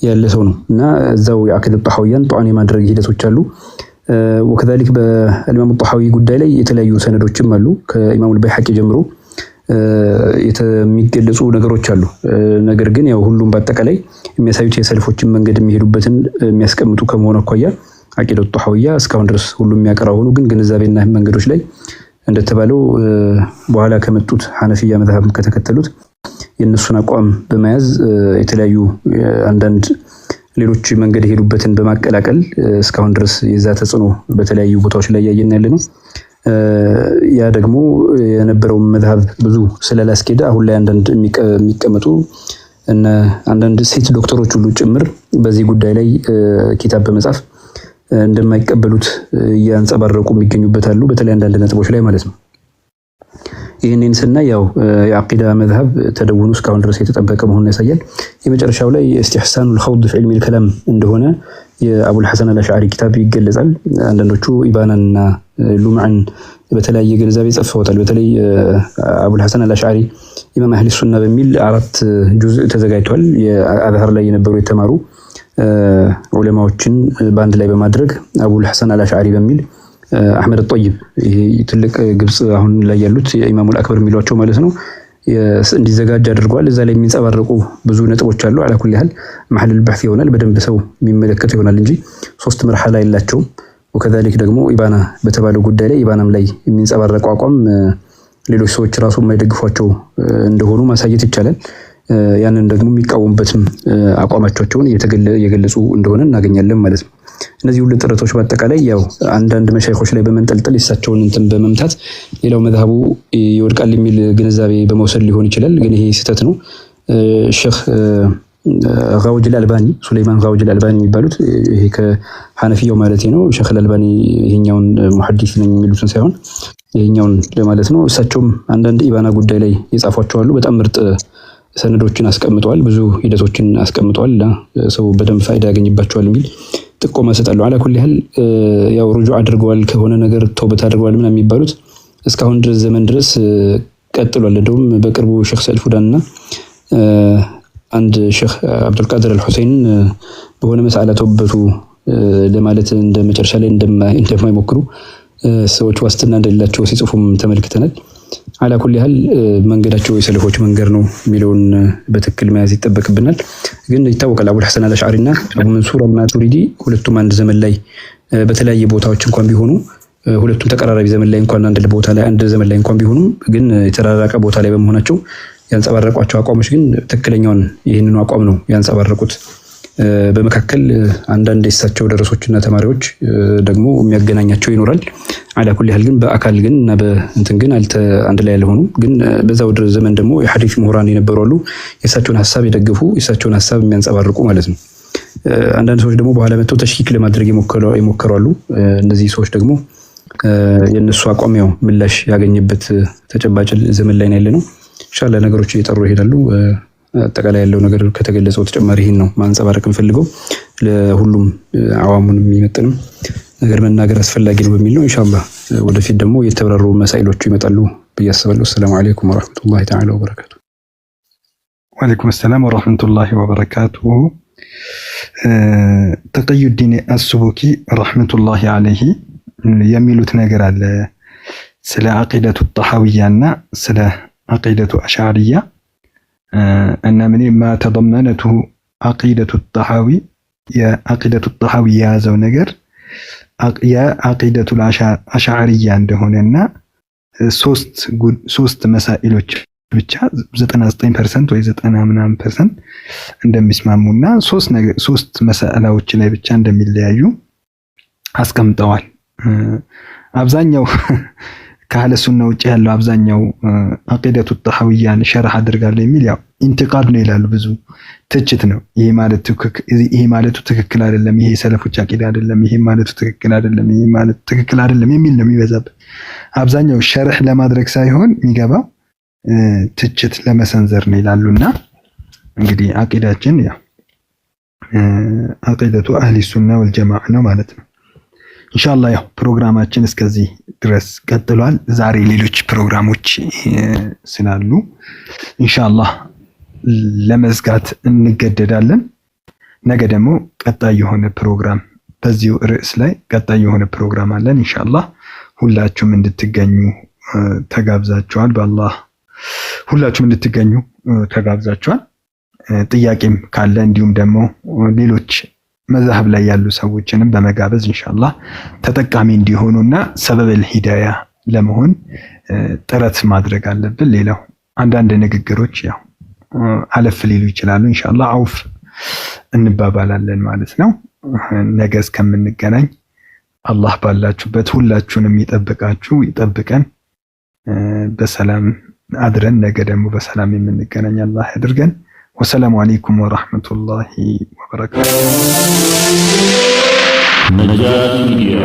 ያለ ሰው ነው እና እዛው የአቂዳ ጣሐዊያን ጧን የማድረግ ሂደቶች አሉ። ወከዛሊክ በአልኢማም ጣሐዊ ጉዳይ ላይ የተለያዩ ሰነዶችም አሉ። ከኢማሙ አልበይሐቂ ጀምሮ የሚገለጹ ነገሮች አሉ። ነገር ግን ያው ሁሉም በአጠቃላይ የሚያሳዩት የሰልፎችን መንገድ የሚሄዱበትን የሚያስቀምጡ ከመሆኑ አኳያ አቂዳው ጣሐዊያ እስካሁን ድረስ ሁሉም የሚያቀራው ሆኖ ግን ግንዛቤና መንገዶች ላይ እንደተባለው በኋላ ከመጡት ሐነፊያ መዝሀብ ከተከተሉት የነሱን አቋም በመያዝ የተለያዩ አንዳንድ ሌሎች መንገድ የሄዱበትን በማቀላቀል እስካሁን ድረስ የዛ ተጽዕኖ በተለያዩ ቦታዎች ላይ ያየን ያለ ነው። ያ ደግሞ የነበረው መዝሀብ ብዙ ስለላስኬደ አሁን ላይ አንዳንድ የሚቀመጡ እና አንዳንድ ሴት ዶክተሮች ሁሉ ጭምር በዚህ ጉዳይ ላይ ኪታብ በመጻፍ እንደማይቀበሉት እያንጸባረቁ የሚገኙበት አሉ፣ በተለይ አንዳንድ ነጥቦች ላይ ማለት ነው። ይህንን ስናይ ያው የአቂዳ መዝሀብ ተደውኑ እስካሁን ድረስ የተጠበቀ መሆኑን ያሳያል። የመጨረሻው ላይ ኢስቲህሳኑል ኸውድ ፊ ዒልሚል ከላም እንደሆነ የአቡል ሐሰን አልአሽዓሪ ኪታብ ይገለጻል። አንዳንዶቹ ኢባናንና ሉምዓን በተለያየ ግንዛቤ ጽፈውታል። በተለይ አቡል ሐሰን አልአሽዓሪ ኢማም አህሊ ሱና በሚል 4 ጁዝ ተዘጋጅቷል። የአዝሀር ላይ የነበሩ የተማሩ ዑለማዎችን በአንድ ላይ በማድረግ አቡል ሐሰን አልአሽዓሪ በሚል አህመድ ጠይብ ይሄ ትልቅ ግብጽ አሁን ላይ ያሉት የኢማሙል አክበር የሚሏቸው ማለት ነው እንዲዘጋጅ አድርጓል። እዛ ላይ የሚንጸባረቁ ብዙ ነጥቦች አሉ። አላኩል ያህል መሐለል በህት ይሆናል፣ በደንብ ሰው የሚመለከተው ይሆናል እንጂ 3 መርሐላ የላቸውም። ወከዛሊክ ደግሞ ኢባና በተባለው ጉዳይ ላይ ኢባናም ላይ የሚንጸባረቀው አቋም ሌሎች ሰዎች ራሱ የማይደግፏቸው እንደሆኑ ማሳየት ይቻላል። ያንን ደግሞ የሚቃወሙበትም አቋማቸውን እየገለጹ እንደሆነ እናገኛለን ማለት ነው። እነዚህ ሁሉ ጥረቶች በአጠቃላይ ያው አንዳንድ መሻይኾች ላይ በመንጠልጠል እሳቸውን እንትን በመምታት ሌላው መዝሀቡ ይወድቃል የሚል ግንዛቤ በመውሰድ ሊሆን ይችላል። ግን ይሄ ስህተት ነው። ሼኽ ጋውጅል አልባኒ ሱለይማን ጋውጅል አልባኒ የሚባሉት ይሄ ከሐነፊያው ማለት ነው። ሼኽ አልባኒ ይሄኛውን ሙሐዲስ ነኝ የሚሉትን ሳይሆን ይሄኛውን ለማለት ነው። እሳቸውም አንዳንድ ኢባና ጉዳይ ላይ የጻፏቸው አሉ። በጣም ምርጥ ሰነዶችን አስቀምጠዋል፣ ብዙ ሂደቶችን አስቀምጠዋል። ሰው በደንብ ፋይዳ ያገኝባቸዋል የሚል ጥቆማ ሰጣለሁ። አላኩል ያህል ያው ሩጁዕ አድርገዋል ከሆነ ነገር ተውበት አድርገዋል ምናምን የሚባሉት እስካሁን ድረስ ዘመን ድረስ ቀጥሏል። እንደውም በቅርቡ ሼኽ ሰዒድ ፉዳንና አንድ ሼኽ አብዱልቃድር አልሁሴይን በሆነ መስአላ ተውበቱ ለማለት እንደ መጨረሻ ላይ እንደማይሞክሩ ሰዎች ዋስትና እንደሌላቸው ሲጽፉም ተመልክተናል። አላኩል ያህል መንገዳቸው የሰለፎች መንገድ ነው የሚለውን በትክክል መያዝ ይጠበቅብናል። ግን ይታወቃል አቡል ሐሰን አልአሽዓሪና አቡ መንሱር አልማቱሪዲ ሁለቱም አንድ ዘመን ላይ በተለያየ ቦታዎች እንኳን ቢሆኑ ሁለቱም ተቀራራቢ ዘመን ላይ እንኳን አንድ ዘመን ላይ እንኳን ቢሆኑ ግን የተራራቀ ቦታ ላይ በመሆናቸው ያንጸባረቋቸው አቋሞች ግን ትክክለኛውን ይህንኑ አቋም ነው ያንጸባረቁት። በመካከል አንዳንድ የእሳቸው ደረሶችና ተማሪዎች ደግሞ የሚያገናኛቸው ይኖራል። አላኩል ያህል ግን በአካል ግን እና በእንትን ግን አንድ ላይ ያልሆኑ ግን በዛው ዘመን ደግሞ የሐዲስ ምሁራን የነበሩ አሉ፣ የእሳቸውን ሀሳብ የደገፉ የእሳቸውን ሀሳብ የሚያንጸባርቁ ማለት ነው። አንዳንድ ሰዎች ደግሞ በኋላ መጥተው ተሽኪክ ለማድረግ የሞከሩ አሉ። እነዚህ ሰዎች ደግሞ የእነሱ አቋም ያው ምላሽ ያገኘበት ተጨባጭ ዘመን ላይ ያለ ነው። ኢንሻአላህ ነገሮች እየጠሩ ይሄዳሉ። አጠቃላይ ያለው ነገር ከተገለጸው ተጨማሪ ይሄን ነው ማንጸባረቅ እንፈልገው። ለሁሉም አዋሙን የሚመጥንም ነገር መናገር አስፈላጊ ነው በሚል ነው። ኢንሻአላህ ወደፊት ደግሞ የተብራሩ መሳኢሎቹ ይመጣሉ ብዬ አስባለሁ። ሰላም አለይኩም ወራህመቱላሂ ተዓላ ወበረካቱ። ወአለይኩም ሰላም ወራህመቱላሂ ወበረካቱ። ተቅዩዲን አስቡኪ ረህመቱላሂ አለይሂ የሚሉት ነገር አለ ስለ አቂደቱ ጣሐዊያና ስለ አቂደቱ አሽዓሪያ እና ምን ማ ተضمنته አቂደቱ ጣሐዊ የአቂደቱ ጣሐዊ የያዘው ነገር የአቂደቱ አሽዓሪያ እንደሆነና ሶስት መሳኢሎች ብቻ 99% ወይ 90% እንደሚስማሙና ሶስት መሳኢላዎች ላይ ብቻ እንደሚለያዩ አስቀምጠዋል። አብዛኛው ከአህለ ሱና ውጭ ያለው አብዛኛው አቂደቱ ጣሐዊያን ሸርህ አድርጋለሁ የሚል ያው ኢንቲቃድ ነው ይላሉ። ብዙ ትችት ነው። ይሄ ማለቱ ትክክል አይደለም፣ ይሄ ሰለፎች አቂዳ አይደለም፣ ይሄ ማለቱ ትክክል አይደለም፣ ይሄ ማለቱ ትክክል አይደለም የሚል ነው የሚበዛበት። አብዛኛው ሸርህ ለማድረግ ሳይሆን የሚገባው ትችት ለመሰንዘር ነው ይላሉና እንግዲህ አቂዳችን ያው አቂደቱ አህሊ ሱና ወልጀማዓ ነው ማለት ነው። ኢንሻአላህ ያው ፕሮግራማችን እስከዚህ ድረስ ቀጥሏል። ዛሬ ሌሎች ፕሮግራሞች ስላሉ ኢንሻአላህ ለመዝጋት እንገደዳለን። ነገ ደግሞ ቀጣይ የሆነ ፕሮግራም በዚሁ ርዕስ ላይ ቀጣይ የሆነ ፕሮግራም አለን። ኢንሻአላህ ሁላችሁም እንድትገኙ ተጋብዛችኋል። በአላህ ሁላችሁም እንድትገኙ ተጋብዛችኋል። ጥያቄም ካለ እንዲሁም ደግሞ ሌሎች መዛህብ ላይ ያሉ ሰዎችንም በመጋበዝ ኢንሻአላህ ተጠቃሚ እንዲሆኑና ሰበበል ሂዳያ ለመሆን ጥረት ማድረግ አለብን። ሌላው አንዳንድ ንግግሮች ያው አለፍ ሊሉ ይችላሉ። ኢንሻአላህ አውፍ እንባባላለን ማለት ነው። ነገ እስከምንገናኝ አላህ ባላችሁበት ሁላችሁንም ይጠብቃችሁ ይጠብቀን። በሰላም አድረን ነገ ደግሞ በሰላም የምንገናኝ አላህ ያድርገን። ወሰላሙ አለይኩም ወራህመቱላሂ ወበረካቱ። ነጃት ሚዲያ